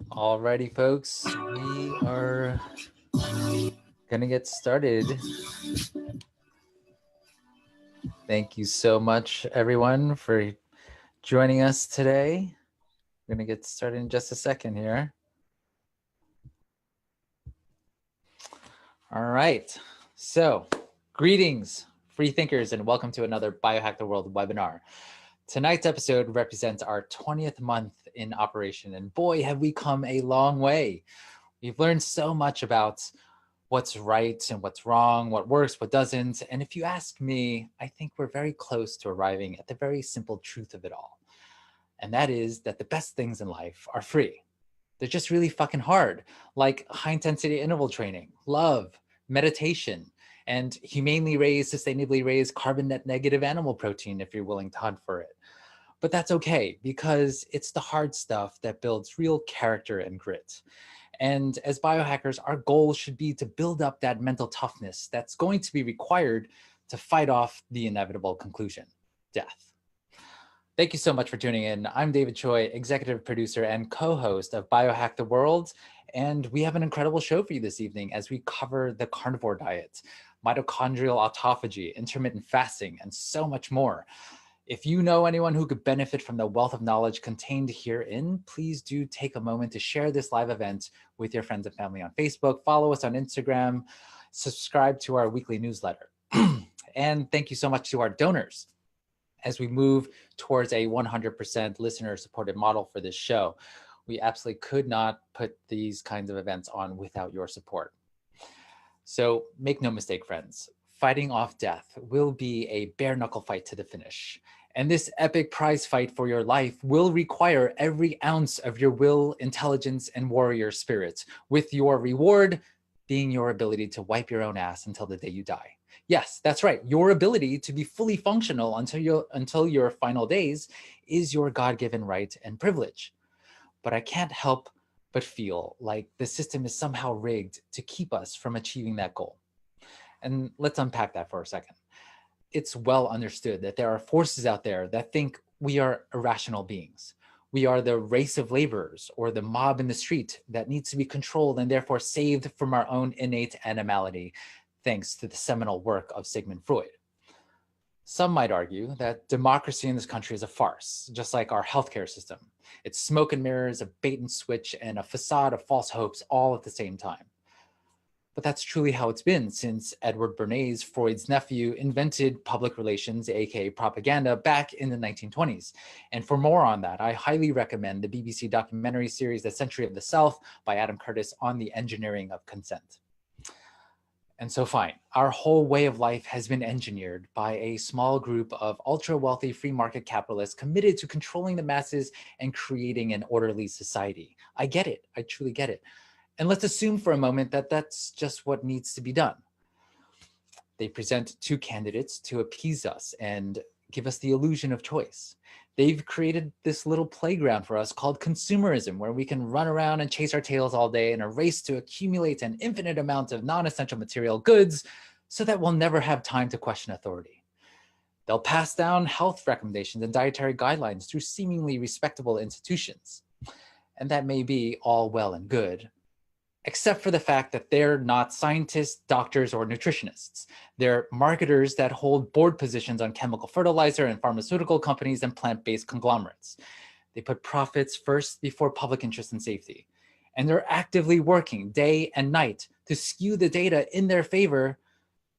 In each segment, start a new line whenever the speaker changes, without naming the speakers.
Alrighty, folks, we are gonna get started. Thank you so much, everyone, for joining us today. We're gonna get started in just a second here. All right, so greetings, free thinkers, and welcome to another Biohack the World webinar. Tonight's episode represents our 20th month in operation, and boy, have we come a long way. We've learned so much about what's right and what's wrong, what works, what doesn't. And if you ask me, I think we're very close to arriving at the very simple truth of it all. And that is that the best things in life are free. They're just really fucking hard, like high intensity interval training, love, meditation, and humanely raised, sustainably raised carbon net negative animal protein if you're willing to hunt for it. But that's okay, because it's the hard stuff that builds real character and grit. And as biohackers, our goal should be to build up that mental toughness that's going to be required to fight off the inevitable conclusion, death. Thank you so much for tuning in. I'm David Choi, executive producer and co-host of Biohack the World. And we have an incredible show for you this evening as we cover the carnivore diet, mitochondrial autophagy, intermittent fasting, and so much more. If you know anyone who could benefit from the wealth of knowledge contained herein, please do take a moment to share this live event with your friends and family on Facebook, follow us on Instagram, subscribe to our weekly newsletter. And thank you so much to our donors as we move towards a 100% listener-supported model for this show. We absolutely could not put these kinds of events on without your support. So make no mistake, friends, fighting off death will be a bare knuckle fight to the finish. And this epic prize fight for your life will require every ounce of your will, intelligence, and warrior spirit, with your reward being your ability to wipe your own ass until the day you die. Yes, that's right. Your ability to be fully functional until your final days is your God-given right and privilege. But I can't help but feel like the system is somehow rigged to keep us from achieving that goal. And let's unpack that for a second. It's well understood that there are forces out there that think we are irrational beings. We are the race of laborers or the mob in the street that needs to be controlled and therefore saved from our own innate animality, thanks to the seminal work of Sigmund Freud. Some might argue that democracy in this country is a farce, just like our healthcare system. It's smoke and mirrors, a bait and switch, and a facade of false hopes all at the same time. But that's truly how it's been since Edward Bernays, Freud's nephew, invented public relations, aka propaganda, back in the 1920s. And for more on that, I highly recommend the BBC documentary series, The Century of the Self, by Adam Curtis, on the engineering of consent. And so fine, our whole way of life has been engineered by a small group of ultra-wealthy free market capitalists committed to controlling the masses and creating an orderly society. I get it, I truly get it. And let's assume for a moment that that's just what needs to be done. They present two candidates to appease us and give us the illusion of choice. They've created this little playground for us called consumerism, where we can run around and chase our tails all day in a race to accumulate an infinite amount of non-essential material goods so that we'll never have time to question authority. They'll pass down health recommendations and dietary guidelines through seemingly respectable institutions. And that may be all well and good, except for the fact that they're not scientists, doctors, or nutritionists. They're marketers that hold board positions on chemical fertilizer and pharmaceutical companies and plant-based conglomerates. They put profits first before public interest and safety. And they're actively working day and night to skew the data in their favor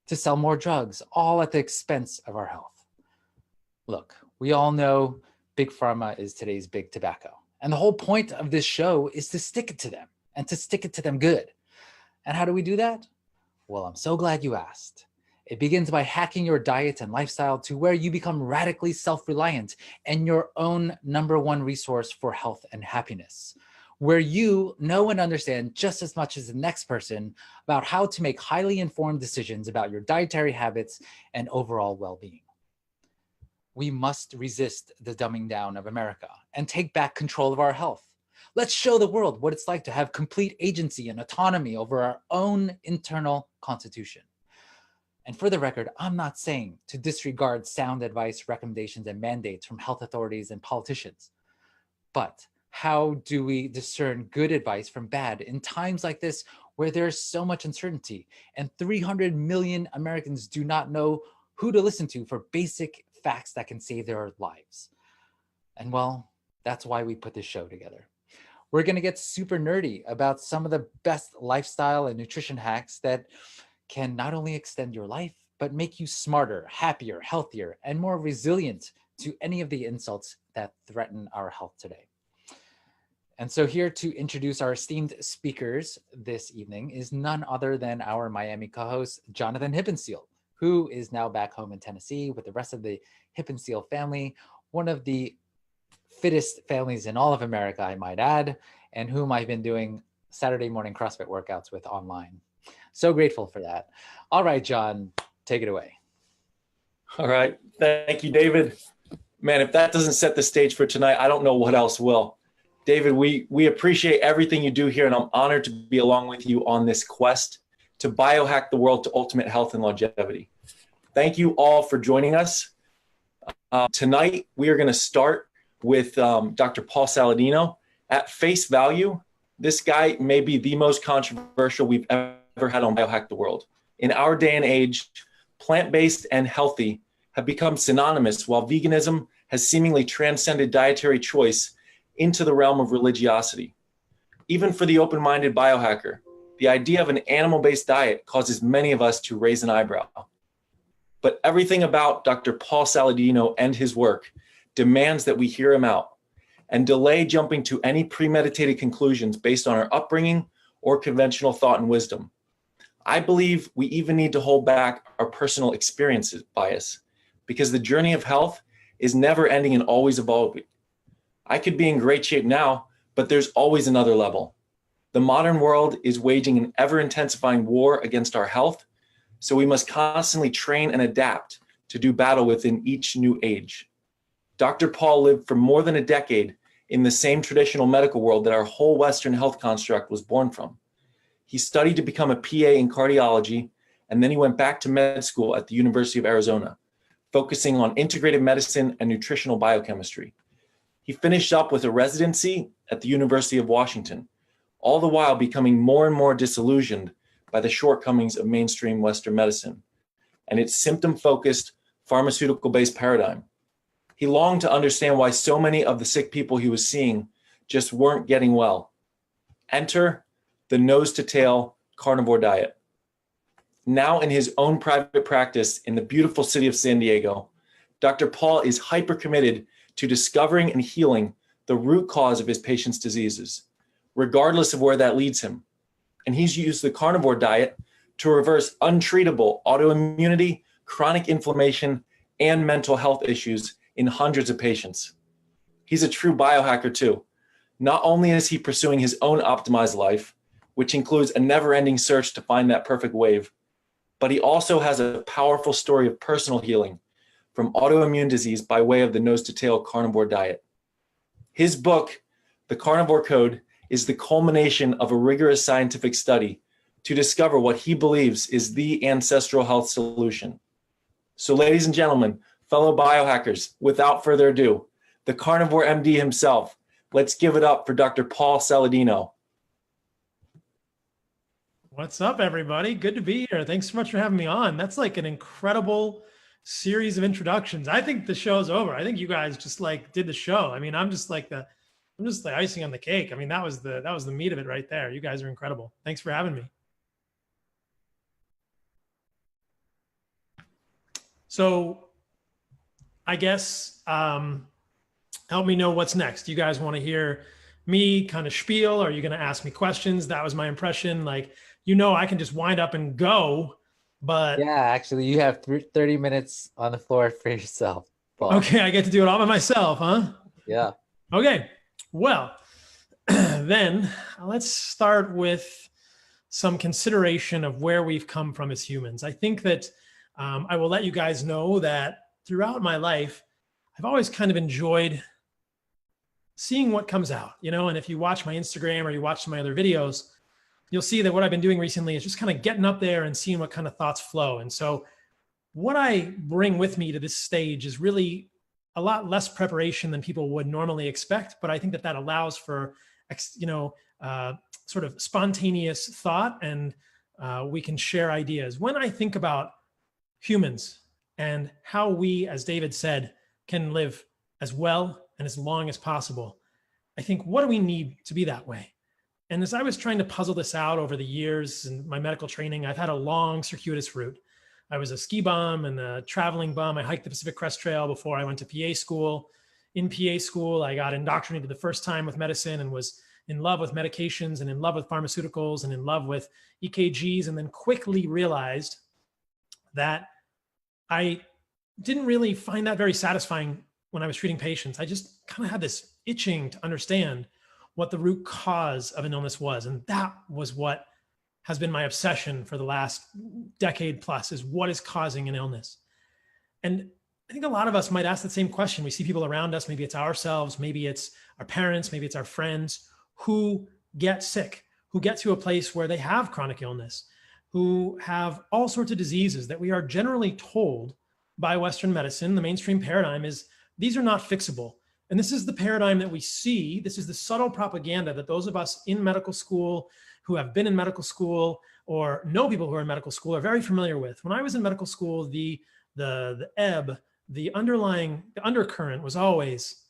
to sell more drugs, all at the expense of our health. Look, we all know Big Pharma is today's big tobacco. And the whole point of this show is to stick it to them, and to stick it to them good. And how do we do that? Well, I'm so glad you asked. It begins by hacking your diet and lifestyle to where you become radically self-reliant and your own #1 resource for health and happiness, where you know and understand just as much as the next person about how to make highly informed decisions about your dietary habits and overall well-being. We must resist the dumbing down of America and take back control of our health. Let's show the world what it's like to have complete agency and autonomy over our own internal constitution. And for the record, I'm not saying to disregard sound advice, recommendations, and mandates from health authorities and politicians. But How do we discern good advice from bad in times like this where there's so much uncertainty and 300 million Americans do not know who to listen to for basic facts that can save their lives? And well, that's why we put this show together. We're going to get super nerdy about some of the best lifestyle and nutrition hacks that can not only extend your life, but make you smarter, happier, healthier, and more resilient to any of the insults that threaten our health today. And so here to introduce our esteemed speakers this evening is none other than our Miami co-host, Jonathan Hippensteel, who is now back home in Tennessee with the rest of the Hippensteel family, one of the fittest families in all of America, I might add, and whom I've been doing Saturday morning CrossFit workouts with online. So grateful for that. All right, John, take it away.
All right. Thank you, David. Man, if that doesn't set the stage for tonight, I don't know what else will. David, we appreciate everything you do here, and I'm honored to be along with you on this quest to biohack the world to ultimate health and longevity. Thank you all for joining us. Tonight, we are going to start with Dr. Paul Saladino. At face value, this guy may be the most controversial we've ever had on Biohack the World. In our day and age, plant-based and healthy have become synonymous, while veganism has seemingly transcended dietary choice into the realm of religiosity. Even for the open-minded biohacker, the idea of an animal-based diet causes many of us to raise an eyebrow. But everything about Dr. Paul Saladino and his work demands that we hear him out and delay jumping to any premeditated conclusions based on our upbringing or conventional thought and wisdom. I believe we even need to hold back our personal experiences bias, because the journey of health is never ending and always evolving. I could be in great shape now, but there's always another level. The modern world is waging an ever-intensifying war against our health, so we must constantly train and adapt to do battle within each new age. Dr. Paul lived for more than a decade in the same traditional medical world that our whole Western health construct was born from. He studied to become a PA in cardiology, and then he went back to med school at the University of Arizona, focusing on integrative medicine and nutritional biochemistry. He finished up with a residency at the University of Washington, all the while becoming more and more disillusioned by the shortcomings of mainstream Western medicine and its symptom-focused, pharmaceutical-based paradigm. He longed to understand why so many of the sick people he was seeing just weren't getting well. Enter the nose-to-tail carnivore diet. Now in his own private practice in the beautiful city of San Diego, Dr. Paul is hyper-committed to discovering and healing the root cause of his patients' diseases, regardless of where that leads him. And he's used the carnivore diet to reverse untreatable autoimmunity, chronic inflammation, and mental health issues in hundreds of patients. He's a true biohacker too. Not only is he pursuing his own optimized life, which includes a never-ending search to find that perfect wave, but he also has a powerful story of personal healing from autoimmune disease by way of the nose-to-tail carnivore diet. His book, The Carnivore Code, is the culmination of a rigorous scientific study to discover what he believes is the ancestral health solution. So ladies and gentlemen, fellow biohackers, without further ado, the carnivore MD himself, let's give it up for Dr. Paul Saladino.
What's up, everybody? Good to be here. Thanks so much for having me on. That's like an incredible series of introductions. I think the show's over. I think you guys just like did the show. I mean, I'm just the icing on the cake. I mean, that was the meat of it right there. You guys are incredible. Thanks for having me. So I guess help me know what's next. You guys want to hear me kind of spiel? Or are you going to ask me questions? That was my impression. Like, I can just wind up and go, but
yeah, actually you have 30 minutes on the floor for yourself, Paul.
Okay, I get to do it all by myself, huh?
Yeah.
Okay, well, then let's start with some consideration of where we've come from as humans. I think that I will let you guys know that throughout my life, I've always kind of enjoyed seeing what comes out, and if you watch my Instagram or you watch some of my other videos, you'll see that what I've been doing recently is just kind of getting up there and seeing what kind of thoughts flow. And so what I bring with me to this stage is really a lot less preparation than people would normally expect, but I think that that allows for, sort of spontaneous thought, and we can share ideas. When I think about humans and how we, as David said, can live as well and as long as possible, I think, what do we need to be that way? And as I was trying to puzzle this out over the years in my medical training, I've had a long circuitous route. I was a ski bum and a traveling bum. I hiked the Pacific Crest Trail before I went to PA school. In PA school, I got indoctrinated the first time with medicine and was in love with medications and in love with pharmaceuticals and in love with EKGs, and then quickly realized that I didn't really find that very satisfying when I was treating patients. I just kind of had this itching to understand what the root cause of an illness was. And that was what has been my obsession for the last decade plus, is what is causing an illness. And I think a lot of us might ask the same question. We see people around us, maybe it's ourselves, maybe it's our parents, maybe it's our friends, who get sick, who get to a place where they have chronic illness, who have all sorts of diseases that we are generally told by Western medicine. The mainstream paradigm is these are not fixable. And this is the paradigm that we see. This is the subtle propaganda that those of us in medical school, who have been in medical school or know people who are in medical school, are very familiar with. When I was in medical school, the undercurrent was always,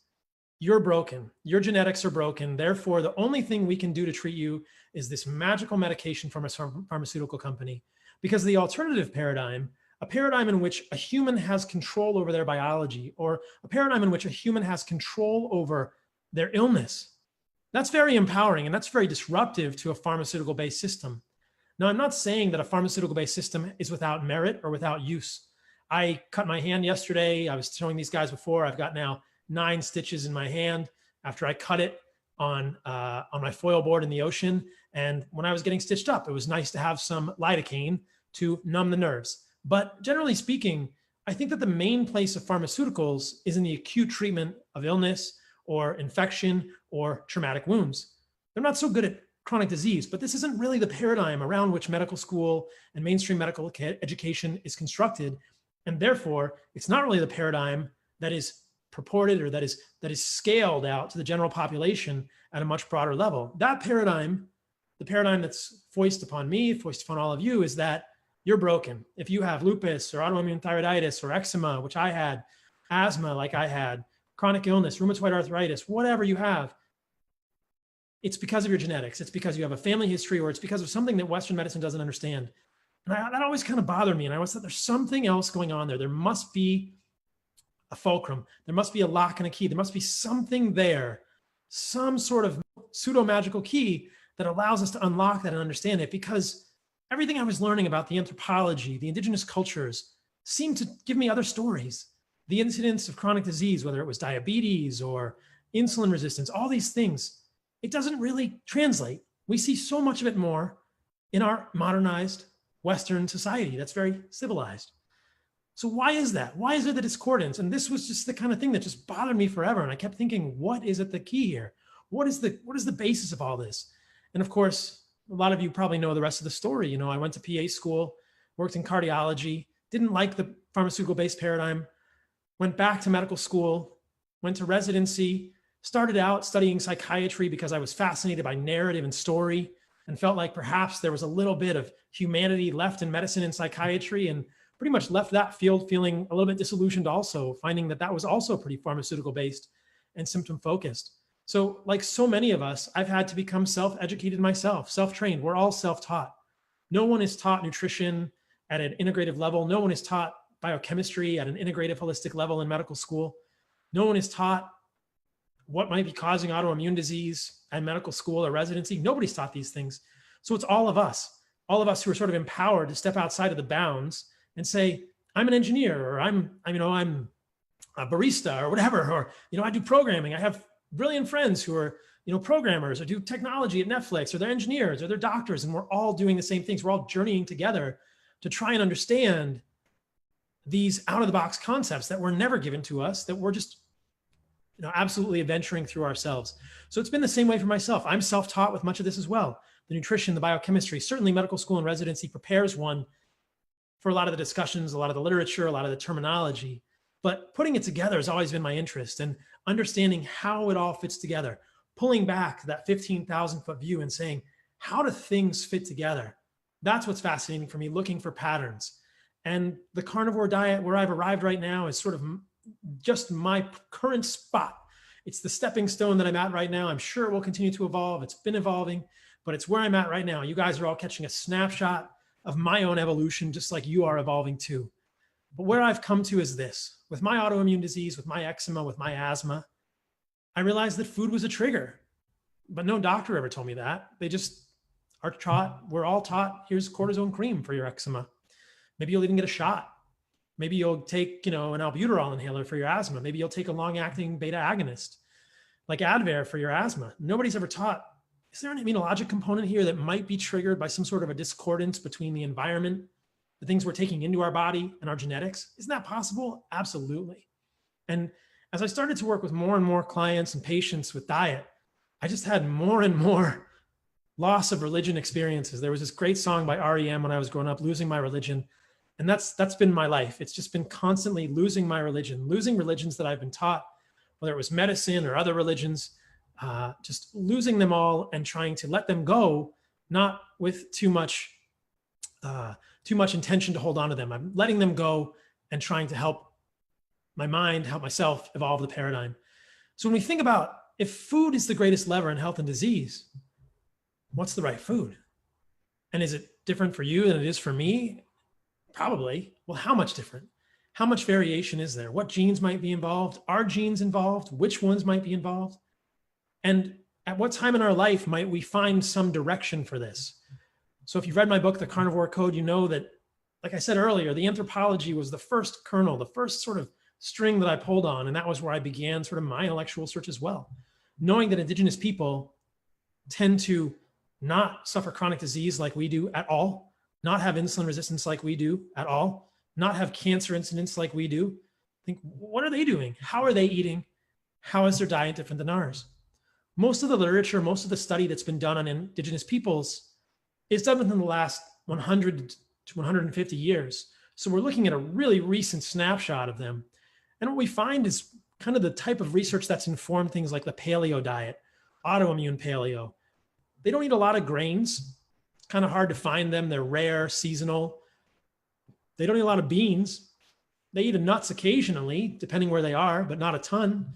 you're broken, your genetics are broken, therefore the only thing we can do to treat you is this magical medication from a pharmaceutical company. Because the alternative paradigm, a paradigm in which a human has control over their biology, or a paradigm in which a human has control over their illness, that's very empowering and that's very disruptive to a pharmaceutical-based system. Now, I'm not saying that a pharmaceutical-based system is without merit or without use. I cut my hand yesterday. I was showing these guys before. I've got now 9 stitches in my hand after I cut it on my foil board in the ocean. And when I was getting stitched up, it was nice to have some lidocaine to numb the nerves. But generally speaking, I think that the main place of pharmaceuticals is in the acute treatment of illness or infection or traumatic wounds. They're not so good at chronic disease, but this isn't really the paradigm around which medical school and mainstream medical education is constructed. And therefore, it's not really the paradigm that is purported or that is scaled out to the general population at a much broader level. That paradigm, the paradigm that's foisted upon me, foisted upon all of you, is that you're broken. If you have lupus or autoimmune thyroiditis or eczema, which I had, asthma like I had, chronic illness, rheumatoid arthritis, whatever you have, it's because of your genetics. It's because you have a family history, or it's because of something that Western medicine doesn't understand. And that always kind of bothered me. And I always thought there's something else going on there. There must be a fulcrum. There must be a lock and a key. There must be something there, some sort of pseudo-magical key that allows us to unlock that and understand it. Because everything I was learning about the anthropology, the indigenous cultures, seemed to give me other stories. The incidence of chronic disease, whether it was diabetes or insulin resistance, all these things, it doesn't really translate. We see so much of it more in our modernized Western society that's very civilized. So why is that? Why is there the discordance? And this was just the kind of thing that just bothered me forever. And I kept thinking, what is it the key here? What is the basis of all this? And of course, a lot of you probably know the rest of the story. You know, I went to PA school, worked in cardiology, didn't like the pharmaceutical-based paradigm, went back to medical school, went to residency, started out studying psychiatry because I was fascinated by narrative and story and felt like perhaps there was a little bit of humanity left in medicine and psychiatry, and pretty much left that field feeling a little bit disillusioned also, finding that that was also pretty pharmaceutical-based and symptom-focused. So like so many of us, I've had to become self-educated myself, self-trained. We're all self-taught. No one is taught nutrition at an integrative level. No one is taught biochemistry at an integrative, holistic level in medical school. No one is taught what might be causing autoimmune disease at medical school or residency. Nobody's taught these things. So it's all of us who are sort of empowered to step outside of the bounds and say, I'm an engineer, or I'm a barista, or whatever, or, I do programming. I have brilliant friends who are, programmers, or do technology at Netflix, or they're engineers, or they're doctors, and we're all doing the same things. We're all journeying together to try and understand these out-of-the-box concepts that were never given to us, that we're just, absolutely adventuring through ourselves. So it's been the same way for myself. I'm self-taught with much of this as well. The nutrition, the biochemistry, certainly medical school and residency prepares one for a lot of the discussions, a lot of the literature, a lot of the terminology. But putting it together has always been my interest, and understanding how it all fits together, pulling back that 15,000-foot view and saying, how do things fit together? That's what's fascinating for me, looking for patterns. And the carnivore diet, where I've arrived right now, is sort of just my current spot. It's the stepping stone that I'm at right now. I'm sure it will continue to evolve. It's been evolving, but it's where I'm at right now. You guys are all catching a snapshot of my own evolution, just like you are evolving too. But where I've come to is this: with my autoimmune disease, with my eczema, with my asthma, I realized that food was a trigger, but no doctor ever told me that. They just are taught, we're all taught, here's cortisone cream for your eczema. Maybe you'll even get a shot. Maybe you'll take, an albuterol inhaler for your asthma. Maybe you'll take a long-acting beta agonist like Advair for your asthma. Nobody's ever taught, is there an immunologic component here that might be triggered by some sort of a discordance between the environment, the things we're taking into our body, and our genetics? Isn't that possible? Absolutely. And as I started to work with more and more clients and patients with diet, I just had more and more loss of religion experiences. There was this great song by REM when I was growing up, Losing My Religion. And that's been my life. It's just been constantly losing my religion, losing religions that I've been taught, whether it was medicine or other religions, just losing them all and trying to let them go, not with too much intention to hold on to them. I'm letting them go and trying to help my mind, help myself evolve the paradigm. So when we think about if food is the greatest lever in health and disease, what's the right food? And is it different for you than it is for me? Probably. Well, how much different? How much variation is there? What genes might be involved? Are genes involved? Which ones might be involved? And at what time in our life might we find some direction for this? So if you've read my book, The Carnivore Code, you know that, like I said earlier, the anthropology was the first kernel, the first sort of string that I pulled on. And that was where I began sort of my intellectual search as well. Knowing that indigenous people tend to not suffer chronic disease like we do at all, not have insulin resistance like we do at all, not have cancer incidence like we do. Think, what are they doing? How are they eating? How is their diet different than ours? Most of the literature, most of the study that's been done on indigenous peoples is done within the last 100 to 150 years. So we're looking at a really recent snapshot of them. And what we find is kind of the type of research that's informed things like the paleo diet, autoimmune paleo. They don't eat a lot of grains. It's kind of hard to find them. They're rare, seasonal. They don't eat a lot of beans. They eat nuts occasionally, depending where they are, but not a ton.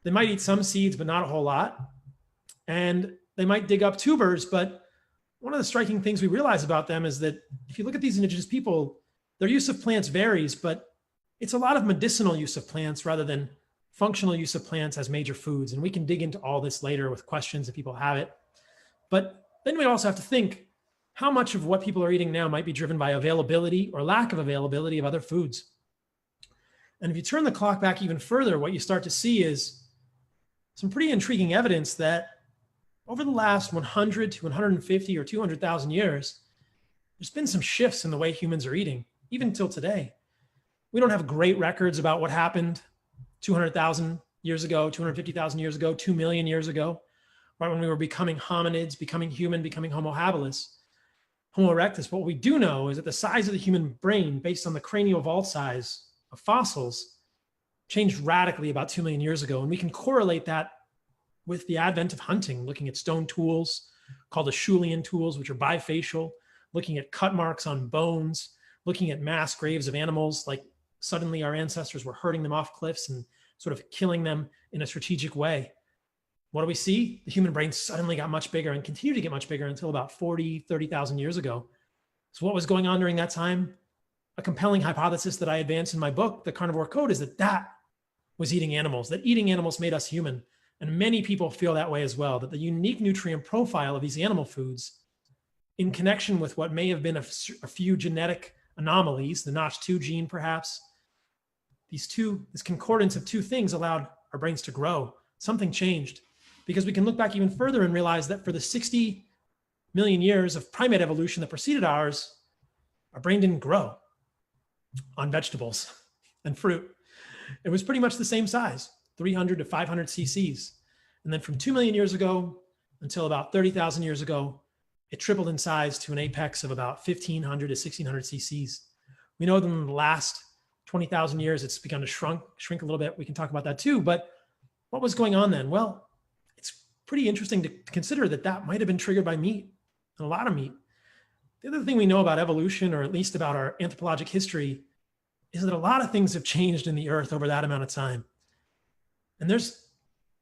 They might eat some seeds, but not a whole lot. And they might dig up tubers, but one of the striking things we realize about them is that if you look at these indigenous people, their use of plants varies, but it's a lot of medicinal use of plants rather than functional use of plants as major foods. And we can dig into all this later with questions if people have it. But then we also have to think how much of what people are eating now might be driven by availability or lack of availability of other foods. And if you turn the clock back even further, what you start to see is some pretty intriguing evidence that over the last 100 to 150 or 200,000 years, there's been some shifts in the way humans are eating, even till today. We don't have great records about what happened 200,000 years ago, 250,000 years ago, 2 million years ago, right when we were becoming hominids, becoming human, becoming Homo habilis, Homo erectus. But what we do know is that the size of the human brain, based on the cranial vault size of fossils, changed radically about 2 million years ago. And we can correlate that with the advent of hunting, looking at stone tools called Acheulean tools, which are bifacial, looking at cut marks on bones, looking at mass graves of animals, like suddenly our ancestors were herding them off cliffs and sort of killing them in a strategic way. What do we see? The human brain suddenly got much bigger and continued to get much bigger until about 40, 30,000 years ago. So what was going on during that time? A compelling hypothesis that I advance in my book, The Carnivore Code, is that was eating animals, that eating animals made us human. And many people feel that way as well, that the unique nutrient profile of these animal foods, in connection with what may have been a few genetic anomalies, the Notch2 gene perhaps, this concordance of two things allowed our brains to grow. Something changed, because we can look back even further and realize that for the 60 million years of primate evolution that preceded ours, our brain didn't grow on vegetables and fruit. It was pretty much the same size, 300 to 500 cc's. And then from 2 million years ago until about 30,000 years ago, it tripled in size to an apex of about 1,500 to 1,600 cc's. We know that in the last 20,000 years, it's begun to shrink a little bit. We can talk about that too. But what was going on then? Well, it's pretty interesting to consider that might have been triggered by meat, and a lot of meat. The other thing we know about evolution, or at least about our anthropologic history, is that a lot of things have changed in the earth over that amount of time. And this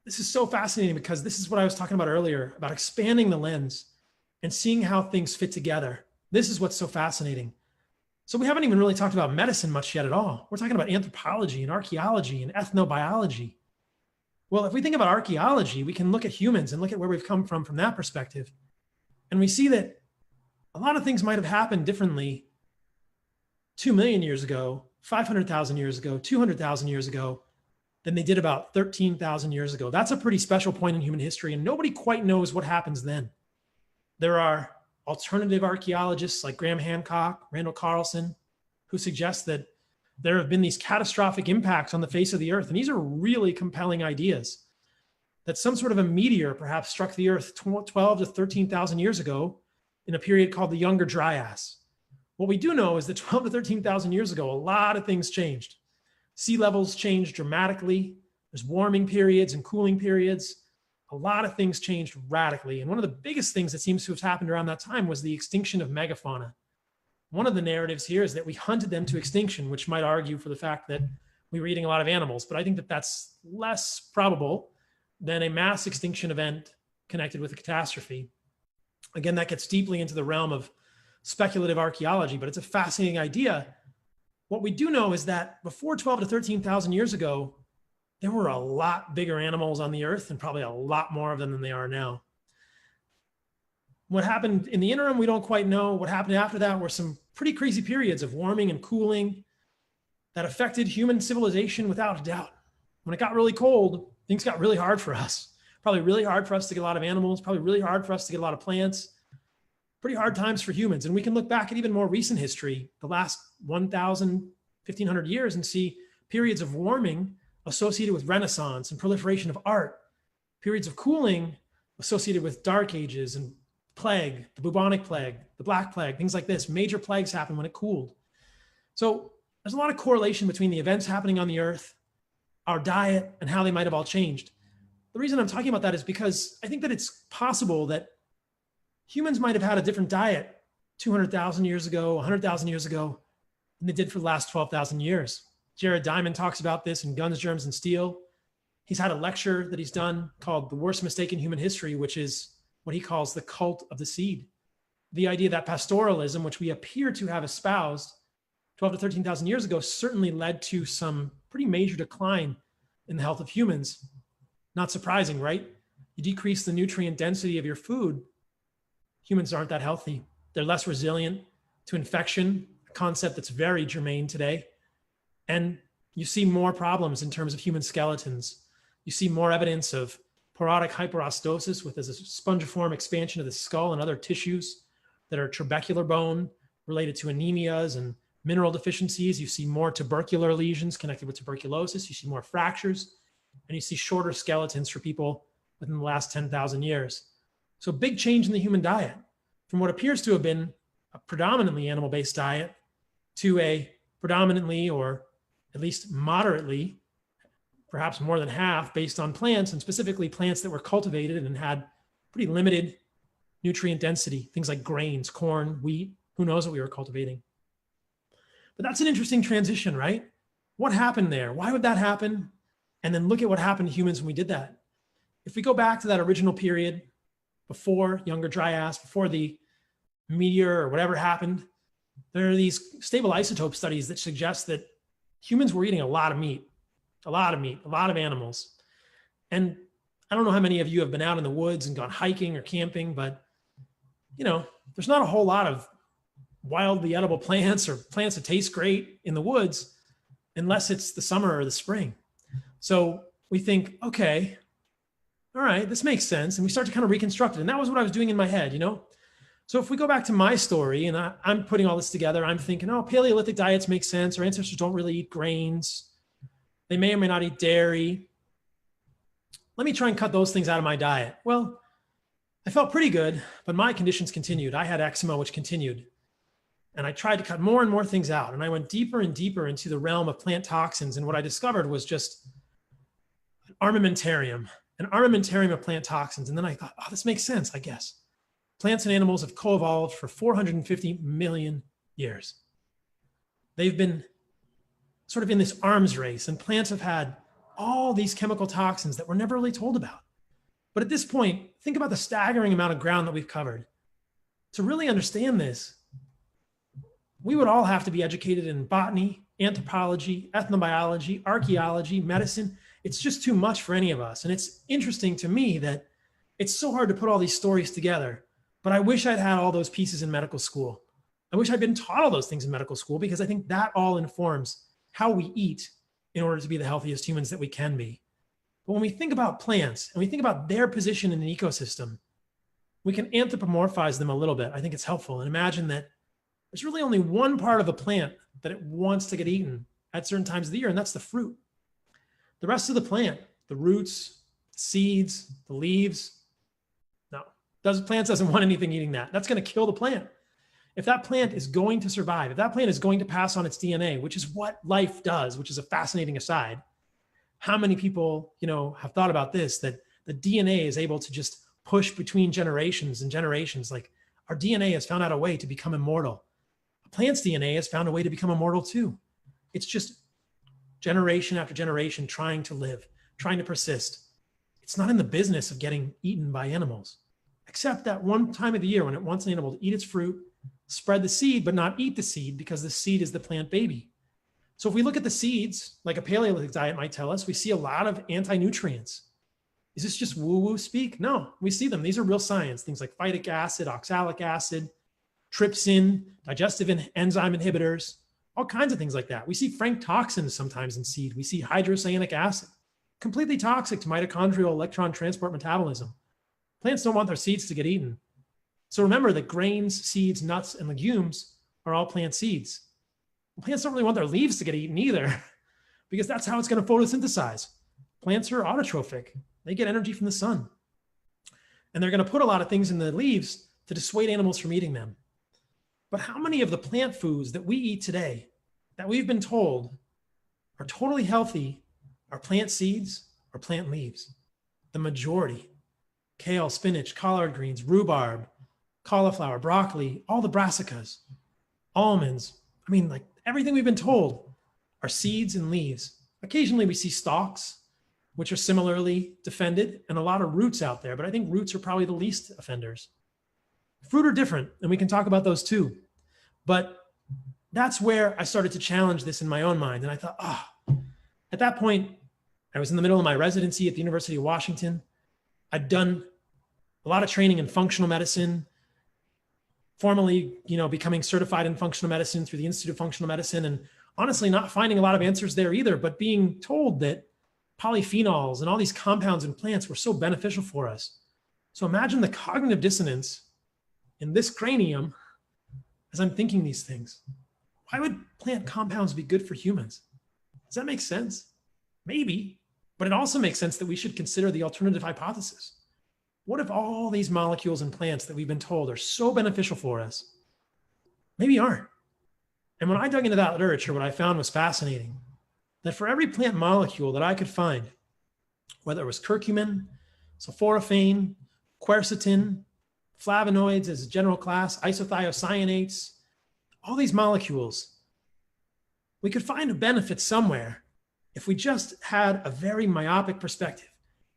is so fascinating, because this is what I was talking about earlier, about expanding the lens and seeing how things fit together. This is what's so fascinating. So we haven't even really talked about medicine much yet at all. We're talking about anthropology and archaeology and ethnobiology. Well, if we think about archaeology, we can look at humans and look at where we've come from that perspective. And we see that a lot of things might have happened differently 2 million years ago, 500,000 years ago, 200,000 years ago, than they did about 13,000 years ago. That's a pretty special point in human history, and nobody quite knows what happens then. There are alternative archaeologists like Graham Hancock, Randall Carlson, who suggest that there have been these catastrophic impacts on the face of the earth. And these are really compelling ideas, that some sort of a meteor perhaps struck the earth 12 to 13,000 years ago in a period called the Younger Dryas. What we do know is that 12 to 13,000 years ago, a lot of things changed. Sea levels changed dramatically. There's warming periods and cooling periods. A lot of things changed radically. And one of the biggest things that seems to have happened around that time was the extinction of megafauna. One of the narratives here is that we hunted them to extinction, which might argue for the fact that we were eating a lot of animals. But I think that that's less probable than a mass extinction event connected with a catastrophe. Again, that gets deeply into the realm of speculative archaeology, but it's a fascinating idea. What we do know is that before 12 to 13,000 years ago, there were a lot bigger animals on the earth, and probably a lot more of them than they are now. What happened in the interim, we don't quite know. What happened after that were some pretty crazy periods of warming and cooling that affected human civilization without a doubt. When it got really cold, things got really hard for us. Probably really hard for us to get a lot of animals, probably really hard for us to get a lot of plants. Pretty hard times for humans. And we can look back at even more recent history, the last 1,000, 1,500 years, and see periods of warming associated with Renaissance and proliferation of art, periods of cooling associated with Dark Ages and plague, the bubonic plague, the Black Plague, things like this. Major plagues happen when it cooled. So there's a lot of correlation between the events happening on the earth, our diet, and how they might have all changed. The reason I'm talking about that is because I think that it's possible that humans might have had a different diet 200,000 years ago, 100,000 years ago, than they did for the last 12,000 years. Jared Diamond talks about this in Guns, Germs, and Steel. He's had a lecture that he's done called The Worst Mistake in Human History, which is what he calls the cult of the seed. The idea that pastoralism, which we appear to have espoused 12 to 13,000 years ago, certainly led to some pretty major decline in the health of humans. Not surprising, right? You decrease the nutrient density of your food, humans aren't that healthy. They're less resilient to infection, a concept that's very germane today. And you see more problems in terms of human skeletons. You see more evidence of porotic hyperostosis, with a spongiform expansion of the skull and other tissues that are trabecular bone related to anemias and mineral deficiencies. You see more tubercular lesions connected with tuberculosis. You see more fractures, and you see shorter skeletons for people within the last 10,000 years. So big change in the human diet from what appears to have been a predominantly animal-based diet to a predominantly, or at least moderately, perhaps more than half, based on plants, and specifically plants that were cultivated and had pretty limited nutrient density, things like grains, corn, wheat, who knows what we were cultivating. But that's an interesting transition, right? What happened there? Why would that happen? And then look at what happened to humans when we did that. If we go back to that original period, before Younger Dryas, before the meteor or whatever happened, there are these stable isotope studies that suggest that humans were eating a lot of meat, a lot of animals. And I don't know how many of you have been out in the woods and gone hiking or camping, but there's not a whole lot of wildly edible plants or plants that taste great in the woods unless it's the summer or the spring. So we think, okay, all right, this makes sense. And we start to kind of reconstruct it. And that was what I was doing in my head, So if we go back to my story, and I'm putting all this together, I'm thinking, oh, Paleolithic diets make sense. Our ancestors don't really eat grains. They may or may not eat dairy. Let me try and cut those things out of my diet. Well, I felt pretty good, but my conditions continued. I had eczema, which continued. And I tried to cut more and more things out. And I went deeper and deeper into the realm of plant toxins. And what I discovered was just an armamentarium of plant toxins. And then I thought, oh, this makes sense, I guess. Plants and animals have co-evolved for 450 million years. They've been sort of in this arms race, and plants have had all these chemical toxins that we're never really told about. But at this point, think about the staggering amount of ground that we've covered. To really understand this, we would all have to be educated in botany, anthropology, ethnobiology, archaeology, medicine. It's just too much for any of us. And it's interesting to me that it's so hard to put all these stories together, but I wish I'd had all those pieces in medical school. I wish I'd been taught all those things in medical school, because I think that all informs how we eat in order to be the healthiest humans that we can be. But when we think about plants and we think about their position in an ecosystem, we can anthropomorphize them a little bit. I think it's helpful. And imagine that there's really only one part of a plant that it wants to get eaten at certain times of the year, and that's the fruit. The rest of the plant, the roots, the seeds, the leaves, no. Plant doesn't want anything eating that. That's going to kill the plant. If that plant is going to survive, if that plant is going to pass on its DNA, which is what life does, which is a fascinating aside, how many people, have thought about this, that the DNA is able to just push between generations and generations. Like, our DNA has found out a way to become immortal. A plant's DNA has found a way to become immortal too. It's just generation after generation trying to live, trying to persist. It's not in the business of getting eaten by animals, except that one time of the year when it wants an animal to eat its fruit, spread the seed, but not eat the seed, because the seed is the plant baby. So if we look at the seeds, like a Paleolithic diet might tell us, we see a lot of anti-nutrients. Is this just woo-woo speak? No, we see them. These are real science. Things like phytic acid, oxalic acid, trypsin, digestive enzyme inhibitors, all kinds of things like that. We see frank toxins sometimes in seed. We see hydrocyanic acid, completely toxic to mitochondrial electron transport metabolism. Plants don't want their seeds to get eaten. So remember that grains, seeds, nuts, and legumes are all plant seeds. Plants don't really want their leaves to get eaten either, because that's how it's going to photosynthesize. Plants are autotrophic. They get energy from the sun. And they're going to put a lot of things in the leaves to dissuade animals from eating them. But how many of the plant foods that we eat today, that we've been told are totally healthy, are plant seeds or plant leaves? The majority. Kale, spinach, collard greens, rhubarb, cauliflower, broccoli, all the brassicas, almonds. Like everything we've been told are seeds and leaves. Occasionally we see stalks, which are similarly defended, and a lot of roots out there, but I think roots are probably the least offenders. Fruit are different, and we can talk about those too. But that's where I started to challenge this in my own mind. And I thought, at that point, I was in the middle of my residency at the University of Washington. I'd done a lot of training in functional medicine, formally, becoming certified in functional medicine through the Institute of Functional Medicine, and honestly not finding a lot of answers there either, but being told that polyphenols and all these compounds in plants were so beneficial for us. So imagine the cognitive dissonance in this cranium as I'm thinking these things. Why would plant compounds be good for humans? Does that make sense? Maybe, but it also makes sense that we should consider the alternative hypothesis. What if all these molecules in plants that we've been told are so beneficial for us, maybe aren't? And when I dug into that literature, what I found was fascinating. That for every plant molecule that I could find, whether it was curcumin, sulforaphane, quercetin, flavonoids as a general class, isothiocyanates, all these molecules, we could find a benefit somewhere if we just had a very myopic perspective.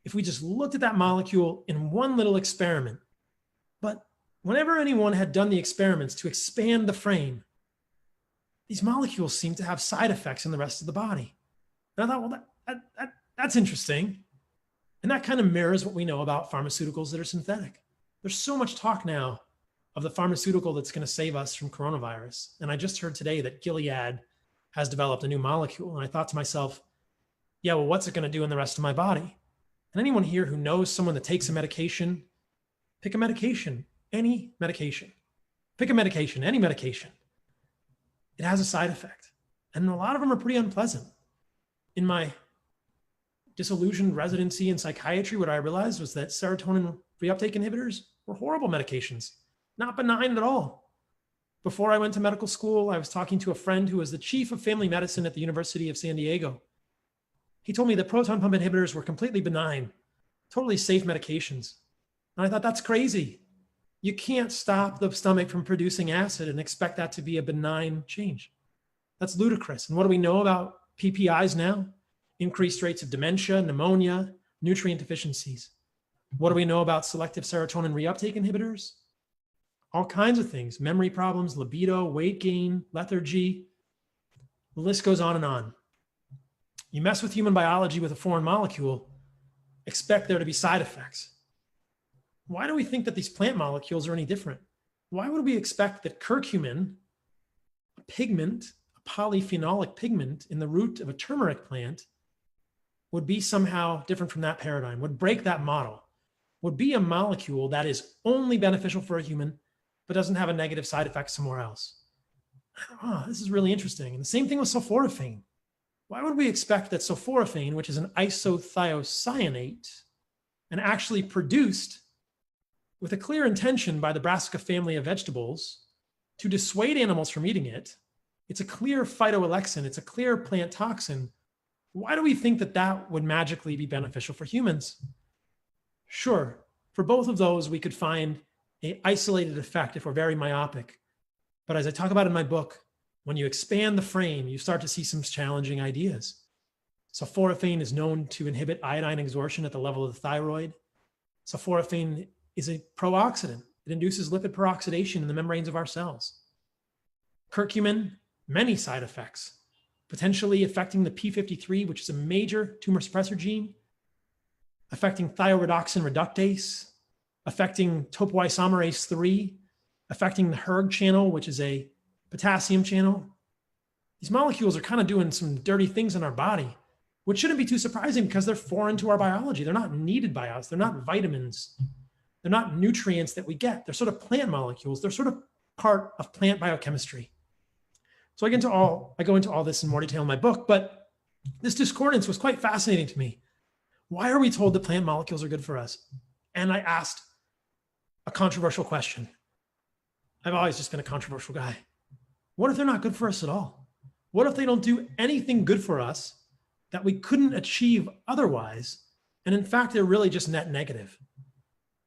If we just looked at that molecule in one little experiment. But whenever anyone had done the experiments to expand the frame, these molecules seem to have side effects in the rest of the body. And I thought, well, that's interesting. And that kind of mirrors what we know about pharmaceuticals that are synthetic. There's so much talk now of the pharmaceutical that's going to save us from coronavirus. And I just heard today that Gilead has developed a new molecule. And I thought to myself, yeah, well, what's it going to do in the rest of my body? And anyone here who knows someone that takes a medication, pick a medication, any medication. Pick a medication, any medication. It has a side effect. And a lot of them are pretty unpleasant. In my disillusioned residency in psychiatry, what I realized was that serotonin reuptake inhibitors were horrible medications, not benign at all. Before I went to medical school, I was talking to a friend who was the chief of family medicine at the University of San Diego. He told me that proton pump inhibitors were completely benign, totally safe medications. And I thought, that's crazy. You can't stop the stomach from producing acid and expect that to be a benign change. That's ludicrous. And what do we know about PPIs now? Increased rates of dementia, pneumonia, nutrient deficiencies. What do we know about selective serotonin reuptake inhibitors? All kinds of things, memory problems, libido, weight gain, lethargy. The list goes on and on. You mess with human biology with a foreign molecule, expect there to be side effects. Why do we think that these plant molecules are any different? Why would we expect that curcumin, a pigment, a polyphenolic pigment in the root of a turmeric plant, would be somehow different from that paradigm, would break that model, would be a molecule that is only beneficial for a human, but doesn't have a negative side effect somewhere else? This is really interesting. And the same thing with sulforaphane. Why would we expect that sulforaphane, which is an isothiocyanate and actually produced with a clear intention by the brassica family of vegetables to dissuade animals from eating it, it's a clear phytoalexin, it's a clear plant toxin. Why do we think that that would magically be beneficial for humans? Sure, for both of those, we could find an isolated effect if we're very myopic. But as I talk about in my book, when you expand the frame, you start to see some challenging ideas. Sulforaphane is known to inhibit iodine absorption at the level of the thyroid. Sulforaphane is a pro-oxidant. It induces lipid peroxidation in the membranes of our cells. Curcumin, many side effects, potentially affecting the p53, which is a major tumor suppressor gene, affecting thioredoxin reductase, affecting topoisomerase 3, affecting the hERG channel, which is a potassium channel. These molecules are kind of doing some dirty things in our body, which shouldn't be too surprising because they're foreign to our biology. They're not needed by us. They're not vitamins. They're not nutrients that we get. They're sort of plant molecules. They're sort of part of plant biochemistry. So I go into all this in more detail in my book, but this discordance was quite fascinating to me. Why are we told that plant molecules are good for us? And I asked a controversial question. I've always just been a controversial guy. What if they're not good for us at all? What if they don't do anything good for us that we couldn't achieve otherwise? And in fact, they're really just net negative.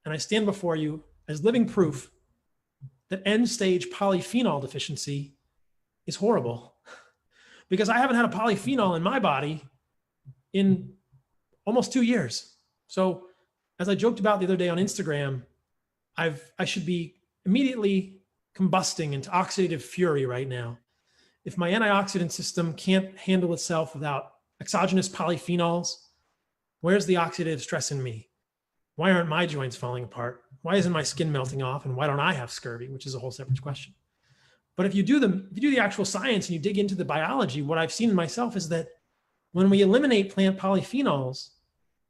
And I stand before you as living proof that end-stage polyphenol deficiency is horrible, because I haven't had a polyphenol in my body in almost 2 years. So as I joked about the other day on Instagram, I should be immediately combusting into oxidative fury right now. If my antioxidant system can't handle itself without exogenous polyphenols, where's the oxidative stress in me? Why aren't my joints falling apart? Why isn't my skin melting off? And why don't I have scurvy, which is a whole separate question. But if you do the actual science and you dig into the biology, what I've seen in myself is that when we eliminate plant polyphenols,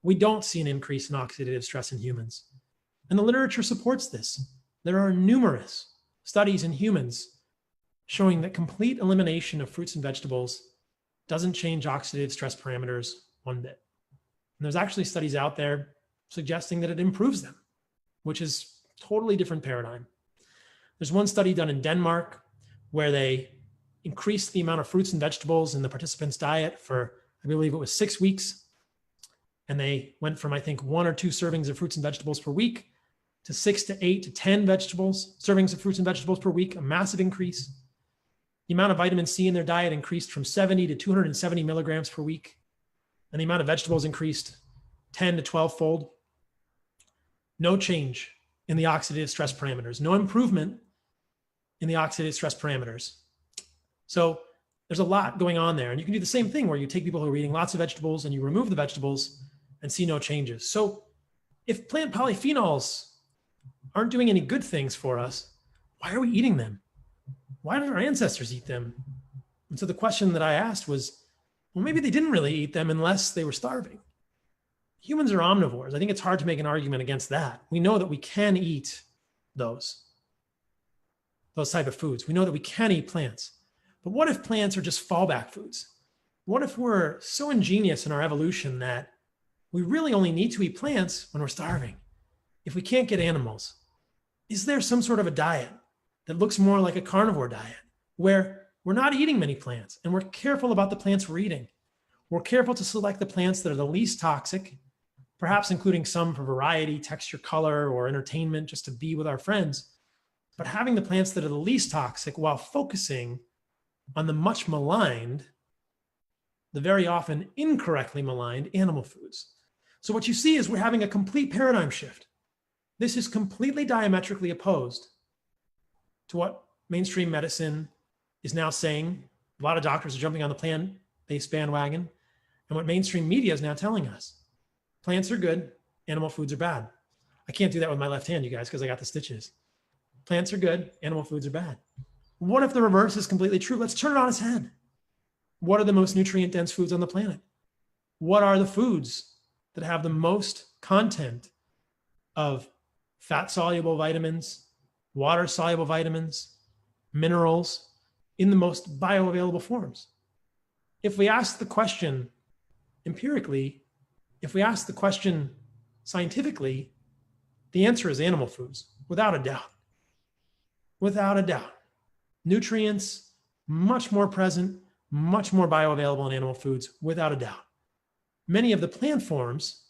we don't see an increase in oxidative stress in humans. And the literature supports this. There are numerous studies in humans showing that complete elimination of fruits and vegetables doesn't change oxidative stress parameters one bit. And there's actually studies out there suggesting that it improves them, which is a totally different paradigm. There's one study done in Denmark where they increased the amount of fruits and vegetables in the participants' diet for, I believe it was 6 weeks. And they went from, I think, 1 or 2 servings of fruits and vegetables per week to 6 to 8 to 10 servings of fruits and vegetables per week, a massive increase. The amount of vitamin C in their diet increased from 70 to 270 milligrams per week. And the amount of vegetables increased 10 to 12-fold. No change in the oxidative stress parameters, no improvement in the oxidative stress parameters. So there's a lot going on there. And you can do the same thing where you take people who are eating lots of vegetables and you remove the vegetables and see no changes. So if plant polyphenols aren't doing any good things for us, why are we eating them? Why did our ancestors eat them? And so the question that I asked was, well, maybe they didn't really eat them unless they were starving. Humans are omnivores. I think it's hard to make an argument against that. We know that we can eat those type of foods. We know that we can eat plants. But what if plants are just fallback foods? What if we're so ingenious in our evolution that we really only need to eat plants when we're starving? If we can't get animals, is there some sort of a diet that looks more like a carnivore diet, where we're not eating many plants and we're careful about the plants we're eating. We're careful to select the plants that are the least toxic, perhaps including some for variety, texture, color, or entertainment, just to be with our friends, but having the plants that are the least toxic while focusing on the much maligned, the very often incorrectly maligned animal foods. So what you see is we're having a complete paradigm shift. This is completely diametrically opposed to what mainstream medicine is now saying. A lot of doctors are jumping on the plant-based bandwagon, and what mainstream media is now telling us. Plants are good, animal foods are bad. I can't do that with my left hand, you guys, because I got the stitches. Plants are good, animal foods are bad. What if the reverse is completely true? Let's turn it on its head. What are the most nutrient-dense foods on the planet? What are the foods that have the most content of fat-soluble vitamins, water-soluble vitamins, minerals in the most bioavailable forms? If we ask the question empirically, if we ask the question scientifically, the answer is animal foods, without a doubt. Without a doubt. Nutrients, much more present, much more bioavailable in animal foods, without a doubt. Many of the plant forms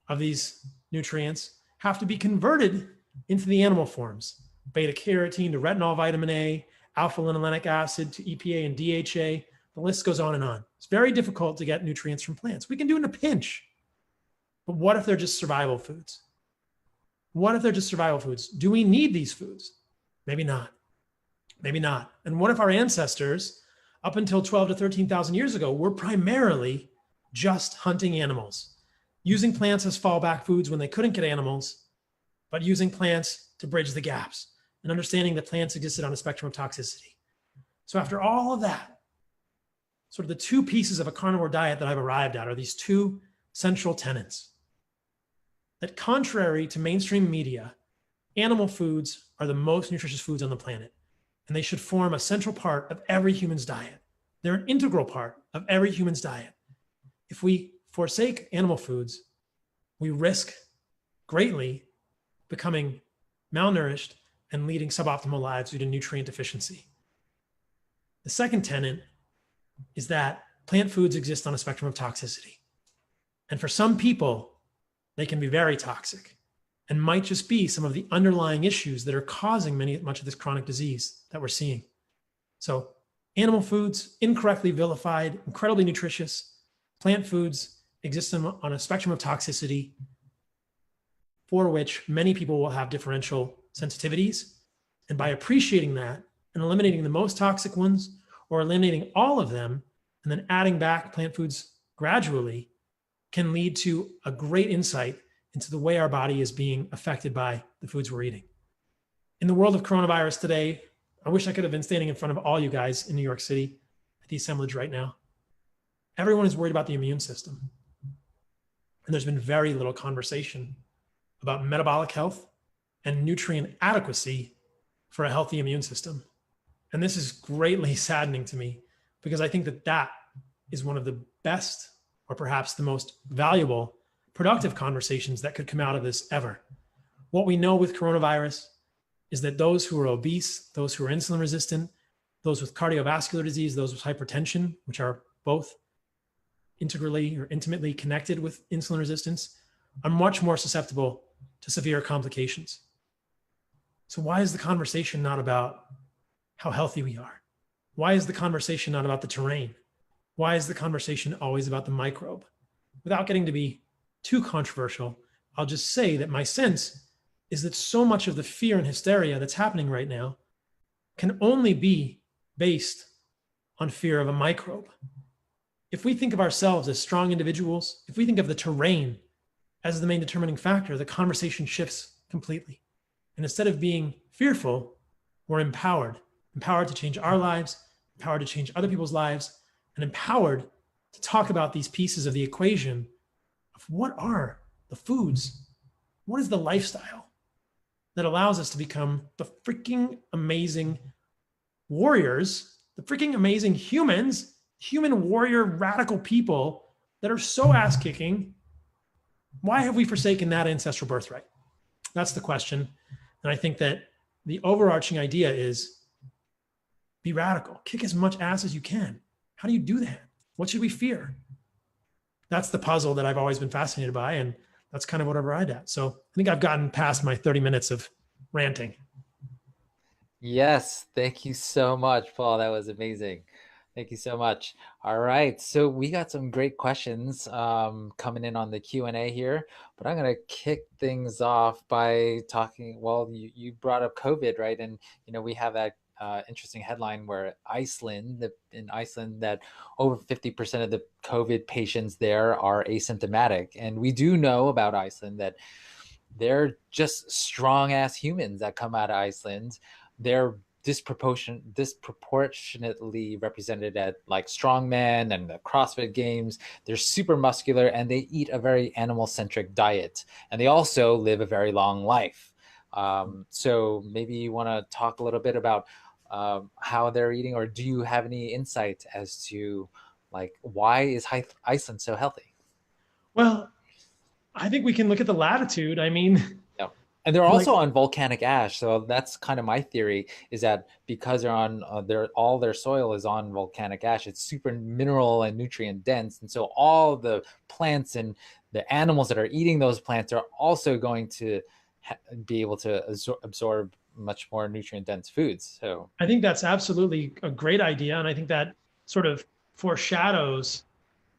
of these nutrients have to be converted into the animal forms. Beta carotene to retinol vitamin A, alpha linolenic acid to EPA and DHA. The list goes on and on. It's very difficult to get nutrients from plants. We can do it in a pinch. But what if they're just survival foods? What if they're just survival foods? Do we need these foods? Maybe not. Maybe not. And what if our ancestors, up until 12 to 13,000 years ago, were primarily just hunting animals, using plants as fallback foods when they couldn't get animals, but using plants to bridge the gaps and understanding that plants existed on a spectrum of toxicity. So after all of that, sort of the two pieces of a carnivore diet that I've arrived at are these two central tenets. That contrary to mainstream media, animal foods are the most nutritious foods on the planet, and they should form a central part of every human's diet. They're an integral part of every human's diet. If we forsake animal foods, we risk greatly becoming malnourished and leading suboptimal lives due to nutrient deficiency. The second tenet is that plant foods exist on a spectrum of toxicity. And for some people, they can be very toxic and might just be some of the underlying issues that are causing much of this chronic disease that we're seeing. So animal foods, incorrectly vilified, incredibly nutritious. Plant foods exist on a spectrum of toxicity for which many people will have differential sensitivities. And by appreciating that and eliminating the most toxic ones or eliminating all of them and then adding back plant foods gradually can lead to a great insight into the way our body is being affected by the foods we're eating. In the world of coronavirus today, I wish I could have been standing in front of all you guys in New York City at the assemblage right now. Everyone is worried about the immune system. And there's been very little conversation about metabolic health and nutrient adequacy for a healthy immune system. And this is greatly saddening to me because I think that that is one of the best or perhaps the most valuable, productive conversations that could come out of this ever. What we know with coronavirus is that those who are obese, those who are insulin resistant, those with cardiovascular disease, those with hypertension, which are both integrally or intimately connected with insulin resistance, are much more susceptible to severe complications. So why is the conversation not about how healthy we are? Why is the conversation not about the terrain? Why is the conversation always about the microbe? Without getting to be too controversial, I'll just say that my sense is that so much of the fear and hysteria that's happening right now can only be based on fear of a microbe. If we think of ourselves as strong individuals, if we think of the terrain as the main determining factor, the conversation shifts completely. And instead of being fearful, we're empowered to change our lives, empowered to change other people's lives, and empowered to talk about these pieces of the equation of what are the foods, what is the lifestyle that allows us to become the freaking amazing warriors, the freaking amazing humans, human warrior radical people that are so ass-kicking. Why have we forsaken that ancestral birthright? That's the question. And I think that the overarching idea is be radical, kick as much ass as you can. How do you do that? What should we fear? That's the puzzle that I've always been fascinated by. And that's kind of what I've arrived at. So I think I've gotten past my 30 minutes of ranting.
Yes, thank you so much, Paul. That was amazing. Thank you so much. All right, so we got some great questions coming in on the Q&A here, but I'm going to kick things off by talking, well, you brought up COVID, right? And, we have that interesting headline where in Iceland, that over 50% of the COVID patients there are asymptomatic. And we do know about Iceland that they're just strong ass humans that come out of Iceland. They're disproportionately represented at like strongman and the CrossFit games. They're super muscular and they eat a very animal centric diet. And they also live a very long life. So maybe you want to talk a little bit about how they're eating, or do you have any insight as to like why is Iceland so healthy?
Well, I think we can look at the latitude. I mean,
Yeah. And they're also on volcanic ash. So that's kind of my theory, is that because they're on all their soil is on volcanic ash, it's super mineral and nutrient dense. And so all the plants and the animals that are eating those plants are also going to be able to absorb much more nutrient dense foods. So
I think that's absolutely a great idea. And I think that sort of foreshadows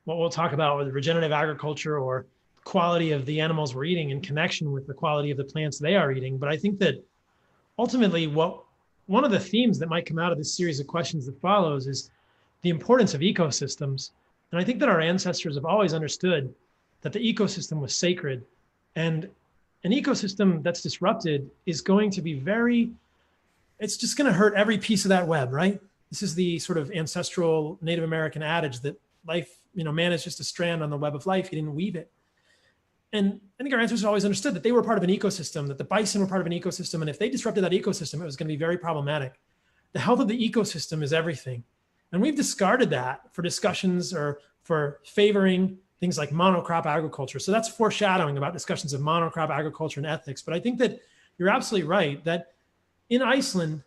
what we'll talk about with regenerative agriculture, or quality of the animals we're eating in connection with the quality of the plants they are eating. But I think that ultimately one of the themes that might come out of this series of questions that follows is the importance of ecosystems. And I think that our ancestors have always understood that the ecosystem was sacred, and an ecosystem that's disrupted is going to be it's just going to hurt every piece of that web, right? This is the sort of ancestral Native American adage that life, man is just a strand on the web of life. He didn't weave it. And I think our ancestors always understood that they were part of an ecosystem, that the bison were part of an ecosystem. And if they disrupted that ecosystem, it was going to be very problematic. The health of the ecosystem is everything. And we've discarded that for discussions or for favoring things like monocrop agriculture. So that's foreshadowing about discussions of monocrop agriculture and ethics. But I think that you're absolutely right that in Iceland,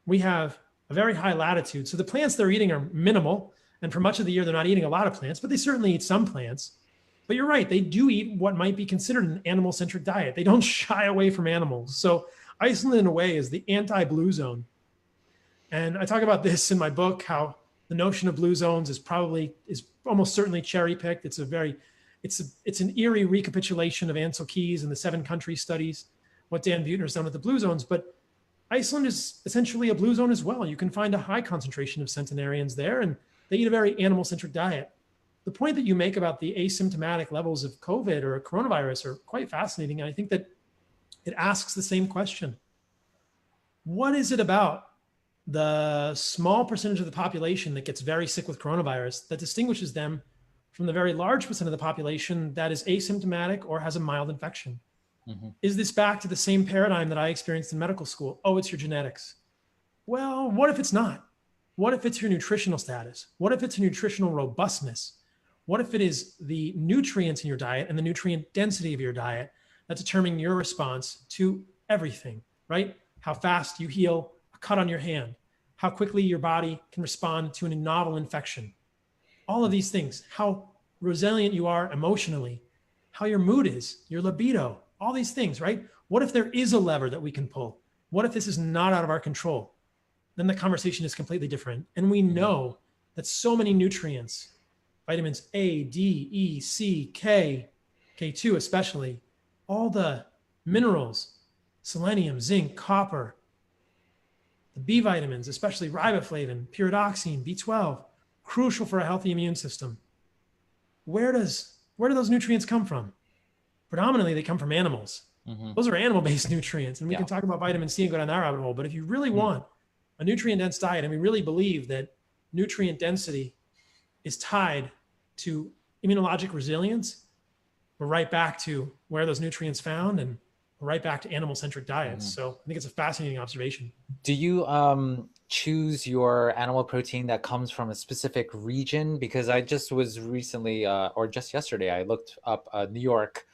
we have a very high latitude. So the plants they're eating are minimal. And for much of the year, they're not eating a lot of plants, but they certainly eat some plants. But you're right, they do eat what might be considered an animal-centric diet. They don't shy away from animals. So Iceland, in a way, is the anti-blue zone. And I talk about this in my book, how the notion of blue zones is almost certainly cherry-picked. It's an eerie recapitulation of Ansel Keys and the 7 country studies, what Dan Buettner's done with the blue zones. But Iceland is essentially a blue zone as well. You can find a high concentration of centenarians there, and they eat a very animal-centric diet. The point that you make about the asymptomatic levels of COVID or coronavirus are quite fascinating. And I think that it asks the same question. What is it about the small percentage of the population that gets very sick with coronavirus that distinguishes them from the very large percent of the population that is asymptomatic or has a mild infection? Mm-hmm. Is this back to the same paradigm that I experienced in medical school? Oh, it's your genetics. Well, what if it's not? What if it's your nutritional status? What if it's your nutritional robustness? What if it is the nutrients in your diet and the nutrient density of your diet that determine your response to everything, right? How fast you heal a cut on your hand, how quickly your body can respond to a novel infection. All of these things, how resilient you are emotionally, how your mood is, your libido, all these things, right? What if there is a lever that we can pull? What if this is not out of our control? Then the conversation is completely different. And we know that so many nutrients, vitamins A, D, E, C, K, K2 especially, all the minerals, selenium, zinc, copper, the B vitamins, especially riboflavin, pyridoxine, B12, crucial for a healthy immune system. Where do those nutrients come from? Predominantly, they come from animals. Mm-hmm. Those are animal-based nutrients. And we can talk about vitamin C and go down that rabbit hole. But if you really want a nutrient-dense diet, and we really believe that nutrient density is tied to immunologic resilience, we're right back to where those nutrients found, and we're right back to animal-centric diets. Mm-hmm. So I think it's a fascinating observation.
Do you choose your animal protein that comes from a specific region? Because I just was recently, or just yesterday, I looked up New York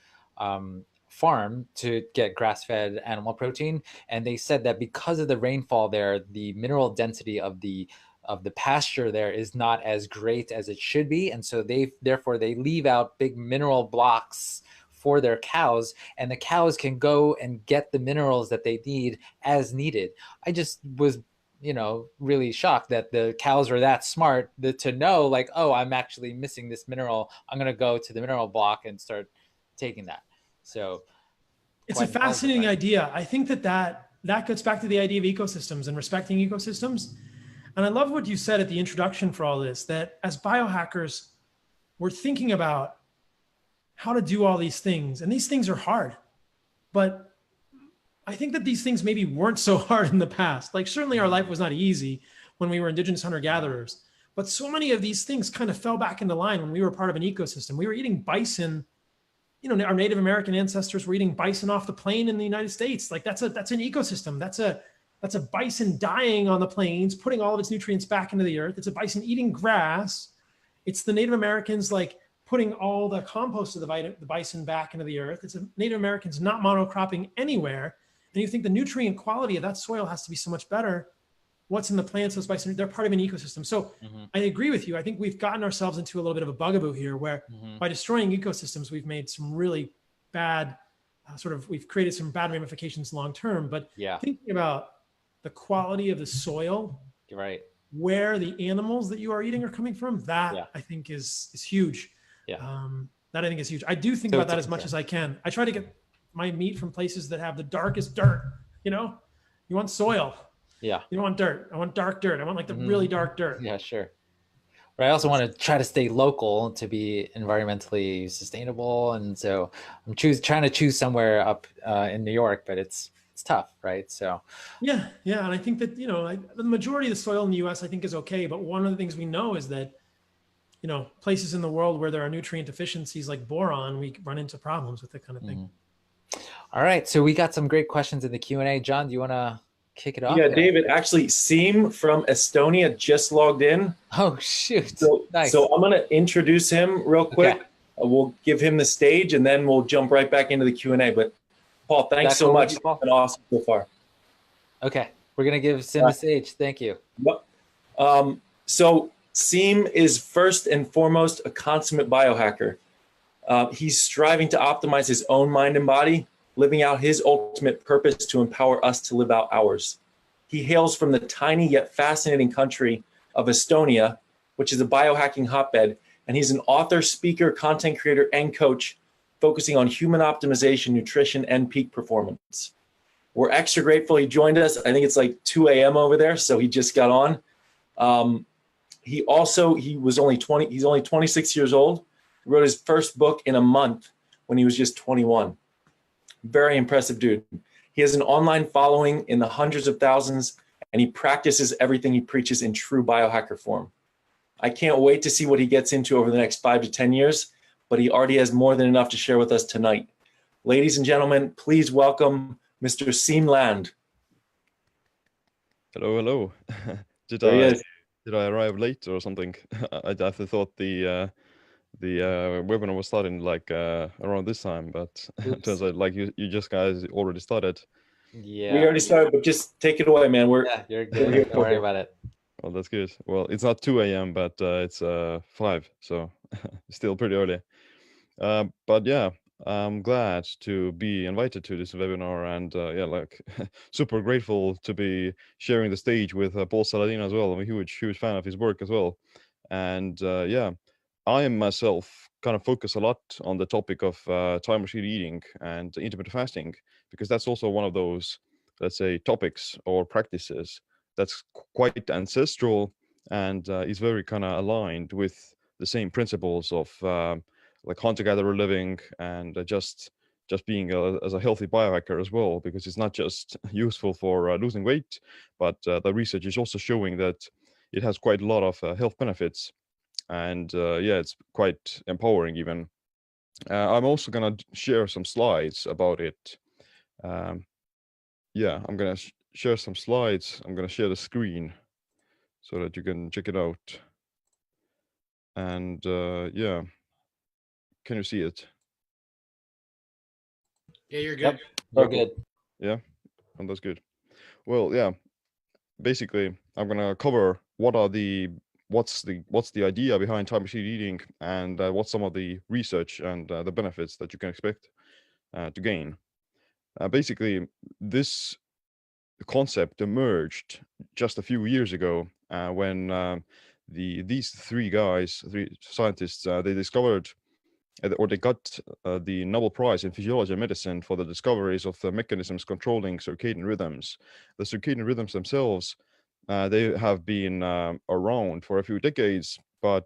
farm to get grass-fed animal protein, and they said that because of the rainfall there, the mineral density of the pasture there is not as great as it should be, and so therefore they leave out big mineral blocks for their cows, and the cows can go and get the minerals that they need as needed. I just was, really shocked that the cows are that smart to know, like, oh, I'm actually missing this mineral. I'm going to go to the mineral block and start taking that. So
it's a fascinating idea. I think that gets back to the idea of ecosystems and respecting ecosystems. And I love what you said at the introduction for all this, that as biohackers, we're thinking about how to do all these things. And these things are hard. But I think that these things maybe weren't so hard in the past. Like, certainly our life was not easy when we were indigenous hunter-gatherers. But so many of these things kind of fell back into line when we were part of an ecosystem. We were eating bison. Our Native American ancestors were eating bison off the plain in the United States. Like, that's an ecosystem. That's a bison dying on the plains, putting all of its nutrients back into the earth. It's a bison eating grass. It's the Native Americans, like, putting all the compost of the bison back into the earth. It's a Native Americans not monocropping anywhere. And you think the nutrient quality of that soil has to be so much better. What's in the plants, those bison, they're part of an ecosystem. So I agree with you. I think we've gotten ourselves into a little bit of a bugaboo here where by destroying ecosystems, we've made some really bad, we've created some bad ramifications long-term. But thinking about the quality of the soil,
you're right,
where the animals that you are eating are coming from, that I think is huge. That I think is huge. I do think about that as much as I can. I try to get my meat from places that have the darkest dirt. You want soil.
Yeah.
You don't want dirt. I want dark dirt. I want like the really dark dirt.
Yeah, sure. But I also want to try to stay local to be environmentally sustainable. And so I'm trying to choose somewhere up in New York, but it's tough, right? So
yeah. And I think that, the majority of the soil in the US, I think, is okay. But one of the things we know is that, places in the world where there are nutrient deficiencies like boron, we run into problems with that kind of thing.
All right. So we got some great questions in the Q&A. John, do you want to kick it off?
Yeah, David, actually, Seem from Estonia just logged in.
Oh, shoot.
Nice. So I'm going to introduce him real quick. Okay. We'll give him the stage, and then we'll jump right back into the Q&A. But, Paul, thanks so much. It's been awesome so far.
Okay. We're going to give Sim the stage. Thank you.
So Seem is first and foremost a consummate biohacker. He's striving to optimize his own mind and body, living out his ultimate purpose to empower us to live out ours. He hails from the tiny yet fascinating country of Estonia, which is a biohacking hotbed, and he's an author, speaker, content creator, and coach focusing on human optimization, nutrition, and peak performance. We're extra grateful he joined us. I think it's like 2 a.m. over there, so he just got on. He's only 26 years old. He wrote his first book in a month when he was just 21. Very impressive dude. He has an online following in the hundreds of thousands, and he practices everything he preaches in true biohacker form. I can't wait to see what he gets into over the next 5 to 10 years, but he already has more than enough to share with us tonight. Ladies and gentlemen, please welcome Mr. Seem Land.
Hello. Did I arrive late or something? I thought the webinar was starting like around this time, but it turns out like you just guys already started.
Yeah,
we already started, but just take it away, man.
You're good. Don't worry about it.
Well, that's good. Well, it's not 2 a.m., but it's 5, so still pretty early. But yeah, I'm glad to be invited to this webinar, and super grateful to be sharing the stage with Paul Saladino as well. I'm a huge fan of his work as well, and I am myself kind of focus a lot on the topic of time restricted eating and intermittent fasting, because that's also one of those, let's say, topics or practices that's quite ancestral and is very kind of aligned with the same principles of like hunter-gatherer living and just being as a healthy biohacker as well, because it's not just useful for losing weight, but the research is also showing that it has quite a lot of health benefits. And it's quite empowering even. I'm also gonna share some slides about it. I'm gonna share some slides. I'm gonna share the screen so that you can check it out. And can you see it?
Yeah, you're
Yep,
good.
you're good.
Yeah, and that's good. Well, yeah. Basically, I'm gonna cover what's the idea behind time restricted eating, and what's some of the research and the benefits that you can expect to gain. Basically, this concept emerged just a few years ago when these three scientists, they discovered or they got the Nobel Prize in Physiology and Medicine for the discoveries of the mechanisms controlling circadian rhythms. The circadian rhythms themselves, they have been around for a few decades, but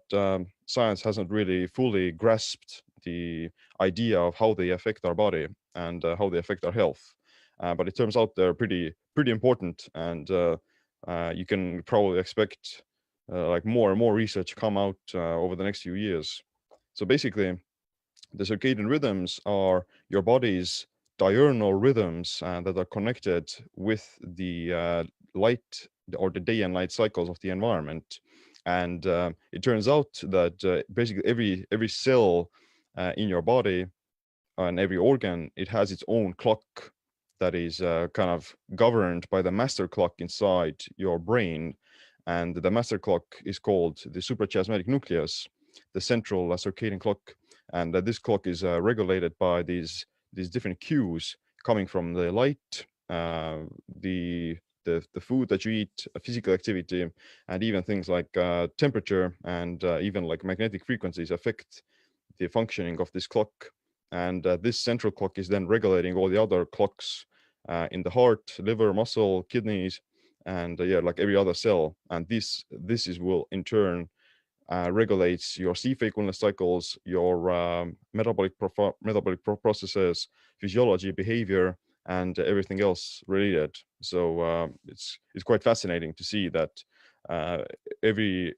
science hasn't really fully grasped the idea of how they affect our body and how they affect our health. But it turns out they're pretty important, and you can probably expect like more and more research come out over the next few years. So basically, the circadian rhythms are your body's diurnal rhythms that are connected with the light or the day and night cycles of the environment. And it turns out that basically every cell in your body and every organ, it has its own clock that is kind of governed by the master clock inside your brain. And the master clock is called the suprachiasmatic nucleus, the central circadian clock. And this clock is regulated by these different cues coming from the light, the food that you eat, physical activity, and even things like temperature and even like magnetic frequencies affect the functioning of this clock. And this central clock is then regulating all the other clocks in the heart, liver, muscle, kidneys, and yeah, like every other cell. And this is will in turn regulates your sleep wakefulness cycles, your metabolic processes, physiology, behavior, and everything else related. So it's quite fascinating to see that uh, every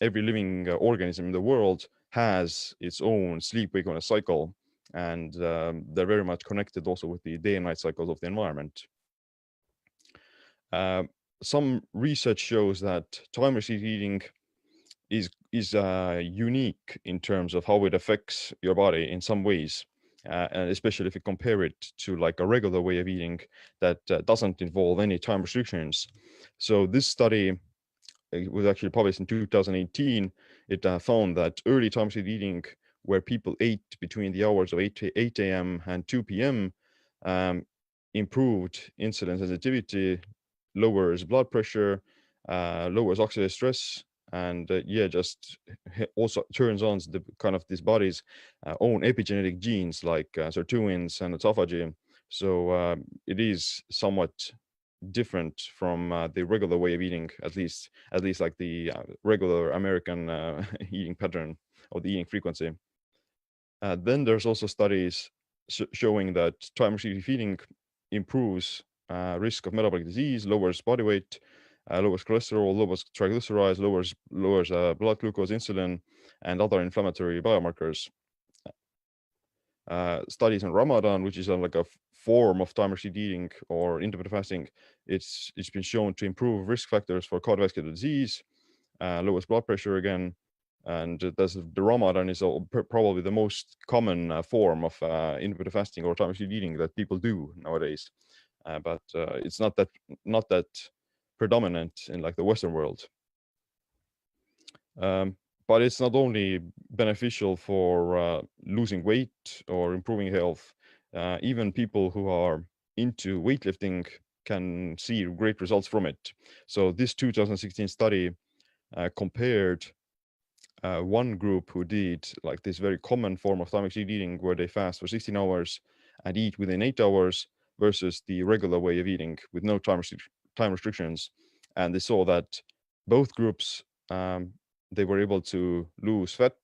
living organism in the world has its own sleep wakefulness cycle, and they're very much connected also with the day and night cycles of the environment. Uh, some research shows that time restricted eating is unique in terms of how it affects your body in some ways, and especially if you compare it to like a regular way of eating that doesn't involve any time restrictions. So this study, it was actually published in 2018. It found that early time restricted eating, where people ate between the hours of 8 a.m. and 2 p.m., um, improved insulin sensitivity, lowers blood pressure, lowers oxidative stress, and yeah, just also turns on the kind of this body's own epigenetic genes like sirtuins and autophagy. So it is somewhat different from the regular way of eating, at least like the regular American eating pattern or the eating frequency. Then there's also studies showing that time restricted feeding improves risk of metabolic disease, lowers body weight, lowers cholesterol, lowers triglycerides, lowers blood glucose, insulin, and other inflammatory biomarkers. Studies in Ramadan, which is like a form of time restricted eating or intermittent fasting, it's been shown to improve risk factors for cardiovascular disease, lowers blood pressure again, and the Ramadan is probably the most common form of intermittent fasting or time restricted eating that people do nowadays. But it's not that predominant in like the Western world. But it's not only beneficial for losing weight or improving health. Even people who are into weightlifting can see great results from it. So this 2016 study compared one group who did like this very common form of time restricted eating where they fast for 16 hours and eat within 8 hours versus the regular way of eating with no time restrictions. And they saw that both groups, they were able to lose fat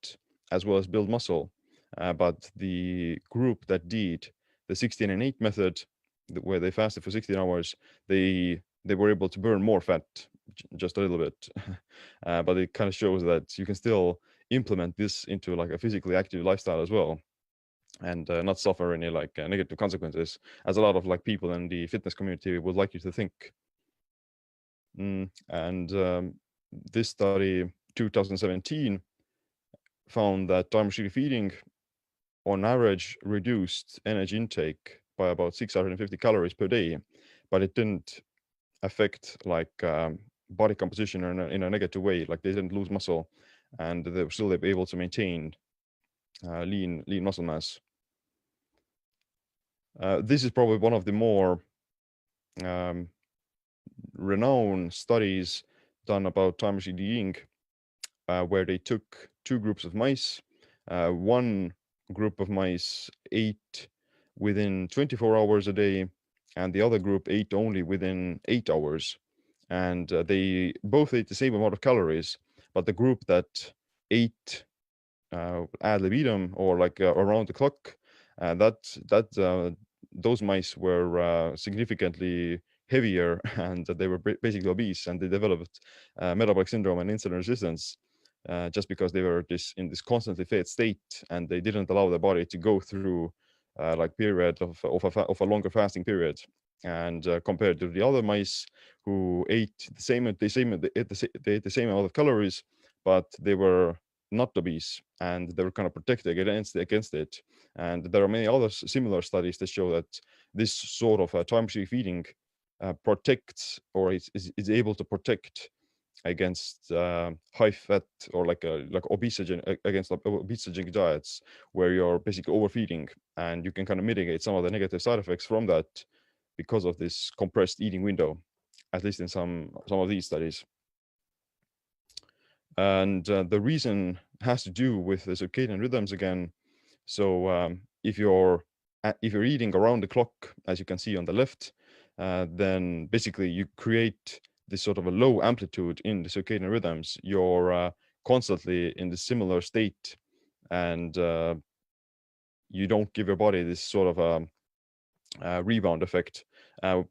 as well as build muscle. But the group that did the 16 and 8 method, where they fasted for 16 hours, they were able to burn more fat, just a little bit. But it kind of shows that you can still implement this into like a physically active lifestyle as well, and not suffer any like negative consequences, as a lot of like people in the fitness community would like you to think. And this study 2017 found that time restricted feeding on average reduced energy intake by about 650 calories per day, but it didn't affect like body composition in a negative way. Like they didn't lose muscle, and they were still able to maintain lean muscle mass. This is probably one of the more renowned studies done about time-restricted eating, where they took two groups of mice. One group of mice ate within 24 hours a day, and the other group ate only within 8 hours. And they both ate the same amount of calories, but the group that ate ad libitum, or like around the clock, those mice were significantly heavier, and they were basically obese, and they developed metabolic syndrome and insulin resistance, just because they were in this constantly fed state, and they didn't allow the body to go through like period of a longer fasting period. And compared to the other mice who ate they ate the same amount of calories, but they were not obese, and they were kind of protected against it. And there are many other similar studies that show that this sort of time-restricted feeding protects, or is able to protect against high fat, or like against obesogenic diets, where you're basically overfeeding, and you can kind of mitigate some of the negative side effects from that because of this compressed eating window, at least in some of these studies. And the reason has to do with the circadian rhythms again. So if you're eating around the clock, as you can see on the left, then basically you create this sort of a low amplitude in the circadian rhythms. You're constantly in the similar state, and you don't give your body this sort of rebound effect,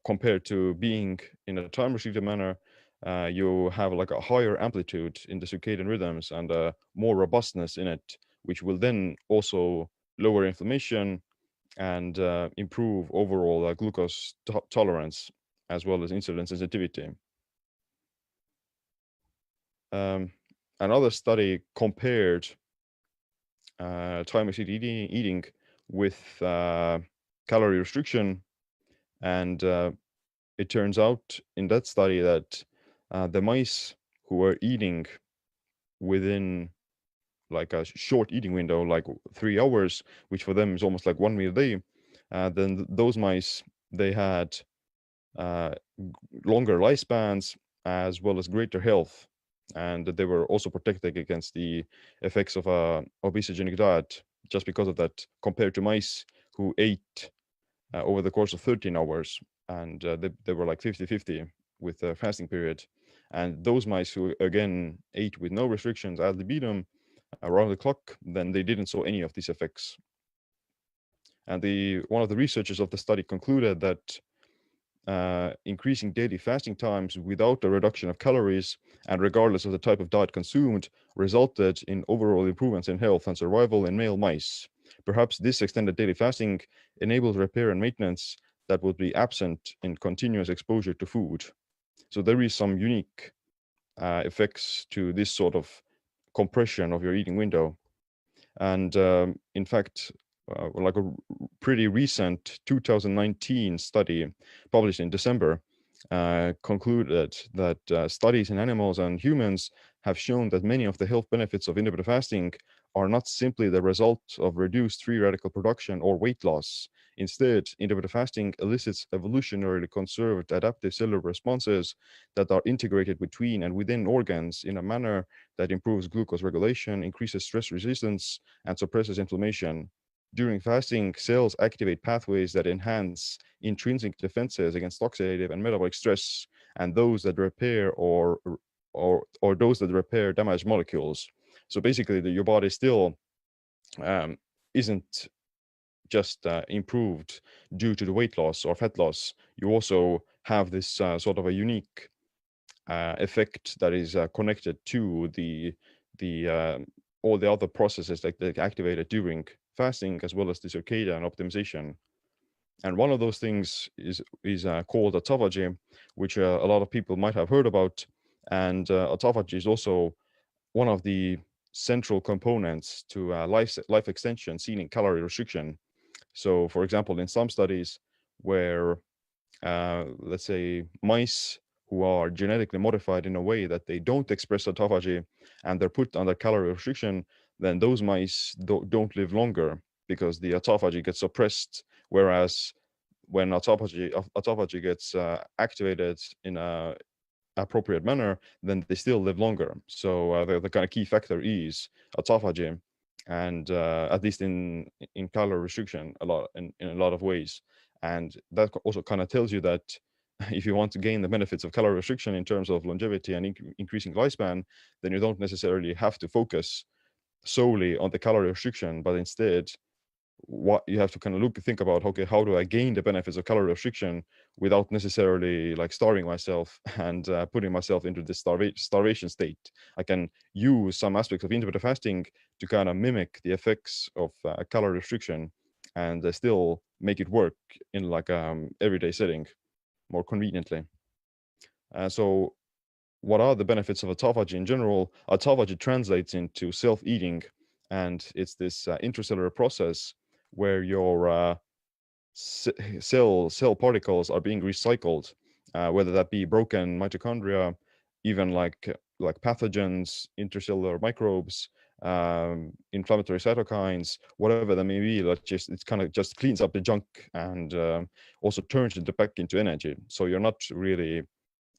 compared to being in a time restricted manner. You have like a higher amplitude in the circadian rhythms and more robustness in it, which will then also lower inflammation and improve overall glucose tolerance, as well as insulin sensitivity. Another study compared time restricted eating with calorie restriction, and it turns out in that study that the mice who were eating within like a short eating window, like 3 hours, which for them is almost like 1 meal a day, then those mice, they had longer lifespans as well as greater health, and they were also protected against the effects of a obesogenic diet, just because of that, compared to mice who ate over the course of 13 hours, and they were like 50-50 with the fasting period. And those mice who again ate with no restrictions ad libitum around the clock, then they didn't saw any of these effects. And one of the researchers of the study concluded that increasing daily fasting times without a reduction of calories, and regardless of the type of diet consumed, resulted in overall improvements in health and survival in male mice. Perhaps this extended daily fasting enables repair and maintenance that would be absent in continuous exposure to food. So there is some unique effects to this sort of compression of your eating window. And in fact, like a pretty recent 2019 study published in December concluded that studies in animals and humans have shown that many of the health benefits of intermittent fasting are not simply the result of reduced free radical production or weight loss. Instead, intermittent fasting elicits evolutionarily conserved adaptive cellular responses that are integrated between and within organs in a manner that improves glucose regulation, increases stress resistance, and suppresses inflammation. During fasting, cells activate pathways that enhance intrinsic defenses against oxidative and metabolic stress, and those that repair or those that repair damaged molecules. So basically, your body still isn't just improved due to the weight loss or fat loss. You also have this sort of a unique effect that is connected to the all the other processes that get activated during fasting, as well as the circadian optimization. And one of those things is called autophagy, which a lot of people might have heard about. And autophagy is also one of the central components to life extension seen in calorie restriction. So, for example, in some studies where, let's say, mice who are genetically modified in a way that they don't express autophagy and they're put under calorie restriction, then those mice don't live longer because the autophagy gets suppressed. Whereas when autophagy gets activated in a appropriate manner, then they still live longer. So the kind of key factor is autophagy, and at least in calorie restriction, in a lot of ways. And that also kind of tells you that if you want to gain the benefits of calorie restriction in terms of longevity and increasing lifespan, then you don't necessarily have to focus solely on the calorie restriction, but instead what you have to kind of think about, okay, how do I gain the benefits of calorie restriction without necessarily like starving myself and putting myself into this starvation state. I can use some aspects of intermittent fasting to kind of mimic the effects of calorie restriction and still make it work in like everyday setting more conveniently. So what are the benefits of autophagy in general? Autophagy translates into self-eating, and it's this intracellular process where your cell particles are being recycled, whether that be broken mitochondria, even like pathogens, intercellular microbes, inflammatory cytokines, whatever that may be. It kind of just cleans up the junk and also turns it back into energy. So you're not really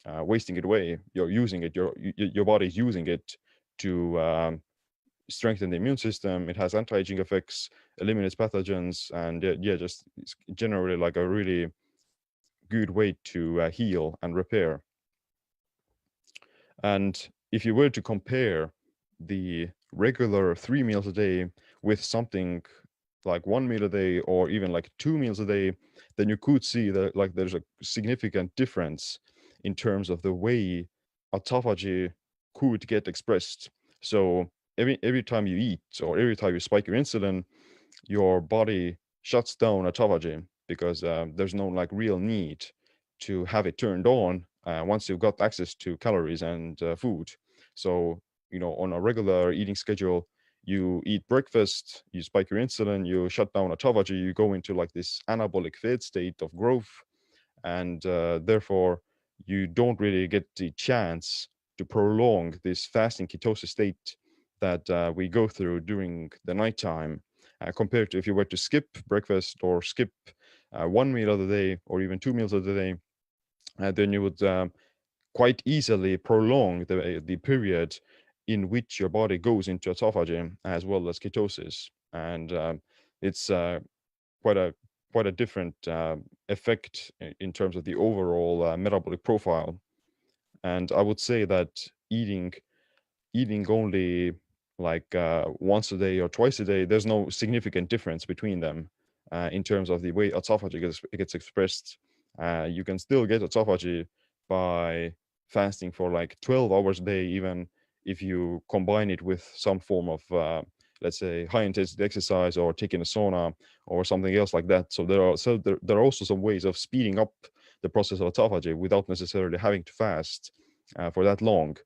wasting it away. You're using it. Your body's using it to strengthen the immune system. It has anti-aging effects, eliminates pathogens, and just it's generally like a really good way to heal and repair. And if you were to compare the regular 3 meals a day with something like 1 meal a day or even like 2 meals a day, then you could see that like there's a significant difference in terms of the way autophagy could get expressed. So every time you eat or every time you spike your insulin, your body shuts down autophagy because there's no like real need to have it turned on once you've got access to calories and food. So, on a regular eating schedule, you eat breakfast, you spike your insulin, you shut down autophagy, you go into like this anabolic fed state of growth, and therefore you don't really get the chance to prolong this fasting ketosis state that we go through during the nighttime, compared to if you were to skip breakfast or skip 1 meal of the day or even 2 meals of the day, then you would quite easily prolong the period in which your body goes into autophagy as well as ketosis. And it's quite a different effect in terms of the overall metabolic profile. And I would say that eating only like once a day or twice a day, there's no significant difference between them in terms of the way autophagy gets expressed. You can still get autophagy by fasting for like 12 hours a day, even if you combine it with some form of let's say high intensity exercise or taking a sauna or something else like that. So there are also some ways of speeding up the process of autophagy without necessarily having to fast for that long.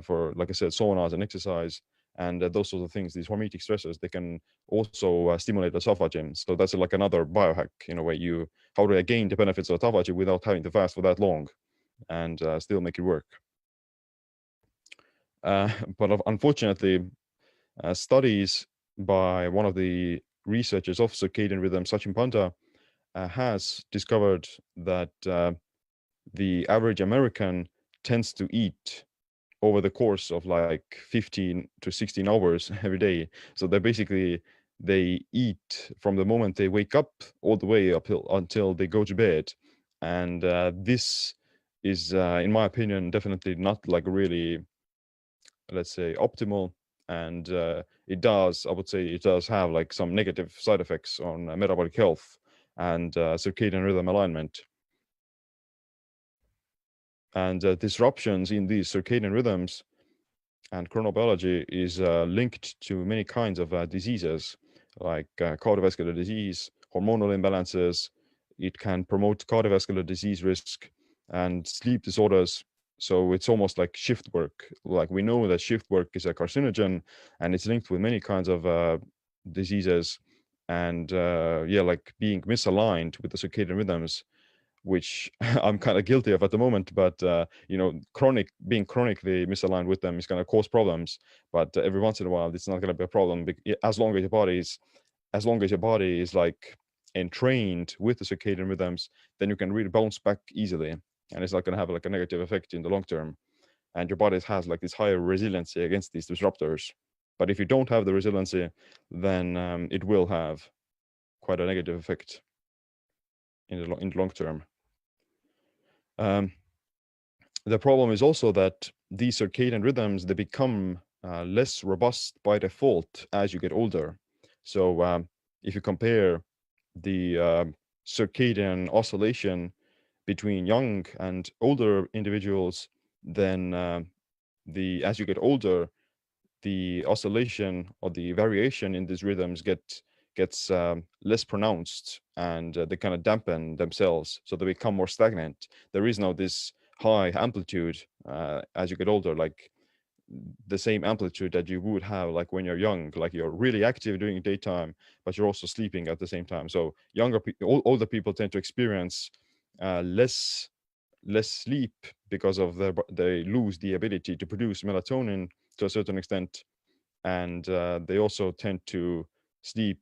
For, like I said, saunas and exercise and those sorts of things, these hormetic stressors, they can also stimulate autophagy. So that's like another biohack in a way. How do I gain the benefits of autophagy without having to fast for that long and still make it work? But unfortunately, studies by one of the researchers of circadian rhythm, Sachin Panda, has discovered that the average American tends to eat over the course of like 15 to 16 hours every day. So they eat from the moment they wake up all the way up until they go to bed. And this is, in my opinion, definitely not like really, let's say, optimal. And I would say it does have like some negative side effects on metabolic health and circadian rhythm alignment. And disruptions in these circadian rhythms and chronobiology is linked to many kinds of diseases like cardiovascular disease, hormonal imbalances. It can promote cardiovascular disease risk and sleep disorders. So it's almost like shift work. Like we know that shift work is a carcinogen, and it's linked with many kinds of diseases. And yeah, like being misaligned with the circadian rhythms, which I'm kind of guilty of at the moment. But you know, being chronically misaligned with them is going to cause problems. But every once in a while, it's not going to be a problem as long as your body is like entrained with the circadian rhythms, then you can really bounce back easily, and it's not going to have like a negative effect in the long term. And your body has like this higher resiliency against these disruptors. But if you don't have the resiliency, then it will have quite a negative effect in the long term. The problem is also that these circadian rhythms, they become less robust by default as you get older. So if you compare the circadian oscillation between young and older individuals, then as you get older, the oscillation or the variation in these rhythms gets less pronounced, and they kind of dampen themselves, so they become more stagnant. There is no this high amplitude as you get older, like the same amplitude that you would have like when you're young, like you're really active during daytime, but you're also sleeping at the same time. So older people tend to experience less sleep because of they lose the ability to produce melatonin to a certain extent, and they also tend to sleep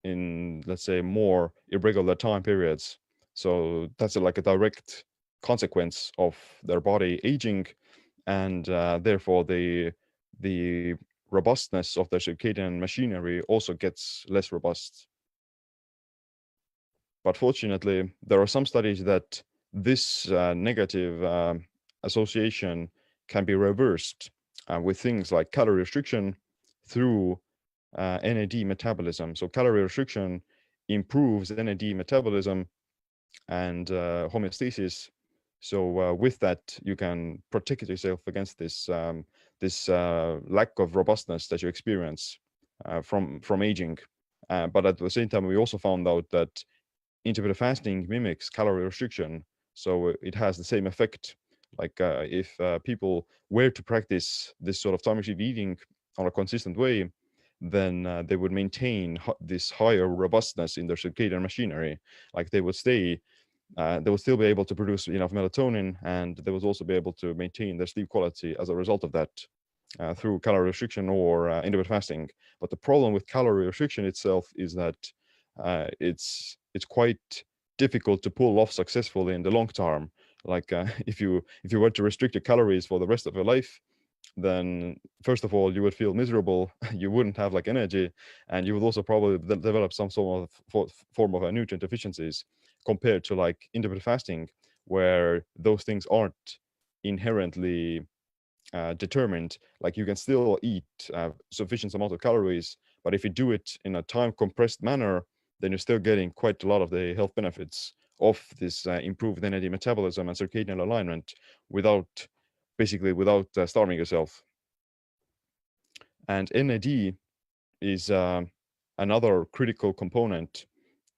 in, let's say, more irregular time periods. So that's like a direct consequence of their body aging, and therefore the robustness of their circadian machinery also gets less robust. But fortunately, there are some studies that this negative association can be reversed with things like calorie restriction through NAD metabolism. So calorie restriction improves NAD metabolism and homeostasis. So with that, you can protect yourself against this lack of robustness that you experience from aging. But at the same time, we also found out that intermittent fasting mimics calorie restriction, so it has the same effect. Like if people were to practice this sort of time restricted eating on a consistent way, then they would maintain this higher robustness in their circadian machinery. Like they would still be able to produce enough melatonin, and they would also be able to maintain their sleep quality as a result of that through calorie restriction or intermittent fasting. But the problem with calorie restriction itself is that it's quite difficult to pull off successfully in the long term. Like if you were to restrict your calories for the rest of your life, then first of all you would feel miserable, you wouldn't have like energy, and you would also probably develop some sort of form of nutrient deficiencies, compared to like intermittent fasting, where those things aren't inherently determined. Like you can still eat sufficient amount of calories, but if you do it in a time compressed manner, then you're still getting quite a lot of the health benefits of this improved NAD metabolism and circadian alignment without starving yourself. And NAD is another critical component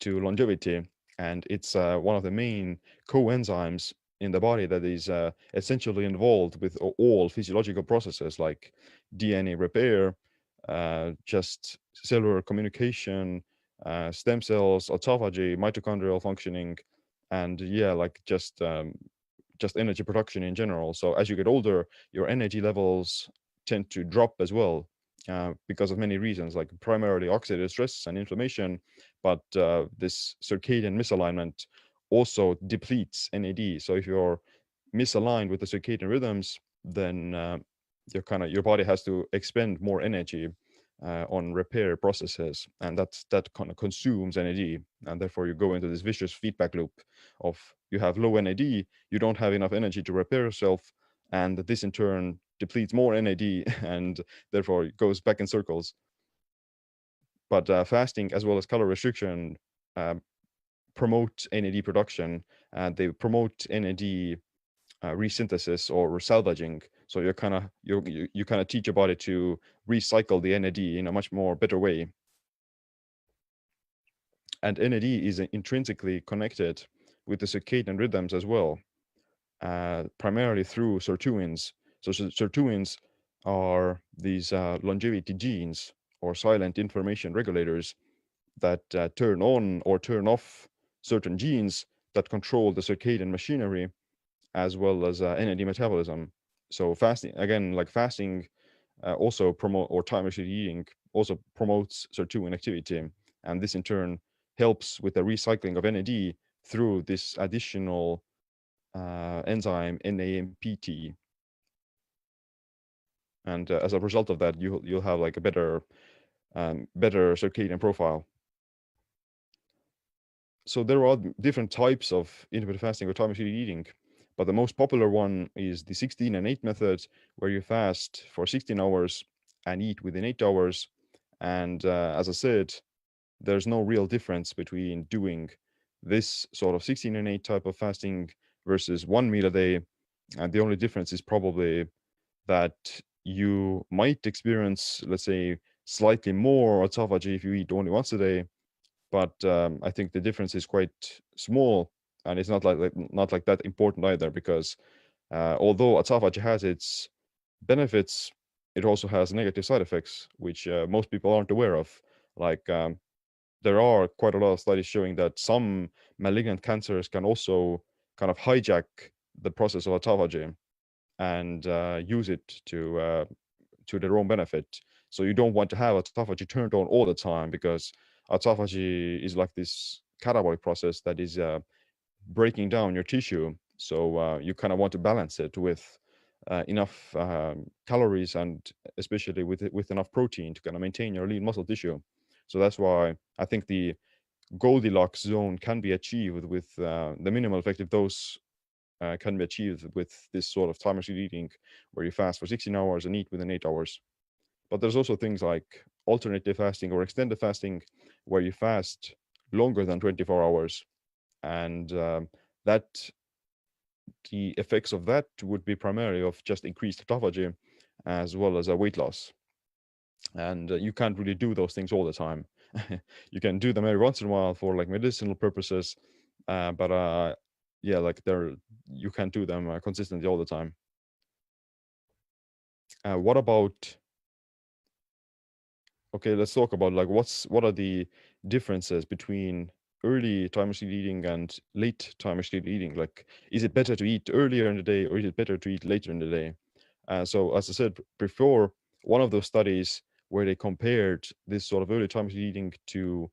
to longevity, and it's one of the main coenzymes in the body that is essentially involved with all physiological processes like DNA repair, just cellular communication, stem cells, autophagy, mitochondrial functioning, and yeah, like just energy production in general. So as you get older, your energy levels tend to drop as well because of many reasons, like primarily oxidative stress and inflammation, but this circadian misalignment also depletes NAD. So if you're misaligned with the circadian rhythms, then your body has to expend more energy on repair processes, and that kind of consumes NAD, and therefore you go into this vicious feedback loop of you have low NAD, you don't have enough energy to repair yourself, and this in turn depletes more NAD, and therefore it goes back in circles. But fasting as well as calorie restriction promote NAD production, and they promote NAD resynthesis or salvaging. So you kind of teach your body to recycle the NAD in a much more better way. And NAD is intrinsically connected with the circadian rhythms as well. primarily through sirtuins. So sirtuins are these longevity genes or silent inflammation regulators that turn on or turn off certain genes that control the circadian machinery as well as energy metabolism. So fasting, again, like fasting also promote, or time restricted eating also promotes sirtuin activity, and this in turn helps with the recycling of NAD through this additional enzyme NAMPT. And as a result of that, you'll have like a better circadian profile. So there are different types of intermittent fasting or time restricted eating, but the most popular one is the 16 and 8 method, where you fast for 16 hours and eat within 8 hours. And as I said, there's no real difference between doing this sort of 16 and 8 type of fasting versus one meal a day. And the only difference is probably that you might experience, let's say, slightly more autophagy if you eat only once a day. But I think the difference is quite small, and it's not like that important either, because although autophagy has its benefits, it also has negative side effects, which most people aren't aware of. Like there are quite a lot of studies showing that some malignant cancers can also kind of hijack the process of autophagy and use it to their own benefit. So you don't want to have autophagy turned on all the time, because autophagy is like this catabolic process that is breaking down your tissue. So you kind of want to balance it with enough calories, and especially with enough protein to kind of maintain your lean muscle tissue. So that's why I think the Goldilocks zone can be achieved with the minimal effective dose can be achieved with this sort of time restricted eating, where you fast for 16 hours and eat within 8 hours. But there's also things like alternative fasting or extended fasting, where you fast longer than 24 hours. And that the effects of that would be primarily of just increased autophagy as well as a weight loss. And you can't really do those things all the time. You can do them every once in a while for like medicinal purposes, but yeah, like you can't do them consistently all the time. What about Okay, let's talk about like what are the differences between early time restricted eating and late time restricted eating? Like, is it better to eat earlier in the day, or is it better to eat later in the day? So as I said before, one of those studies where they compared this sort of early time restricted eating to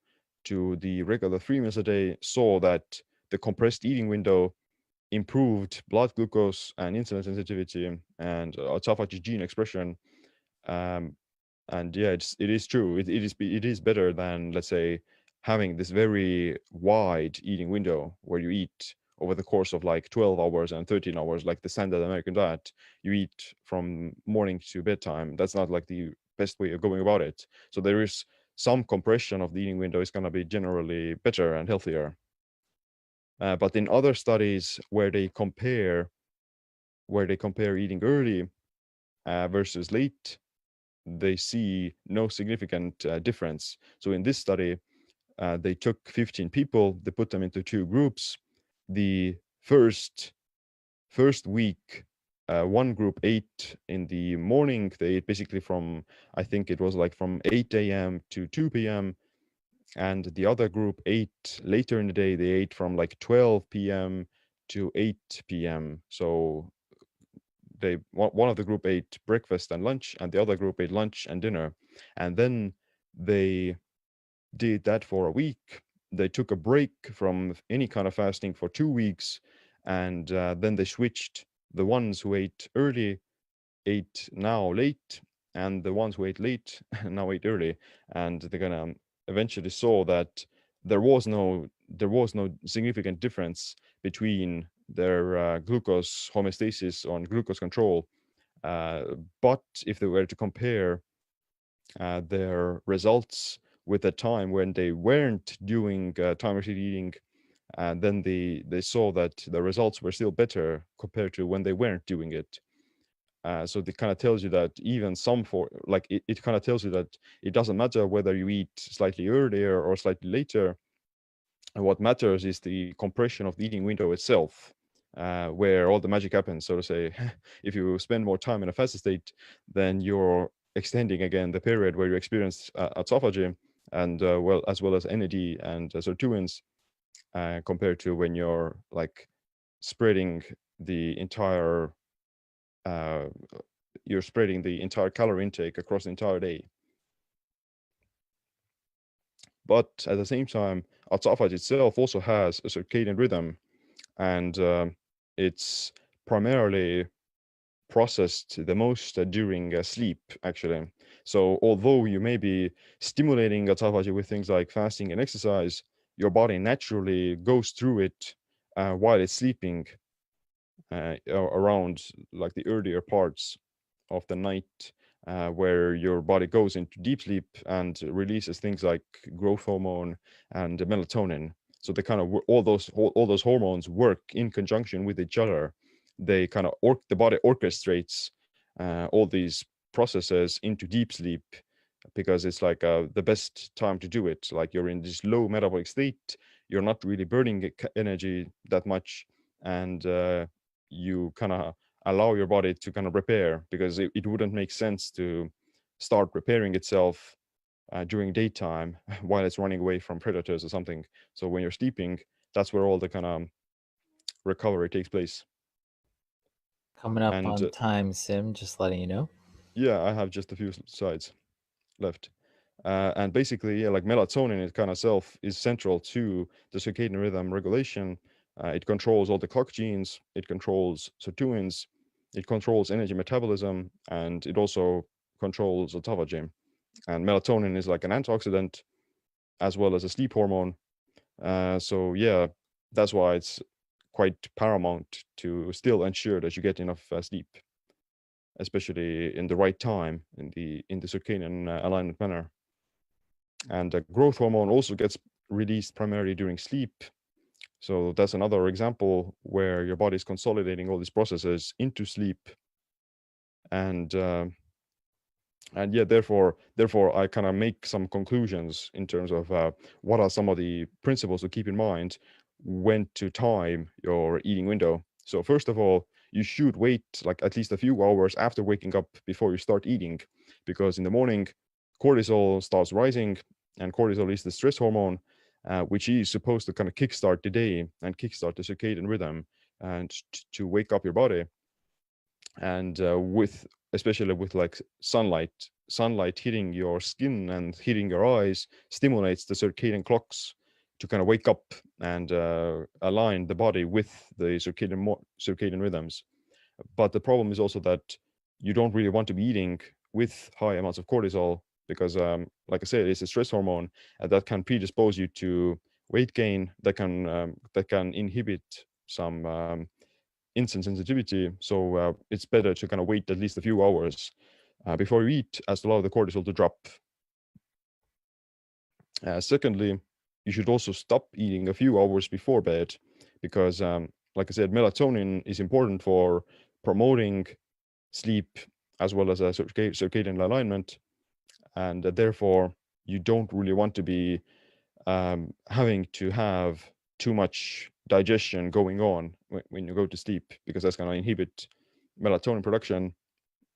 the regular 3 meals a day saw that the compressed eating window improved blood glucose and insulin sensitivity and autophagy gene expression. Um, and yeah, it is true. It is better than, let's say, having this very wide eating window where you eat over the course of like 12 hours and 13 hours, like the standard American diet. You eat from morning to bedtime. That's not like the best way of going about it. So there is some compression of the eating window is going to be generally better and healthier. But in other studies where they compare eating early versus late, they see no significant difference. So in this study, they took 15 people, they put them into two groups. The first week, one group ate in the morning. They ate basically from, I think it was like from 8 a.m. to 2 p.m. And the other group ate later in the day. They ate from like 12 p.m. to 8 p.m. So one of the group ate breakfast and lunch, and the other group ate lunch and dinner. And then they did that for a week. They took a break from any kind of fasting for 2 weeks, and then they switched. The ones who ate early ate now late, and the ones who ate late now ate early. And they're gonna eventually saw that there was no significant difference between their glucose homeostasis on glucose control. But if they were to compare their results with the time when they weren't doing time restricted eating, then they saw that the results were still better compared to when they weren't doing it. So it kind of tells you that even it kind of tells you that it doesn't matter whether you eat slightly earlier or slightly later. And what matters is the compression of the eating window itself. where all the magic happens, so to say. If you spend more time in a fasted state, then you're extending again the period where you experience autophagy and as well as NAD and sirtuins, compared to when you're like spreading the entire calorie intake across the entire day. But at the same time, autophagy itself also has a circadian rhythm, and it's primarily processed the most during sleep, actually. So although you may be stimulating autophagy with things like fasting and exercise, your body naturally goes through it while it's sleeping, around like the earlier parts of the night, where your body goes into deep sleep and releases things like growth hormone and melatonin. So they kind of all those hormones work in conjunction with each other. They kind of the body orchestrates all these processes into deep sleep, because it's like the best time to do it. Like you're in this low metabolic state, you're not really burning energy that much, and you kind of allow your body to kind of repair, because it wouldn't make sense to start repairing itself during daytime while it's running away from predators or something. So when you're sleeping, that's where all the kind of recovery takes place.
Coming up
And
on time, Sim, just letting you know.
yeah, I have just a few slides left. And basically, yeah, like melatonin, it kind of self is central to the circadian rhythm regulation. It controls all the clock genes, it controls sirtuins, it controls energy metabolism, and it also controls autophagy. And melatonin is like an antioxidant as well as a sleep hormone. So yeah, that's why it's quite paramount to still ensure that you get enough sleep, especially in the right time in the circadian alignment manner. And growth hormone also gets released primarily during sleep. So that's another example where your body is consolidating all these processes into sleep. And yeah, therefore I kind of make some conclusions in terms of what are some of the principles to keep in mind when to time your eating window. So first of all, you should wait like at least a few hours after waking up before you start eating, because in the morning cortisol starts rising, and cortisol is the stress hormone, which is supposed to kind of kickstart the day and kickstart the circadian rhythm and to wake up your body. And with especially with like sunlight hitting your skin and hitting your eyes stimulates the circadian clocks to kind of wake up and align the body with the circadian rhythms. But the problem is also that you don't really want to be eating with high amounts of cortisol, because like I said, it's a stress hormone that can predispose you to weight gain, that can inhibit some insulin sensitivity. So it's better to kind of wait at least a few hours before you eat, as to allow the cortisol to drop. Secondly, you should also stop eating a few hours before bed, because like I said, melatonin is important for promoting sleep as well as a circadian alignment, and therefore you don't really want to be having to have too much digestion going on when you go to sleep, because that's going to inhibit melatonin production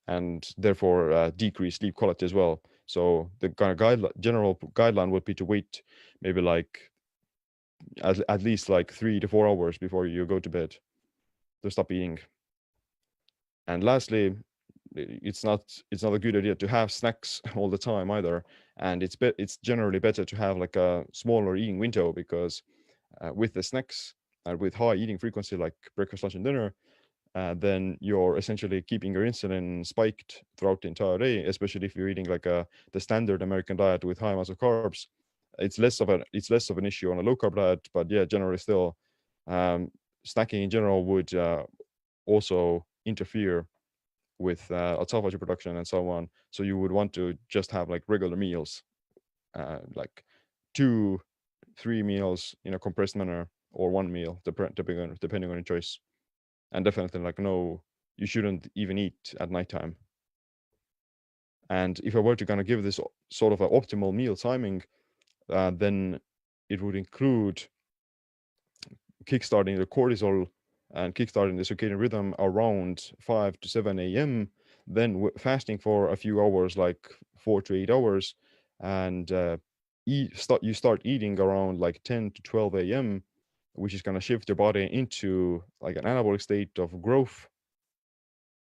and therefore decrease sleep quality as well. So the kind of general guideline would be to wait maybe like at least like 3 to 4 hours before you go to bed to stop eating. And lastly, it's not a good idea to have snacks all the time either. And it's generally better to have like a smaller eating window, because with the snacks and with high eating frequency like breakfast, lunch, and dinner, then you're essentially keeping your insulin spiked throughout the entire day, especially if you're eating like the standard American diet with high amounts of carbs. It's less of an issue on a low carb diet, but yeah, generally still, snacking in general would also interfere with autophagy production and so on. So you would want to just have like regular meals, like 2-3 meals in a compressed manner, or one meal, depending on your choice. And definitely like no, you shouldn't even eat at nighttime. And if I were to kind of give this sort of an optimal meal timing, then it would include kickstarting the cortisol and kickstarting the circadian rhythm around 5 to 7 a.m., then fasting for a few hours, like 4 to 8 hours, and you start eating around like 10 to 12 a.m., which is going to shift your body into like an anabolic state of growth.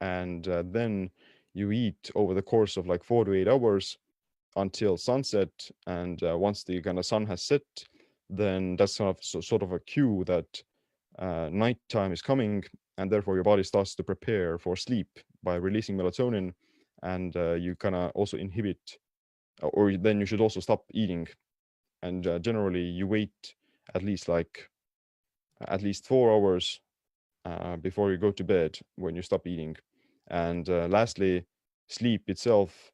And then you eat over the course of like 4 to 8 hours until sunset. And once the kind of sun has set, then that's sort of a cue that nighttime is coming, and therefore your body starts to prepare for sleep by releasing melatonin, and you kind of also inhibit, or then you should also stop eating. And generally, you wait at least 4 hours before you go to bed when you stop eating. And lastly, sleep itself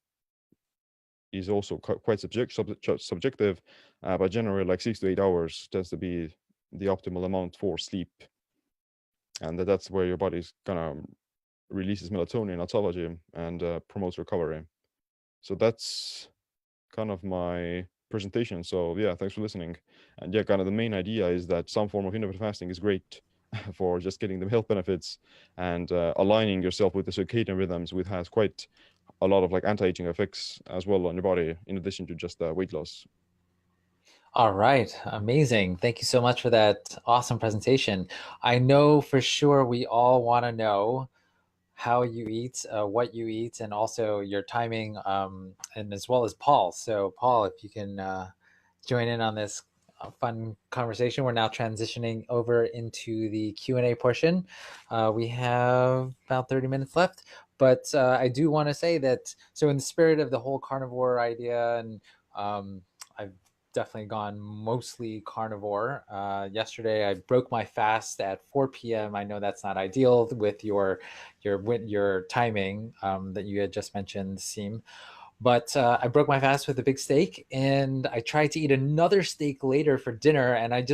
is also quite subjective, but generally like 6 to 8 hours tends to be the optimal amount for sleep, and that's where your body's gonna releases melatonin autophagy and promotes recovery. So that's kind of my presentation. So yeah, thanks for listening. And yeah, kind of the main idea is that some form of intermittent fasting is great for just getting the health benefits and aligning yourself with the circadian rhythms, which has quite a lot of like anti-aging effects as well on your body, in addition to just weight loss.
All right, amazing. Thank you so much for that awesome presentation. I know for sure we all want to know how you eat, what you eat, and also your timing, and as well as Paul. So Paul, if you can join in on this fun conversation. We're now transitioning over into the Q&A portion. We have about 30 minutes left, but I do want to say that, so in the spirit of the whole carnivore idea, and I've definitely gone mostly carnivore. Yesterday, I broke my fast at 4 p.m. I know that's not ideal with your timing that you had just mentioned, Seem. But I broke my fast with a big steak, and I tried to eat another steak later for dinner. And I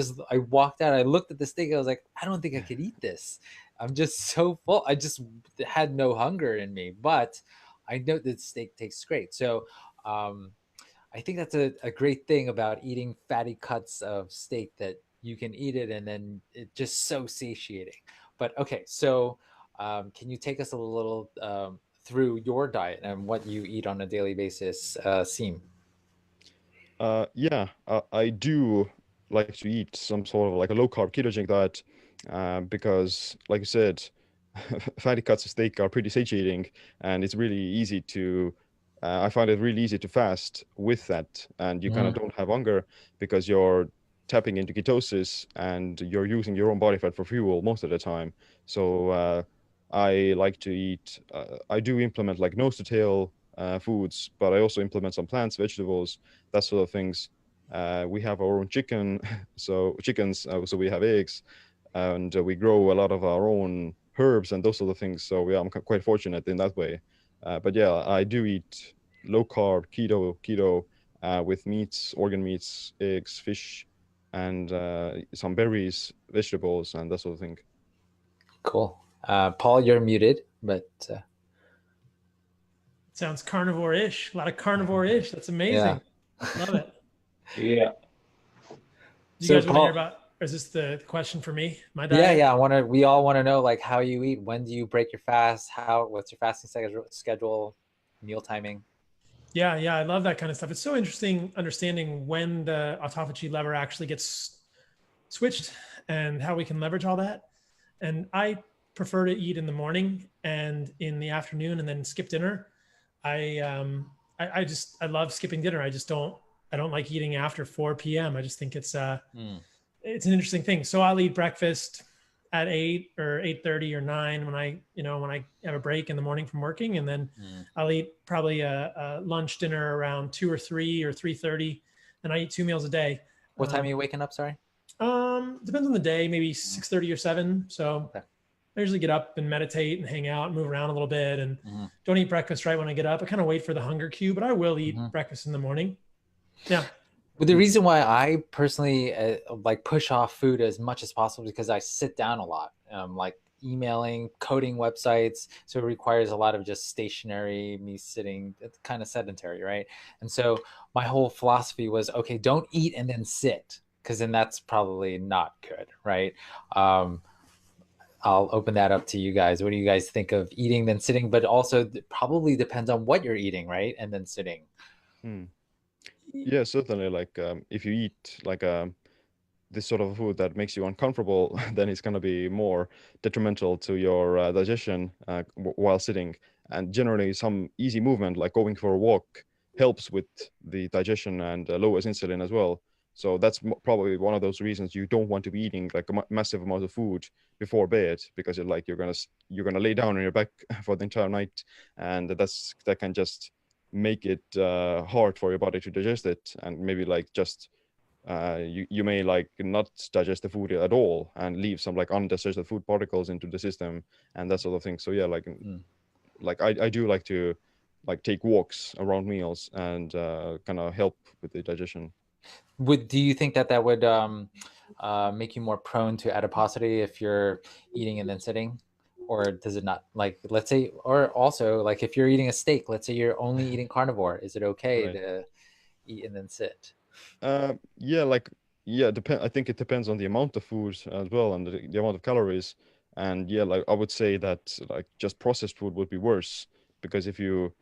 walked out. I looked at the steak. I was like, I don't think I could eat this. I'm just so full. I just had no hunger in me. But I know that steak tastes great. So I think that's a great thing about eating fatty cuts of steak, that you can eat it and then it's just so satiating. But okay, so can you take us a little through your diet and what you eat on a daily basis, Seem?
Yeah, I do like to eat some sort of like a low carb ketogenic diet because, like you said, fatty cuts of steak are pretty satiating, and it's really easy to. I find it really easy to fast with that, and you kind of don't have hunger because you're tapping into ketosis and you're using your own body fat for fuel most of the time. So I like to eat. I do implement like nose to tail foods, but I also implement some plants, vegetables, that sort of things. We have our own chickens, so we have eggs, and we grow a lot of our own herbs and those sort of things. So yeah, I'm quite fortunate in that way. But yeah, I do eat low carb, keto, with meats, organ meats, eggs, fish, and some berries, vegetables, and that sort of thing.
Cool. Paul, you're muted, but
Sounds carnivore-ish. A lot of carnivore-ish. That's amazing. Love it.
Yeah.
Do you
So
guys want to hear
Paul,
about, or is this the question for me? My
yeah,
diet?
yeah. We all want to know like how you eat. When do you break your fast? What's your fasting schedule, meal timing?
Yeah, yeah, I love that kind of stuff. It's so interesting understanding when the autophagy lever actually gets switched and how we can leverage all that. And I prefer to eat in the morning and in the afternoon, and then skip dinner. I love skipping dinner. I don't like eating after 4 p.m. I just think it's an interesting thing. So I'll eat breakfast at 8 or 8:30 or 9 when I have a break in the morning from working, and then I'll eat probably a lunch dinner around 2 or 3 or 3:30, and I eat 2 meals a day.
What time are you waking up? Sorry.
Depends on the day, maybe 6:30 or 7. So
Okay.
I usually get up and meditate and hang out and move around a little bit, and don't eat breakfast right when I get up. I kind of wait for the hunger cue, but I will eat breakfast in the morning. Yeah.
But the reason why I personally like push off food as much as possible, because I sit down a lot, like emailing, coding websites. So it requires a lot of just stationary, me sitting. It's kind of sedentary, right? And so my whole philosophy was, okay, don't eat and then sit, because then that's probably not good, right? I'll open that up to you guys. What do you guys think of eating then sitting? But also probably depends on what you're eating, right? And then sitting.
Hmm. Yeah, certainly. Like if you eat like this sort of food that makes you uncomfortable, then it's going to be more detrimental to your digestion while sitting. And generally, some easy movement like going for a walk helps with the digestion and lowers insulin as well. So that's probably one of those reasons you don't want to be eating like a massive amount of food before bed, because you're gonna lay down on your back for the entire night, and that can just make it hard for your body to digest it, and maybe like just you may like not digest the food at all and leave some like undigested food particles into the system and that sort of thing. So yeah, like I do like to like take walks around meals and kind of help with the digestion.
Do you think that would make you more prone to adiposity if you're eating and then sitting? Or does it not? Like, let's say, or also like if you're eating a steak, let's say you're only eating carnivore, is it okay
Right.
to eat and then sit?
Yeah, like yeah, depend. I think it depends on the amount of food as well and the amount of calories. And yeah, like I would say that like just processed food would be worse, because if you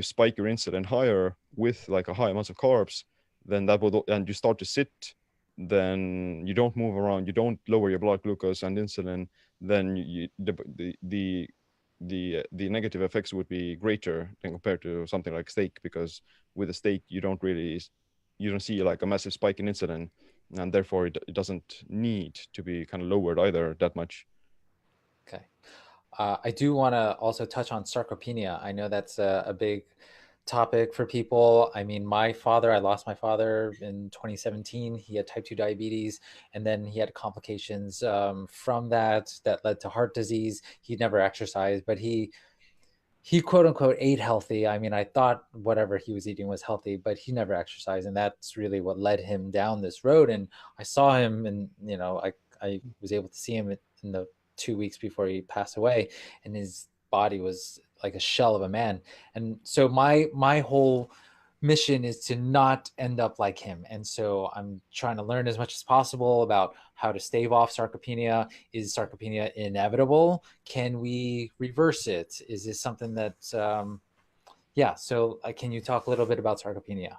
spike your insulin higher with like a high amount of carbs, then that would and you start to sit, then you don't move around, you don't lower your blood glucose and insulin, then the negative effects would be greater than compared to something like steak, because with a steak you don't see like a massive spike in insulin, and therefore it doesn't need to be kind of lowered either that much.
Okay. I do want to also touch on sarcopenia. I know that's a big topic for people. I mean, I lost my father in 2017. He had type 2 diabetes, and then he had complications from that led to heart disease. He never exercised, but he quote unquote ate healthy. I mean, I thought whatever he was eating was healthy, but he never exercised. And that's really what led him down this road. And I saw him, and, I was able to see him in the 2 weeks before he passed away, and his body was like a shell of a man. And so my whole mission is to not end up like him. And so I'm trying to learn as much as possible about how to stave off sarcopenia. Is sarcopenia inevitable? Can we reverse it? Is this something that, yeah. So can you talk a little bit about sarcopenia?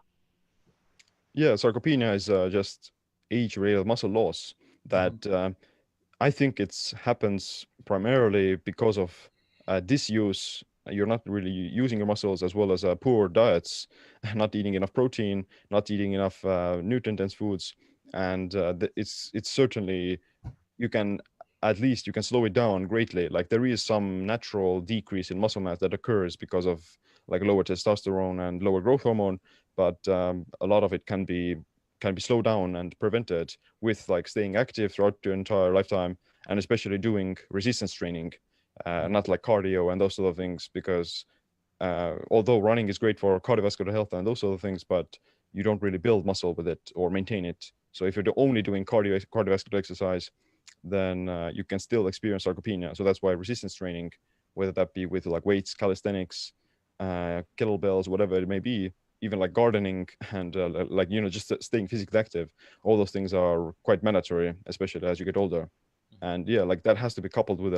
Yeah, sarcopenia is just age-related muscle loss that
Mm-hmm.
I think it happens primarily because of disuse. You're not really using your muscles, as well as poor diets, not eating enough protein, not eating enough nutrient-dense foods, and it's certainly you can at least you can slow it down greatly. Like there is some natural decrease in muscle mass that occurs because of like lower testosterone and lower growth hormone, but a lot of it can be slowed down and prevented with like staying active throughout your entire lifetime, and especially doing resistance training, not like cardio and those sort of things, because although running is great for cardiovascular health and those sort of things, but you don't really build muscle with it or maintain it. So if you're only doing cardiovascular exercise, then you can still experience sarcopenia. So that's why resistance training, whether that be with like weights, calisthenics, kettlebells, whatever it may be, even like gardening and like just staying physically active, all those things are quite mandatory, especially as you get older. And yeah, like that has to be coupled with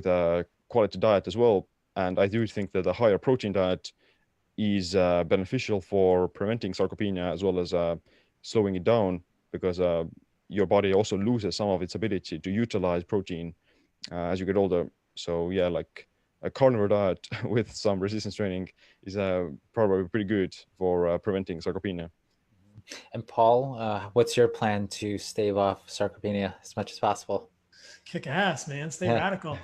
a quality diet as well. And I do think that a higher protein diet is beneficial for preventing sarcopenia as well as slowing it down, because your body also loses some of its ability to utilize protein as you get older. So yeah, like a carnivore diet with some resistance training is probably pretty good for preventing sarcopenia.
And Paul, what's your plan to stave off sarcopenia as much as possible?
Kick ass, man. Stay
Yeah.
radical.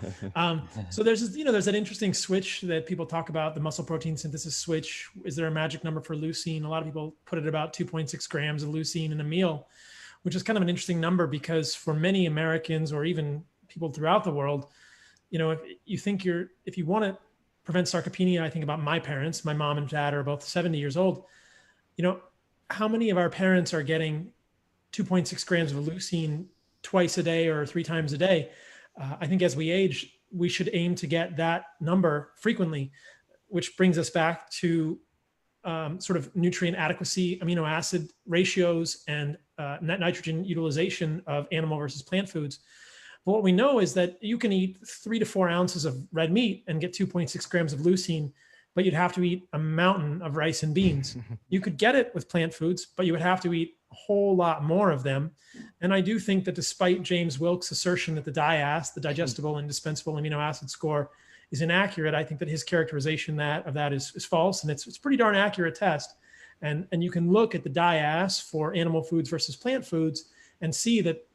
So there's this, there's that interesting switch that people talk about, the muscle protein synthesis switch. Is there a magic number for leucine? A lot of people put it about 2.6 grams of leucine in a meal, which is kind of an interesting number, because for many Americans or even people throughout the world, if you want to prevent sarcopenia, I think about my parents. My mom and dad are both 70 years old. How many of our parents are getting 2.6 grams of leucine twice a day or 3 times a day? I think as we age, we should aim to get that number frequently, which brings us back to sort of nutrient adequacy, amino acid ratios, and net nitrogen utilization of animal versus plant foods. But what we know is that you can eat 3 to 4 ounces of red meat and get 2.6 grams of leucine, but you'd have to eat a mountain of rice and beans. You could get it with plant foods, but you would have to eat a whole lot more of them. And I do think that despite James Wilkes' assertion that the DIAS, the digestible indispensable amino acid score, is inaccurate, I think that his characterization of that is false, and it's a pretty darn accurate test. And you can look at the DIAS for animal foods versus plant foods and see that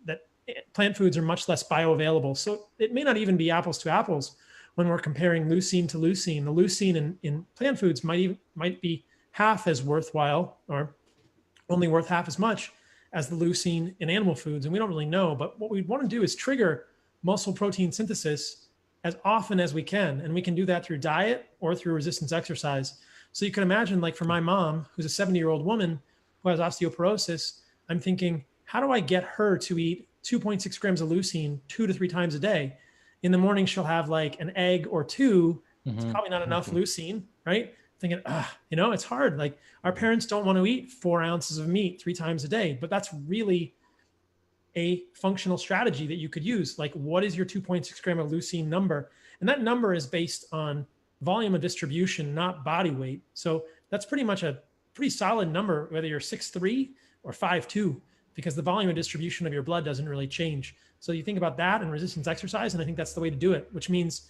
plant foods are much less bioavailable. So it may not even be apples to apples when we're comparing leucine to leucine. The leucine in plant foods might be half as worthwhile, or only worth half as much as the leucine in animal foods. And we don't really know, but what we want to do is trigger muscle protein synthesis as often as we can. And we can do that through diet or through resistance exercise. So you can imagine, like for my mom, who's a 70-year-old woman who has osteoporosis, I'm thinking, how do I get her to eat 2.6 grams of leucine 2 to 3 times a day? In the morning, she'll have like an egg or two. It's probably not enough leucine, right? Thinking, it's hard. Like our parents don't want to eat 4 ounces of meat 3 times a day, but that's really a functional strategy that you could use. Like, what is your 2.6 gram of leucine number? And that number is based on volume of distribution, not body weight. So that's pretty much a pretty solid number, whether you're 6'3" or 5'2", because the volume of distribution of your blood doesn't really change. So you think about that and resistance exercise, and I think that's the way to do it, which means,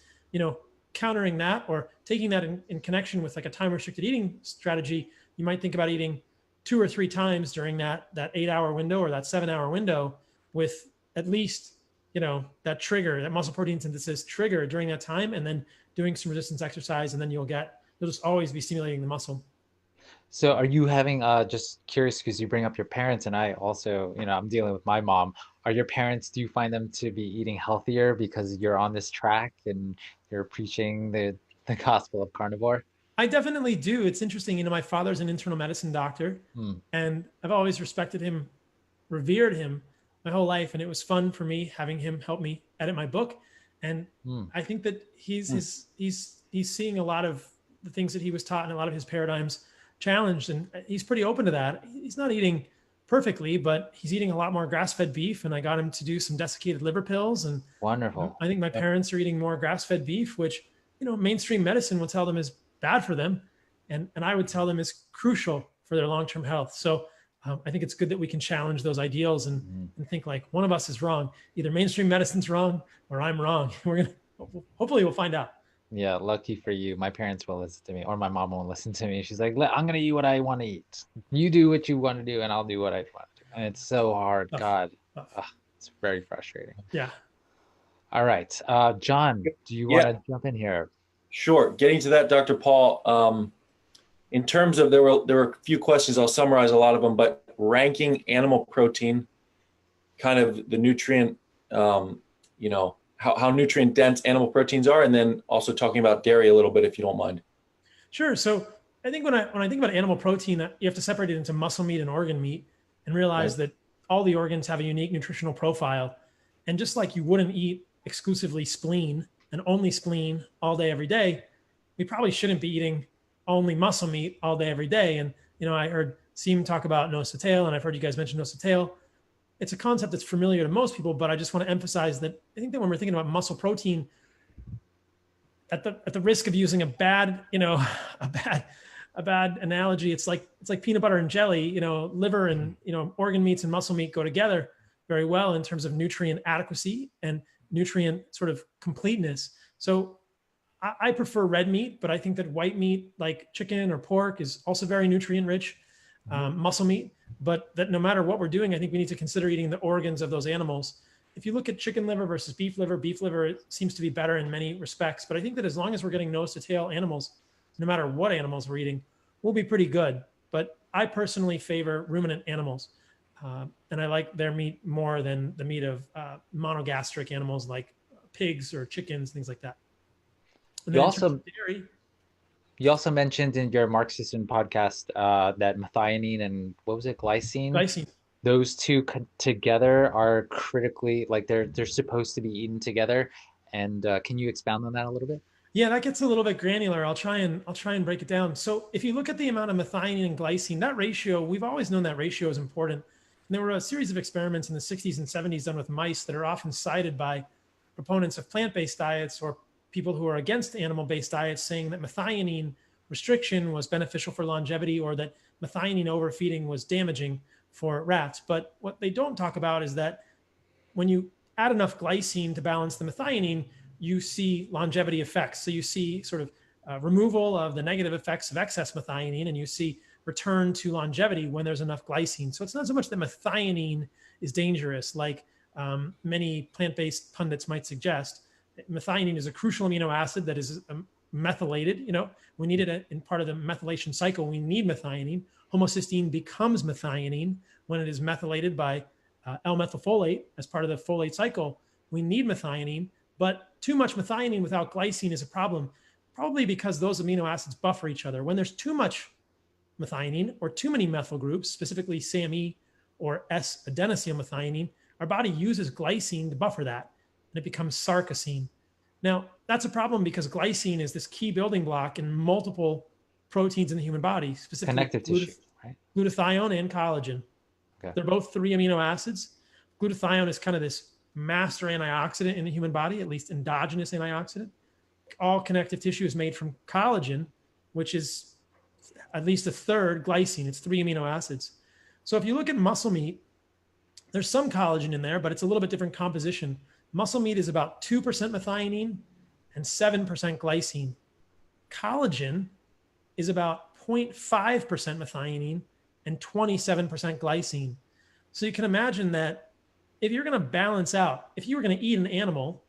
countering that or taking that in connection with like a time restricted eating strategy, you might think about eating 2 or 3 times during that 8-hour window or that 7-hour window, with at least, that trigger, that muscle protein synthesis trigger during that time, and then doing some resistance exercise, and then you'll just always be stimulating the muscle.
So are you having, just curious, because you bring up your parents, and I also, I'm dealing with my mom. Are your parents, do you find them to be eating healthier because you're on this track and you're preaching the gospel of carnivore?
I definitely do. It's interesting. My father's an internal medicine doctor, and I've always respected him, revered him my whole life. And it was fun for me having him help me edit my book. And I think that he's seeing a lot of the things that he was taught and a lot of his paradigms challenged. And he's pretty open to that. He's not eating perfectly, but he's eating a lot more grass-fed beef. And I got him to do some desiccated liver pills. And
wonderful.
I think my parents are eating more grass-fed beef, which, mainstream medicine will tell them is bad for them. And I would tell them is crucial for their long-term health. So I think it's good that we can challenge those ideals and think like one of us is wrong. Either mainstream medicine's wrong or I'm wrong. Hopefully we'll find out.
Yeah, lucky for you. My parents will listen to me, or my mom won't listen to me. She's like, I'm going to eat what I want to eat. You do what you want to do, and I'll do what I want to do. And it's so hard. God, it's very frustrating.
Yeah.
All right. John, do you want to jump in here?
Sure. Getting to that, Dr. Paul, in terms of, there were a few questions, I'll summarize a lot of them, but ranking animal protein, kind of the nutrient, how nutrient dense animal proteins are, and then also talking about dairy a little bit, if you don't mind.
Sure. So I think when I think about animal protein, you have to separate it into muscle meat and organ meat and realize that all the organs have a unique nutritional profile. And just like you wouldn't eat exclusively spleen and only spleen all day, every day, we probably shouldn't be eating only muscle meat all day, every day. And, I heard Seem talk about nose to tail, and I've heard you guys mention nose to tail. It's a concept that's familiar to most people, but I just want to emphasize that I think that when we're thinking about muscle protein, at the risk of using a bad analogy, it's like peanut butter and jelly. Liver and organ meats and muscle meat go together very well in terms of nutrient adequacy and nutrient sort of completeness. So I prefer red meat, but I think that white meat like chicken or pork is also very nutrient rich, muscle meat. But that no matter what we're doing, I think we need to consider eating the organs of those animals. If you look at chicken liver versus beef liver seems to be better in many respects. But I think that as long as we're getting nose to tail animals, no matter what animals we're eating, we'll be pretty good. But I personally favor ruminant animals. And I like their meat more than the meat of monogastric animals like pigs or chickens, things like that. And
you also mentioned in your Marxism podcast that methionine and what was it, glycine? Those two together are critically, like they're supposed to be eaten together. And can you expound on that a little bit?
Yeah, that gets a little bit granular. I'll try and break it down. So if you look at the amount of methionine and glycine, that ratio, we've always known that ratio is important. And there were a series of experiments in the 60s and 70s done with mice that are often cited by proponents of plant-based diets or people who are against animal-based diets, saying that methionine restriction was beneficial for longevity or that methionine overfeeding was damaging for rats. But what they don't talk about is that when you add enough glycine to balance the methionine, you see longevity effects. So you see sort of removal of the negative effects of excess methionine, and you see return to longevity when there's enough glycine. So it's not so much that methionine is dangerous, like many plant-based pundits might suggest. Methionine is a crucial amino acid that is methylated. We need it in part of the methylation cycle. We need methionine. Homocysteine becomes methionine when it is methylated by L-methylfolate as part of the folate cycle. We need methionine, but too much methionine without glycine is a problem, probably because those amino acids buffer each other. When there's too much methionine or too many methyl groups, specifically SAMe or S-adenosylmethionine, our body uses glycine to buffer that, and it becomes sarcosine. Now, that's a problem because glycine is this key building block in multiple proteins in the human body, specifically
Connective tissue, right?
glutathione and collagen.
Okay.
They're both 3 amino acids. Glutathione is kind of this master antioxidant in the human body, at least endogenous antioxidant. All connective tissue is made from collagen, which is at least a third glycine. It's 3 amino acids. So if you look at muscle meat, there's some collagen in there, but it's a little bit different composition. Muscle meat is about 2% methionine and 7% glycine. Collagen is about 0.5% methionine and 27% glycine. So you can imagine that if you're going to balance out, if you were going to eat an animal,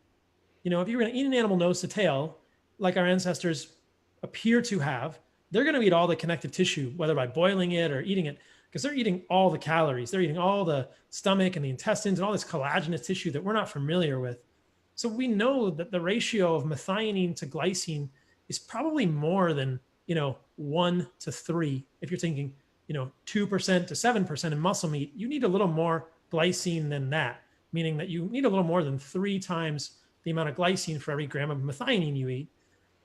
if you're going to eat an animal nose to tail, like our ancestors appear to have, they're going to eat all the connective tissue, whether by boiling it or eating it, because they're eating all the calories. They're eating all the stomach and the intestines and all this collagenous tissue that we're not familiar with. So we know that the ratio of methionine to glycine is probably more than, 1 to 3. If you're thinking, 2% to 7% in muscle meat, you need a little more glycine than that, meaning that you need a little more than 3 times the amount of glycine for every gram of methionine you eat.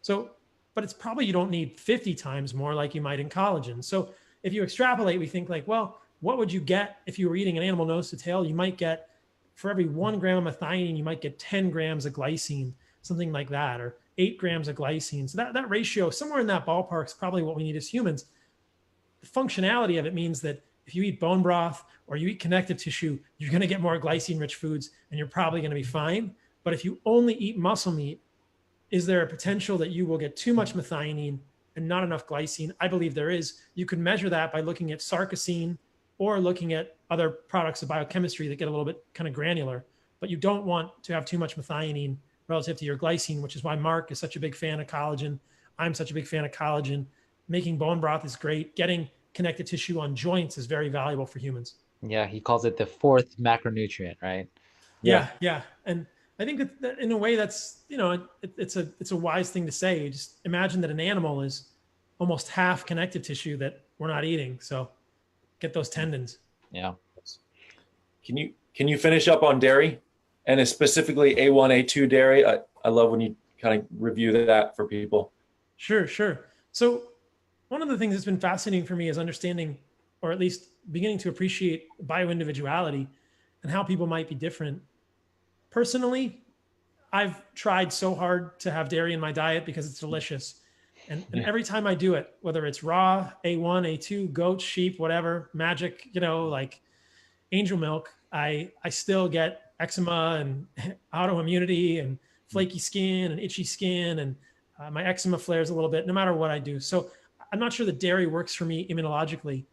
So, but it's probably, you don't need 50 times more like you might in collagen. So if you extrapolate, we think like, well, what would you get if you were eating an animal nose to tail? You might get, for every 1 gram of methionine, you might get 10 grams of glycine, something like that, or 8 grams of glycine. So that ratio, somewhere in that ballpark, is probably what we need as humans. The functionality of it means that if you eat bone broth or you eat connective tissue, you're going to get more glycine-rich foods and you're probably going to be fine. But if you only eat muscle meat, is there a potential that you will get too much methionine and not enough glycine? I believe there is. You can measure that by looking at sarcosine or looking at other products of biochemistry that get a little bit kind of granular. But you don't want to have too much methionine relative to your glycine, which is why Mark is such a big fan of collagen. I'm such a big fan of collagen. Making bone broth is great. Getting connective tissue on joints is very valuable for humans.
Yeah, he calls it the 4th macronutrient, right?
Yeah. And I think that in a way that's, it's a wise thing to say. Just imagine that an animal is almost half connective tissue that we're not eating. So get those tendons.
Yeah.
Can you finish up on dairy, and specifically A1, A2 dairy? I love when you kind of review that for people.
Sure. So one of the things that's been fascinating for me is understanding, or at least beginning to appreciate, bioindividuality and how people might be different. Personally, I've tried so hard to have dairy in my diet because it's delicious. And every time I do it, whether it's raw, A1, A2, goat, sheep, whatever, magic, like angel milk, I still get eczema and autoimmunity and flaky skin and itchy skin, and my eczema flares a little bit no matter what I do. So I'm not sure that dairy works for me immunologically.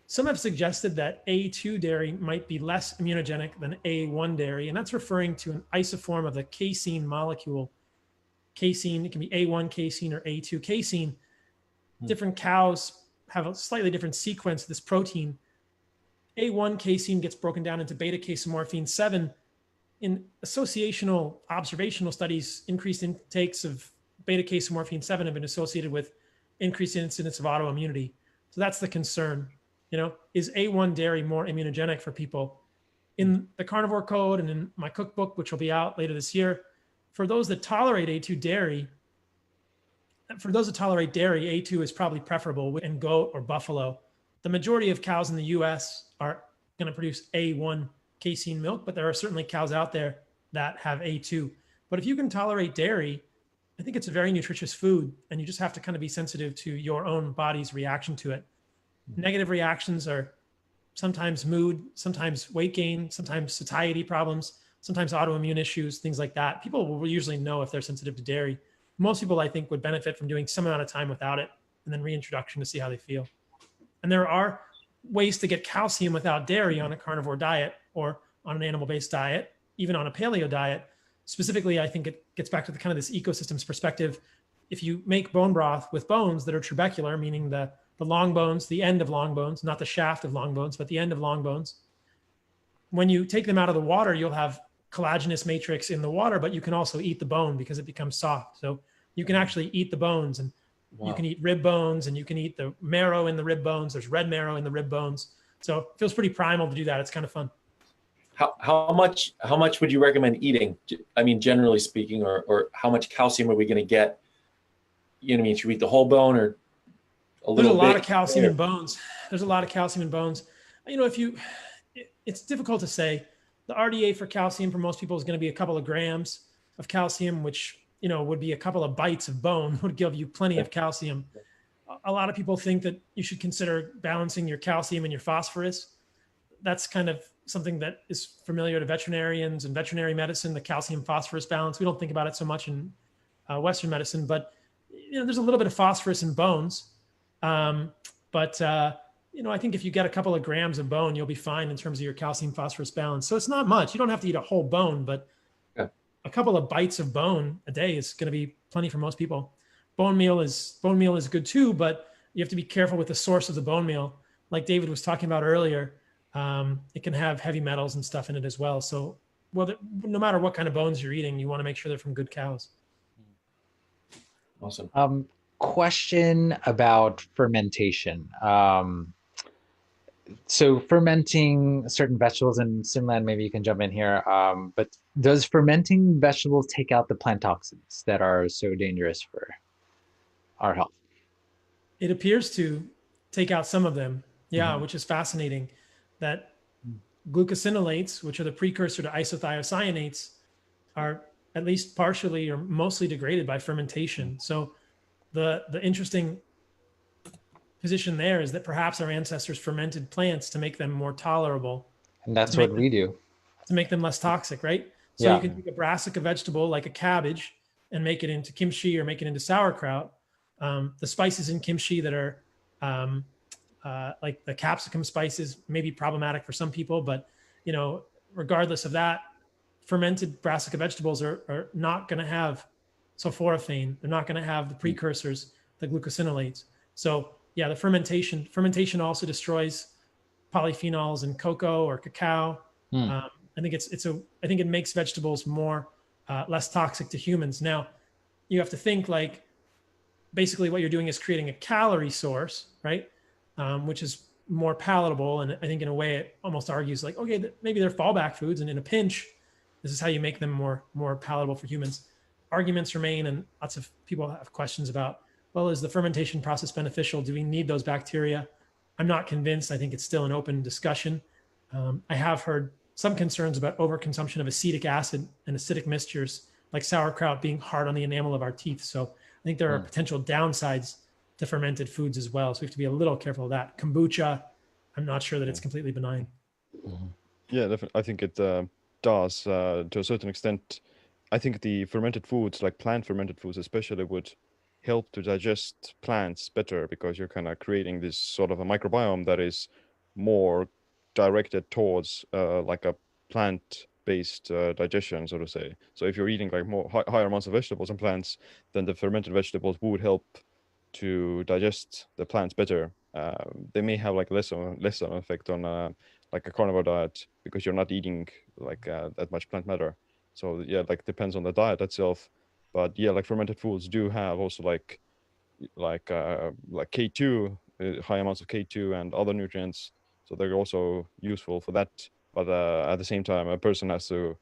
Some have suggested that A2 dairy might be less immunogenic than A1 dairy, and that's referring to an isoform of the casein molecule. Casein, it can be A1 casein or A2 casein. Different cows have a slightly different sequence of this protein. A1 casein gets broken down into beta casomorphine 7. In associational observational studies, increased intakes of beta casomorphine 7 have been associated with increased incidence of autoimmunity. So that's the concern. Is A1 dairy more immunogenic for people? In the Carnivore Code and in my cookbook, which will be out later this year, for those that tolerate A2 dairy, A2 is probably preferable in goat or buffalo. The majority of cows in the US are going to produce A1 casein milk, but there are certainly cows out there that have A2. But if you can tolerate dairy, I think it's a very nutritious food, and you just have to kind of be sensitive to your own body's reaction to it. Negative reactions are sometimes mood, sometimes weight gain, sometimes satiety problems, sometimes autoimmune issues, things like that. People will usually know if they're sensitive to dairy. Most people, I think, would benefit from doing some amount of time without it and then reintroduction to see how they feel. And there are ways to get calcium without dairy on a carnivore diet or on an animal-based diet, even on a paleo diet. Specifically, I think it gets back to the kind of this ecosystems perspective. If you make bone broth with bones that are trabecular, meaning the long bones, the end of long bones, not the shaft of long bones, but the end of long bones, when you take them out of the water, you'll have collagenous matrix in the water, but you can also eat the bone because it becomes soft. So you can actually eat the bones, and you can eat rib bones, and you can eat the marrow in the rib bones. There's red marrow in the rib bones. So it feels pretty primal to do that. It's kind of fun.
How much would you recommend eating? I mean, generally speaking, or how much calcium are we going to get? You know what I mean? Should we eat the whole bone or a little bit?
There's a lot of calcium in bones. There's a lot of calcium in bones. You know, it's difficult to say. The RDA for calcium for most people is going to be a couple of grams of calcium, which, you know, would be a couple of bites of bone would give you plenty of calcium. A lot of people think that you should consider balancing your calcium and your phosphorus. That's kind of something that is familiar to veterinarians and veterinary medicine, the calcium phosphorus balance. We don't think about it so much in Western medicine, but, you know, there's a little bit of phosphorus in bones. You know, I think if you get a couple of grams of bone, you'll be fine in terms of your calcium phosphorus balance. So it's not much. You don't have to eat a whole bone, but a couple of bites of bone a day is going to be plenty for most people. Bone meal is good too, but you have to be careful with the source of the bone meal. Like David was talking about earlier, it can have heavy metals and stuff in it as well. So, no matter what kind of bones you're eating, you want to make sure they're from good cows.
Awesome.
Question about fermentation. So fermenting certain vegetables, and Simlan, maybe you can jump in here. But does fermenting vegetables take out the plant toxins that are so dangerous for our health?
It appears to take out some of them. Yeah, which is fascinating. That glucosinolates, which are the precursor to isothiocyanates, are at least partially or mostly degraded by fermentation. So the interesting position there is that perhaps our ancestors fermented plants to make them more tolerable.
And that's what we do.
To make them less toxic, right? So you can take a brassica vegetable like a cabbage and make it into kimchi or make it into sauerkraut. The spices in kimchi that are like the capsicum spices may be problematic for some people, but, you know, regardless of that, fermented brassica vegetables are not going to have sulforaphane. They're not going to have the precursors, the glucosinolates. So yeah, the fermentation also destroys polyphenols in cocoa or cacao. I think I think it makes vegetables more less toxic to humans. Now, you have to think like basically what you're doing is creating a calorie source, right? Which is more palatable, and I think in a way it almost argues like, okay, maybe they're fallback foods, and in a pinch, this is how you make them more palatable for humans. Arguments remain, and lots of people have questions about, well, is the fermentation process beneficial? Do we need those bacteria? I'm not convinced. I think it's still an open discussion. I have heard some concerns about overconsumption of acetic acid and acidic mixtures, like sauerkraut being hard on the enamel of our teeth. So I think there are potential downsides to fermented foods as well. So we have to be a little careful of that. Kombucha, I'm not sure that it's completely benign.
Yeah, definitely. I think it does to a certain extent. I think the fermented foods, like plant fermented foods especially, would help to digest plants better, because you're kind of creating this sort of a microbiome that is more directed towards like a plant-based digestion, so to say. So if you're eating like higher amounts of vegetables and plants, then the fermented vegetables would help to digest the plants better. They may have like less of an effect on like a carnivore diet, because you're not eating like that much plant matter. So yeah, like depends on the diet itself. But yeah, like fermented foods do have also like K2, high amounts of K2 and other nutrients. So they're also useful for that. But at the same time, a person has to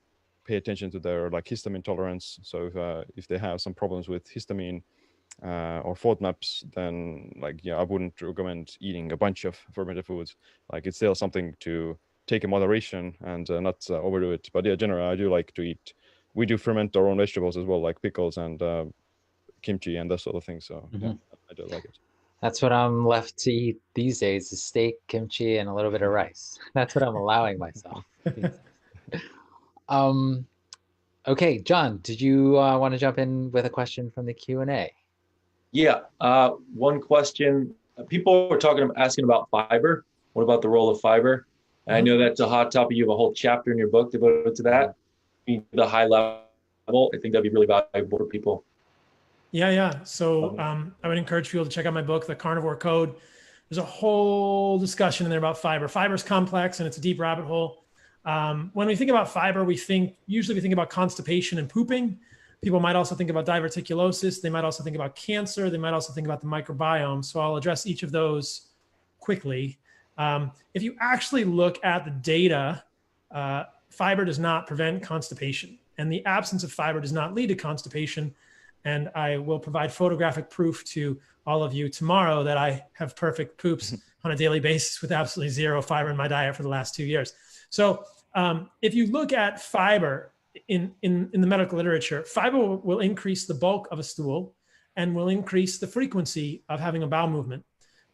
pay attention to their like histamine tolerance. So if they have some problems with histamine or FODMAPs, then like, yeah, I wouldn't recommend eating a bunch of fermented foods. Like it's still something to take a moderation and not overdo it. But yeah, generally I do like to eat. We do ferment our own vegetables as well, like pickles and kimchi and that sort of thing. So yeah, I do like it.
That's what I'm left to eat these days is steak, kimchi, and a little bit of rice. That's what I'm allowing myself these days. Okay, John, did you want to jump in with a question from the Q&A?
Yeah. One question. People were asking about fiber. What about the role of fiber? And I know that's a hot topic. You have a whole chapter in your book devoted to that. The high level, I think that'd be really valuable for people.
Yeah. So I would encourage people to check out my book, The Carnivore Code. There's a whole discussion in there about fiber. Fiber is complex and it's a deep rabbit hole. When we think about fiber, usually we think about constipation and pooping. People might also think about diverticulosis. They might also think about cancer. They might also think about the microbiome. So I'll address each of those quickly. If you actually look at the data, fiber does not prevent constipation, and the absence of fiber does not lead to constipation. And I will provide photographic proof to all of you tomorrow that I have perfect poops on a daily basis with absolutely zero fiber in my diet for the last 2 years. So if you look at fiber in the medical literature, fiber will increase the bulk of a stool and will increase the frequency of having a bowel movement.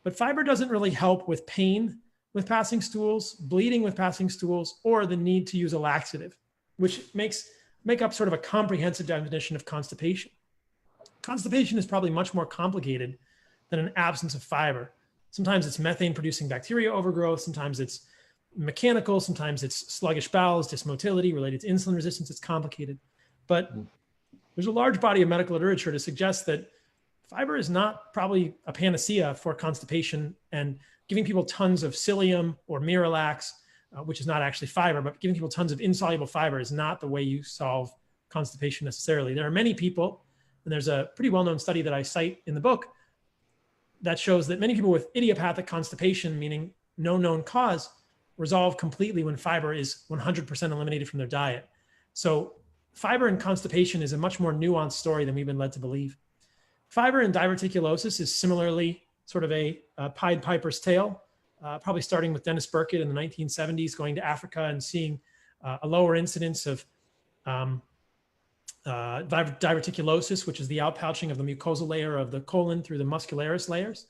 But fiber doesn't really help with pain with passing stools, bleeding with passing stools, or the need to use a laxative, which make up sort of a comprehensive definition of constipation. Constipation is probably much more complicated than an absence of fiber. Sometimes it's methane-producing bacteria overgrowth. Sometimes it's mechanical. Sometimes it's sluggish bowels, dysmotility related to insulin resistance. It's complicated. But there's a large body of medical literature to suggest that fiber is not probably a panacea for constipation, and giving people tons of psyllium or Miralax, which is not actually fiber, but giving people tons of insoluble fiber is not the way you solve constipation necessarily. There are many people, and there's a pretty well-known study that I cite in the book that shows that many people with idiopathic constipation, meaning no known cause, resolve completely when fiber is 100% eliminated from their diet. So fiber and constipation is a much more nuanced story than we've been led to believe. Fiber and diverticulosis is similarly sort of a Pied Piper's tale, probably starting with Dennis Burkitt in the 1970s, going to Africa and seeing a lower incidence of diverticulosis, which is the outpouching of the mucosal layer of the colon through the muscularis layers,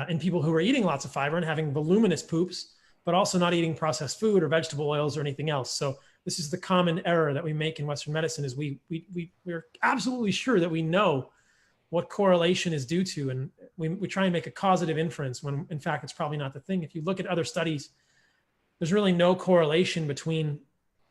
in people who are eating lots of fiber and having voluminous poops, but also not eating processed food or vegetable oils or anything else. So this is the common error that we make in Western medicine, is we're absolutely sure that we know what correlation is due to, and we try and make a causative inference when in fact it's probably not the thing. If you look at other studies, there's really no correlation between,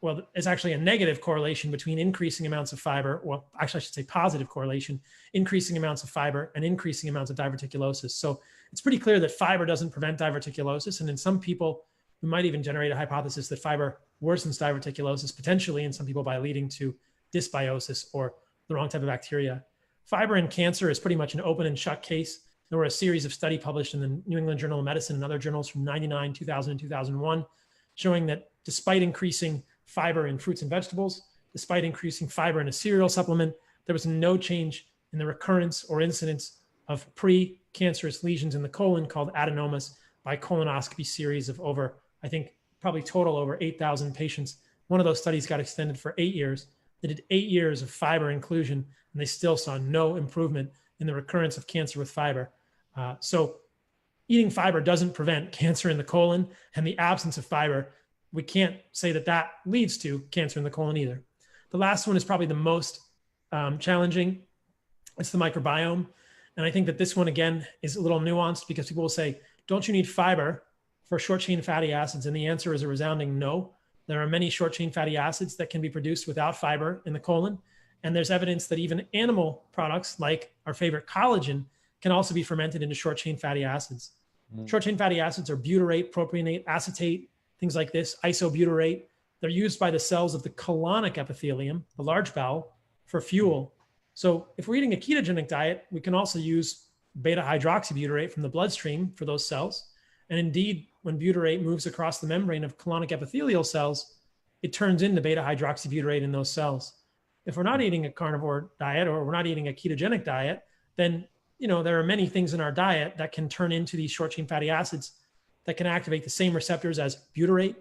well, it's actually a negative correlation between increasing amounts of fiber, well, actually I should say positive correlation, increasing amounts of fiber and increasing amounts of diverticulosis. So it's pretty clear that fiber doesn't prevent diverticulosis. And in some people, we might even generate a hypothesis that fiber worsens diverticulosis, potentially in some people by leading to dysbiosis or the wrong type of bacteria. Fiber in cancer is pretty much an open and shut case. There were a series of studies published in the New England Journal of Medicine and other journals from 99, 2000, and 2001, showing that despite increasing fiber in fruits and vegetables, despite increasing fiber in a cereal supplement, there was no change in the recurrence or incidence of pre-cancerous lesions in the colon called adenomas by colonoscopy series of over, I think, probably total over 8,000 patients. One of those studies got extended for 8 years. They did 8 years of fiber inclusion, and they still saw no improvement in the recurrence of cancer with fiber. So eating fiber doesn't prevent cancer in the colon, and the absence of fiber, we can't say that that leads to cancer in the colon either. The last one is probably the most challenging. It's the microbiome. And I think that this one, again, is a little nuanced because people will say, don't you need fiber for short chain fatty acids? And the answer is a resounding no. There are many short chain fatty acids that can be produced without fiber in the colon. And there's evidence that even animal products like our favorite collagen can also be fermented into short chain fatty acids. Short chain fatty acids are butyrate, propionate, acetate, things like this, isobutyrate. They're used by the cells of the colonic epithelium, the large bowel, for fuel. So if we're eating a ketogenic diet, we can also use beta hydroxybutyrate from the bloodstream for those cells. And indeed, when butyrate moves across the membrane of colonic epithelial cells, it turns into beta hydroxybutyrate in those cells. If we're not eating a carnivore diet or we're not eating a ketogenic diet, then there are many things in our diet that can turn into these short chain fatty acids that can activate the same receptors as butyrate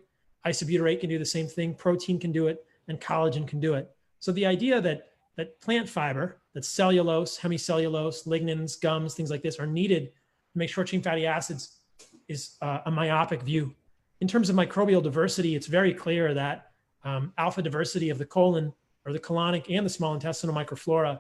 Isobutyrate can do the same thing. Protein can do it, and collagen can do it. So the idea that plant fiber, that cellulose, hemicellulose, lignins, gums, things like this are needed to make short chain fatty acids is a myopic view. In terms of microbial diversity, it's very clear that alpha diversity of the colon or the colonic and the small intestinal microflora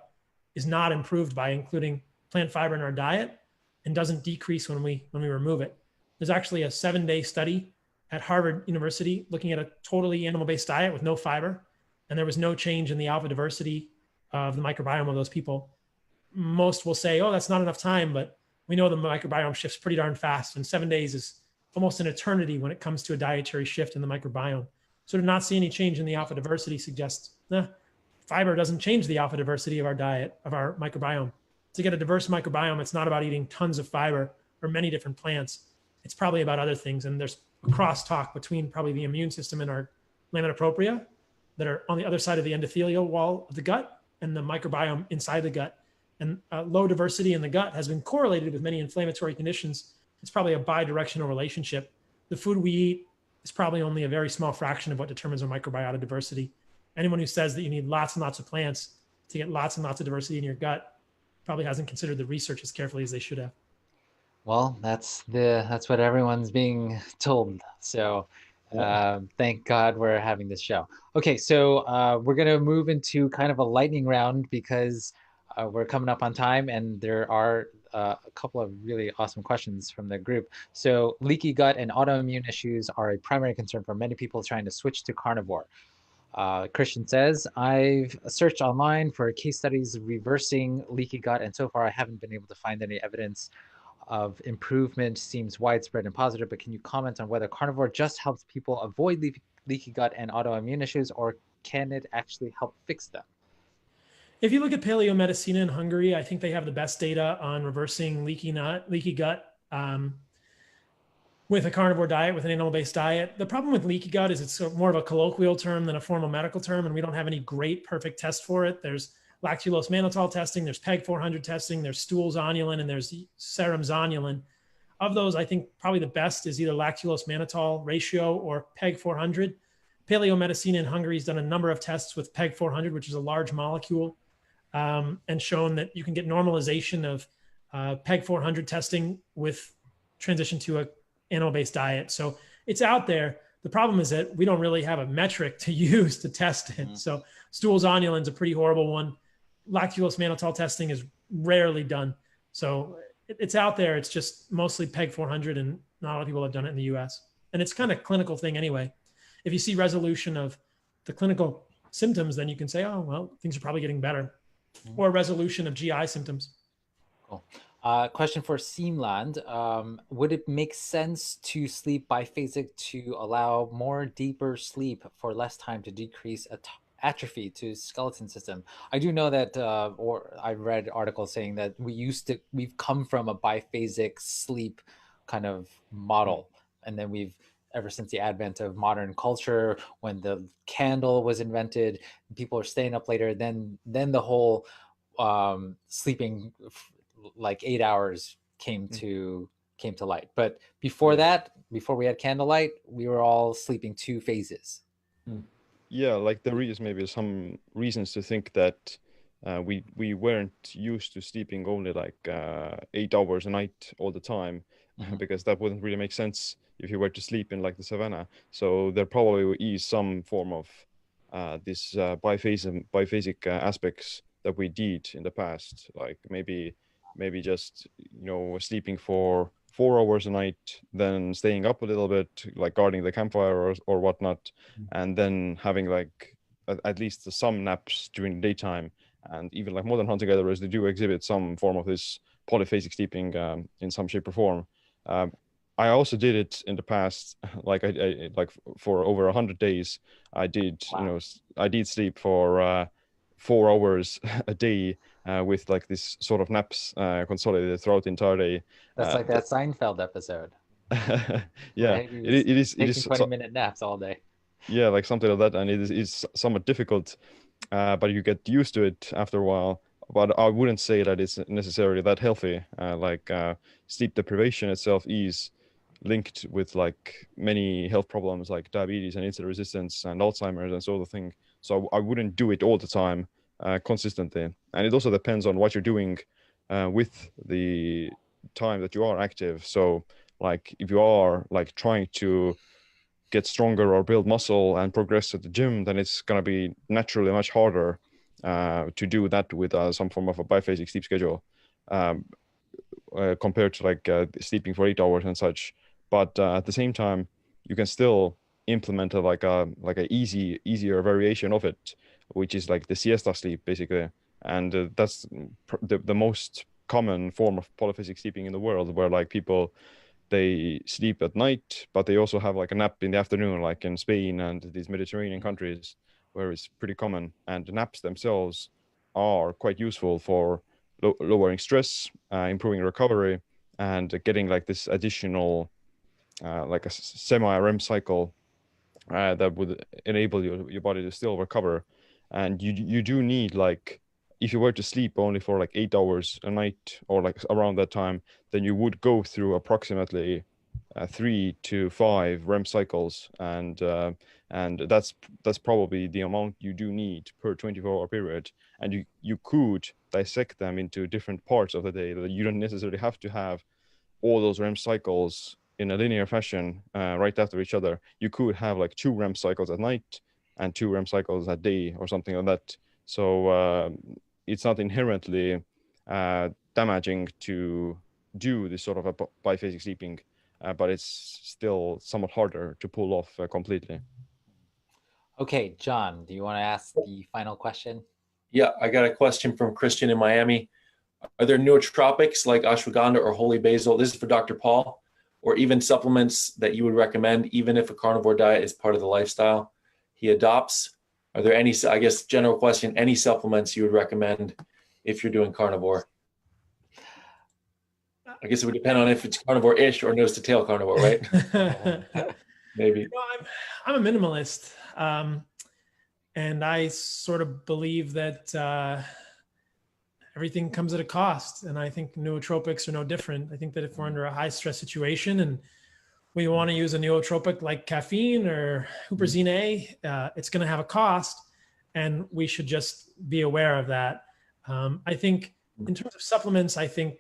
is not improved by including plant fiber in our diet, and doesn't decrease when we remove it. There's actually a 7-day study at Harvard University looking at a totally animal-based diet with no fiber, and there was no change in the alpha diversity of the microbiome of those people. Most will say, oh, that's not enough time, but we know the microbiome shifts pretty darn fast, and 7 days is almost an eternity when it comes to a dietary shift in the microbiome. So to not see any change in the alpha diversity suggests, fiber doesn't change the alpha diversity of our diet, of our microbiome. To get a diverse microbiome, it's not about eating tons of fiber or many different plants. It's probably about other things. And there's a crosstalk between probably the immune system and our lamina propria that are on the other side of the endothelial wall of the gut and the microbiome inside the gut. And low diversity in the gut has been correlated with many inflammatory conditions. It's probably a bi-directional relationship. The food we eat is probably only a very small fraction of what determines our microbiota diversity. Anyone who says that you need lots and lots of plants to get lots and lots of diversity in your gut probably hasn't considered the research as carefully as they should have.
Well, that's what everyone's being told. So thank God we're having this show. Okay, so we're gonna move into kind of a lightning round because we're coming up on time, and there are a couple of really awesome questions from the group. So leaky gut and autoimmune issues are a primary concern for many people trying to switch to carnivore. Christian says, I've searched online for case studies reversing leaky gut, and so far I haven't been able to find any evidence of improvement. Seems widespread and positive, but can you comment on whether carnivore just helps people avoid leaky gut and autoimmune issues, or can it actually help fix them?
If you look at Paleomedicina in Hungary, I think they have the best data on reversing leaky gut with a carnivore diet, with an animal-based diet. The problem with leaky gut is it's more of a colloquial term than a formal medical term, and we don't have any great perfect test for it. There's lactulose mannitol testing, there's PEG 400 testing, there's stool zonulin, and there's serum zonulin. Of those, I think probably the best is either lactulose mannitol ratio or PEG 400. Paleomedicina in Hungary has done a number of tests with PEG 400, which is a large molecule, and shown that you can get normalization of PEG 400 testing with transition to a animal-based diet. So it's out there. The problem is that we don't really have a metric to use to test it. So stool zonulin is a pretty horrible one. Lactulose mannitol testing is rarely done. So it's out there. It's just mostly PEG 400, and not a lot of people have done it in the US. And it's kind of a clinical thing anyway. If you see resolution of the clinical symptoms, then you can say, oh, well, things are probably getting better. Or resolution of GI symptoms.
Cool. Question for Seamland. Would it make sense to sleep biphasic to allow more deeper sleep for less time to decrease atrophy to skeleton system? I do know that, or I read articles saying that we've come from a biphasic sleep kind of model, and then ever since the advent of modern culture, when the candle was invented, people are staying up later, then the whole sleeping like 8 hours came to light. But before that, before we had candlelight, we were all sleeping 2 phases.
Yeah, like there is maybe some reasons to think that we weren't used to sleeping only like 8 hours a night all the time, because that wouldn't really make sense if you were to sleep in like the savannah. So there probably is some form of this biphasic aspects that we did in the past, like maybe just sleeping for 4 hours a night, then staying up a little bit, like guarding the campfire or whatnot, and then having like at least some naps during the daytime. And even like modern hunter-gatherers, they do exhibit some form of this polyphasic sleeping in some shape or form. I also did it in the past, like I like for over 100 days. I did,
Wow.
I did sleep for 4 hours a day with like this sort of naps consolidated throughout the entire day.
That's like that Seinfeld episode.
Yeah,
Right?
it is
taking 20-minute naps all day.
Yeah, like something like that, and it is somewhat difficult, but you get used to it after a while. But I wouldn't say that it's necessarily that healthy. Sleep deprivation itself is linked with like many health problems like diabetes and insulin resistance and Alzheimer's and sort of thing. So I wouldn't do it all the time consistently. And it also depends on what you're doing with the time that you are active. So like if you are like trying to get stronger or build muscle and progress at the gym, then it's going to be naturally much harder to do that with some form of a biphasic sleep schedule um, compared to like sleeping for 8 hours and such. But at the same time, you can still implement a easier variation of it, which is like the siesta sleep basically. And that's the most common form of polyphasic sleeping in the world, where like people, they sleep at night, but they also have like a nap in the afternoon, like in Spain and these Mediterranean countries where it's pretty common. And the naps themselves are quite useful for lowering stress, improving recovery, and getting like this additional like a semi-REM cycle that would enable your body to still recover. And you do need, like, if you were to sleep only for like 8 hours a night or like around that time, then you would go through approximately 3 to 5 REM cycles, and that's probably the amount you do need per 24-hour period. And you could dissect them into different parts of the day, that you don't necessarily have to have all those REM cycles in a linear fashion right after each other. You could have like 2 REM cycles at night and 2 REM cycles a day or something like that. So it's not inherently damaging to do this sort of a biphasic sleeping, but it's still somewhat harder to pull off completely.
Okay, John, do you want to ask the final question?
Yeah, I got a question from Christian in Miami. Are there nootropics like ashwagandha or holy basil? This is for Dr. Paul, or even supplements that you would recommend, even if a carnivore diet is part of the lifestyle he adopts? Are there any, I guess, general question, any supplements you would recommend if you're doing carnivore? I guess it would depend on if it's carnivore-ish or nose to tail carnivore, right? Maybe.
You know, I'm a minimalist, and I sort of believe that everything comes at a cost. And I think nootropics are no different. I think that if we're under a high stress situation and we want to use a nootropic like caffeine or huperzine A, it's going to have a cost, and we should just be aware of that. I think in terms of supplements, I think,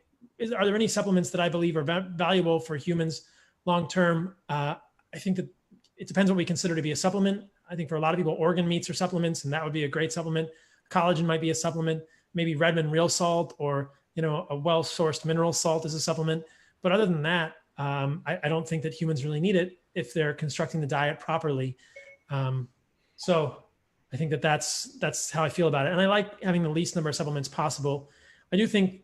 are there any supplements that I believe are valuable for humans long-term? I think that it depends what we consider to be a supplement. I think for a lot of people, organ meats are supplements, and that would be a great supplement. Collagen might be a supplement. Maybe Redmond real salt, or, you know, a well-sourced mineral salt is a supplement. But other than that, I don't think that humans really need it if they're constructing the diet properly. So I think that that's how I feel about it. And I like having the least number of supplements possible. I do think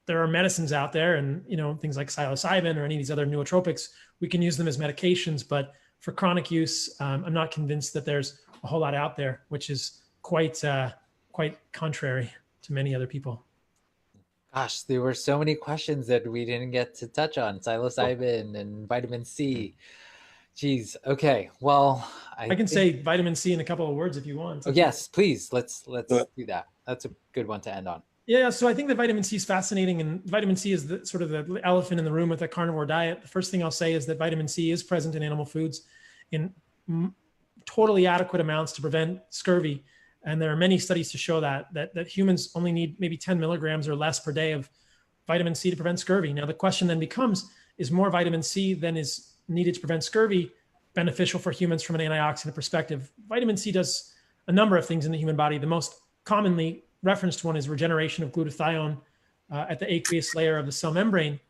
there are medicines out there, and, you know, things like psilocybin or any of these other nootropics, we can use them as medications, but for chronic use, I'm not convinced that there's a whole lot out there, which is quite contrary to many other people.
Gosh, there were so many questions that we didn't get to touch on. Psilocybin and vitamin C. Geez. Okay. Well,
I can say vitamin C in a couple of words if you want.
Oh, yes, please. Let's do that. That's a good one to end on.
Yeah. So I think that vitamin C is fascinating, and vitamin C is the sort of the elephant in the room with a carnivore diet. The first thing I'll say is that vitamin C is present in animal foods in totally adequate amounts to prevent scurvy. And there are many studies to show that humans only need maybe 10 milligrams or less per day of vitamin C to prevent scurvy. Now, the question then becomes, is more vitamin C than is needed to prevent scurvy beneficial for humans from an antioxidant perspective? Vitamin C does a number of things in the human body. The most commonly referenced one is regeneration of glutathione at the aqueous layer of the cell membrane.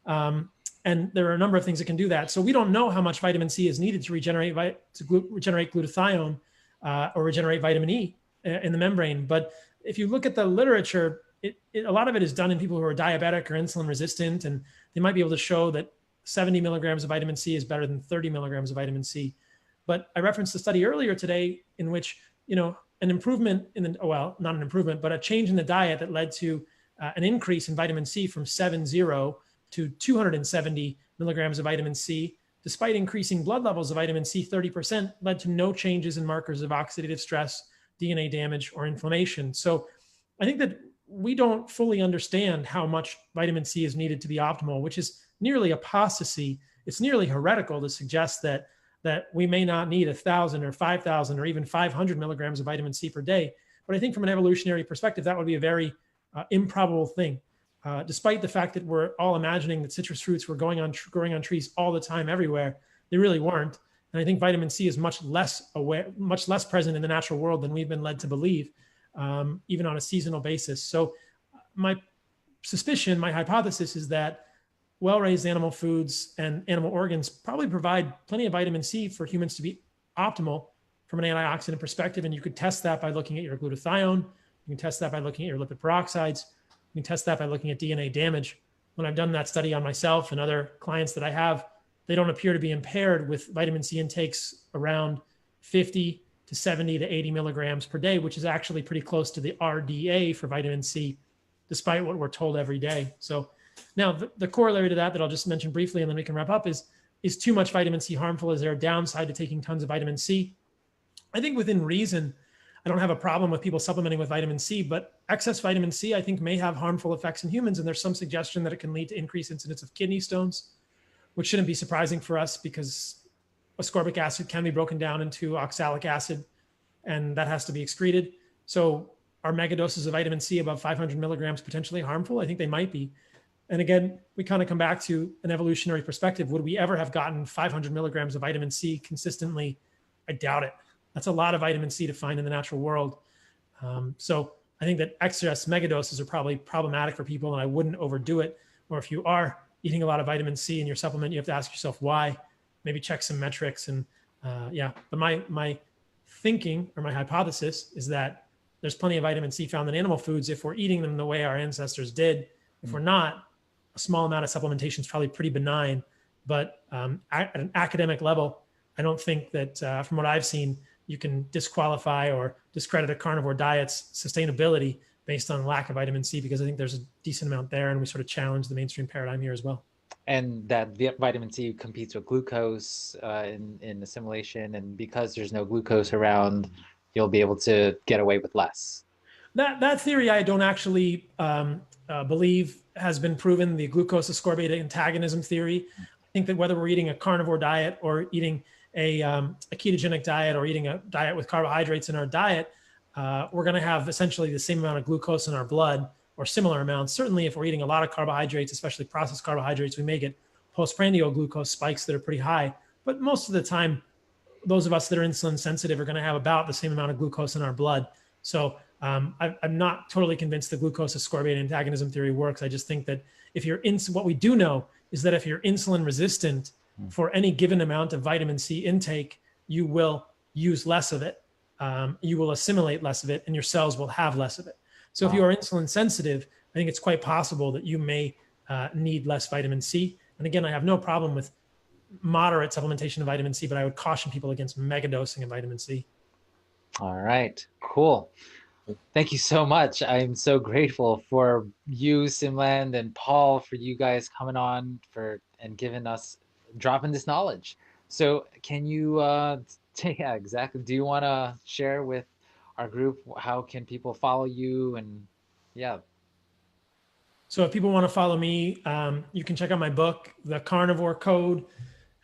And there are a number of things that can do that. So we don't know how much vitamin C is needed to regenerate glutathione or regenerate vitamin E in the membrane. But if you look at the literature, a lot of it is done in people who are diabetic or insulin resistant, and they might be able to show that 70 milligrams of vitamin C is better than 30 milligrams of vitamin C. But I referenced a study earlier today in which, you know, an improvement in the, well, not an improvement, but a change in the diet that led to an increase in vitamin C from 70 to 270 milligrams of vitamin C, despite increasing blood levels of vitamin C 30%, led to no changes in markers of oxidative stress, DNA damage, or inflammation. So I think that we don't fully understand how much vitamin C is needed to be optimal, which is nearly apostasy it's nearly heretical to suggest that we may not need 1,000 or 5,000 or even 500 milligrams of vitamin C per day. But I think from an evolutionary perspective, that would be a very improbable thing. Despite the fact that we're all imagining that citrus fruits were growing on trees all the time everywhere, they really weren't. And I think vitamin C is much less present in the natural world than we've been led to believe, even on a seasonal basis. So my suspicion, my hypothesis is that well-raised animal foods and animal organs probably provide plenty of vitamin C for humans to be optimal from an antioxidant perspective. And you could test that by looking at your glutathione. You can test that by looking at your lipid peroxides. You can test that by looking at DNA damage. When I've done that study on myself and other clients that I have, they don't appear to be impaired with vitamin C intakes around 50 to 70 to 80 milligrams per day, which is actually pretty close to the RDA for vitamin C, despite what we're told every day. So now the corollary to that I'll just mention briefly, and then we can wrap up, is too much vitamin C harmful? Is there a downside to taking tons of vitamin C? I think within reason, I don't have a problem with people supplementing with vitamin C, but excess vitamin C, I think, may have harmful effects in humans. And there's some suggestion that it can lead to increased incidence of kidney stones, which shouldn't be surprising for us because ascorbic acid can be broken down into oxalic acid, and that has to be excreted. So are megadoses of vitamin C above 500 milligrams potentially harmful? I think they might be. And again, we kind of come back to an evolutionary perspective. Would we ever have gotten 500 milligrams of vitamin C consistently? I doubt it. That's a lot of vitamin C to find in the natural world. So I think that excess megadoses are probably problematic for people, and I wouldn't overdo it. Or if you are eating a lot of vitamin C in your supplement, you have to ask yourself why. Maybe check some metrics. And but my thinking, or my hypothesis, is that there's plenty of vitamin C found in animal foods if we're eating them the way our ancestors did. If we're not, a small amount of supplementation is probably pretty benign. But at an academic level, I don't think that from what I've seen, you can disqualify or discredit a carnivore diet's sustainability based on lack of vitamin C, because I think there's a decent amount there, and we sort of challenge the mainstream paradigm here as well.
And that the vitamin C competes with glucose in assimilation, and because there's no glucose around, you'll be able to get away with less.
That theory I don't actually believe has been proven, the glucose ascorbate antagonism theory. I think that whether we're eating a carnivore diet or eating a ketogenic diet or eating a diet with carbohydrates in our diet, we're going to have essentially the same amount of glucose in our blood, or similar amounts. Certainly if we're eating a lot of carbohydrates, especially processed carbohydrates, we may get postprandial glucose spikes that are pretty high. But most of the time, those of us that are insulin sensitive are going to have about the same amount of glucose in our blood. So I'm not totally convinced the glucose ascorbate antagonism theory works. I just think that what we do know is that if you're insulin resistant for any given amount of vitamin C intake, you will use less of it. You will assimilate less of it, and your cells will have less of it. So if you are insulin sensitive, I think it's quite possible that you may need less vitamin C. And again, I have no problem with moderate supplementation of vitamin C, but I would caution people against megadosing of vitamin C.
All right, cool. Thank you so much. I'm so grateful for you, Simland, and Paul, for you guys coming on and dropping this knowledge. So can you, yeah, exactly. Do you want to share with our group how can people follow you? And yeah.
So if people want to follow me, you can check out my book, The Carnivore Code,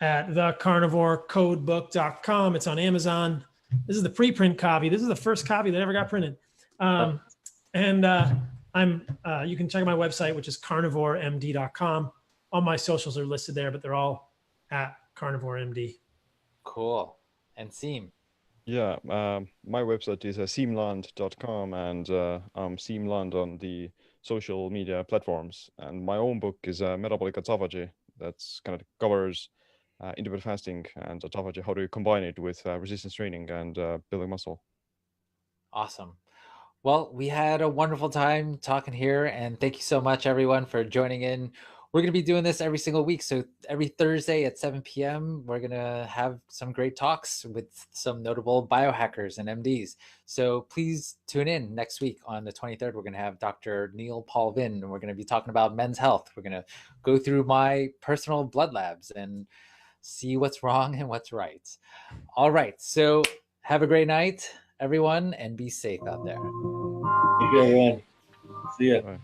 at thecarnivorecodebook.com. It's on Amazon. This is the preprint copy. This is the first copy that ever got printed. You can check out my website, which is carnivoremd.com. All my socials are listed there, but they're all at carnivoremd.
Cool. And Seam.
Yeah, my website is seamland.com, and I'm Seamland on the social media platforms. And my own book is Metabolic Autophagy, that's kind of covers intermittent fasting and autophagy, how do you combine it with resistance training and building muscle.
Awesome. Well, we had a wonderful time talking here, and thank you so much, everyone, for joining in. We're going to be doing this every single week. So every Thursday at 7 p.m., we're going to have some great talks with some notable biohackers and MDs. So please tune in next week on the 23rd. We're going to have Dr. Neil Paul Vin, and we're going to be talking about men's health. We're going to go through my personal blood labs and see what's wrong and what's right. All right. So have a great night, everyone, and be safe out there.
Thank you, everyone. See ya.
Bye.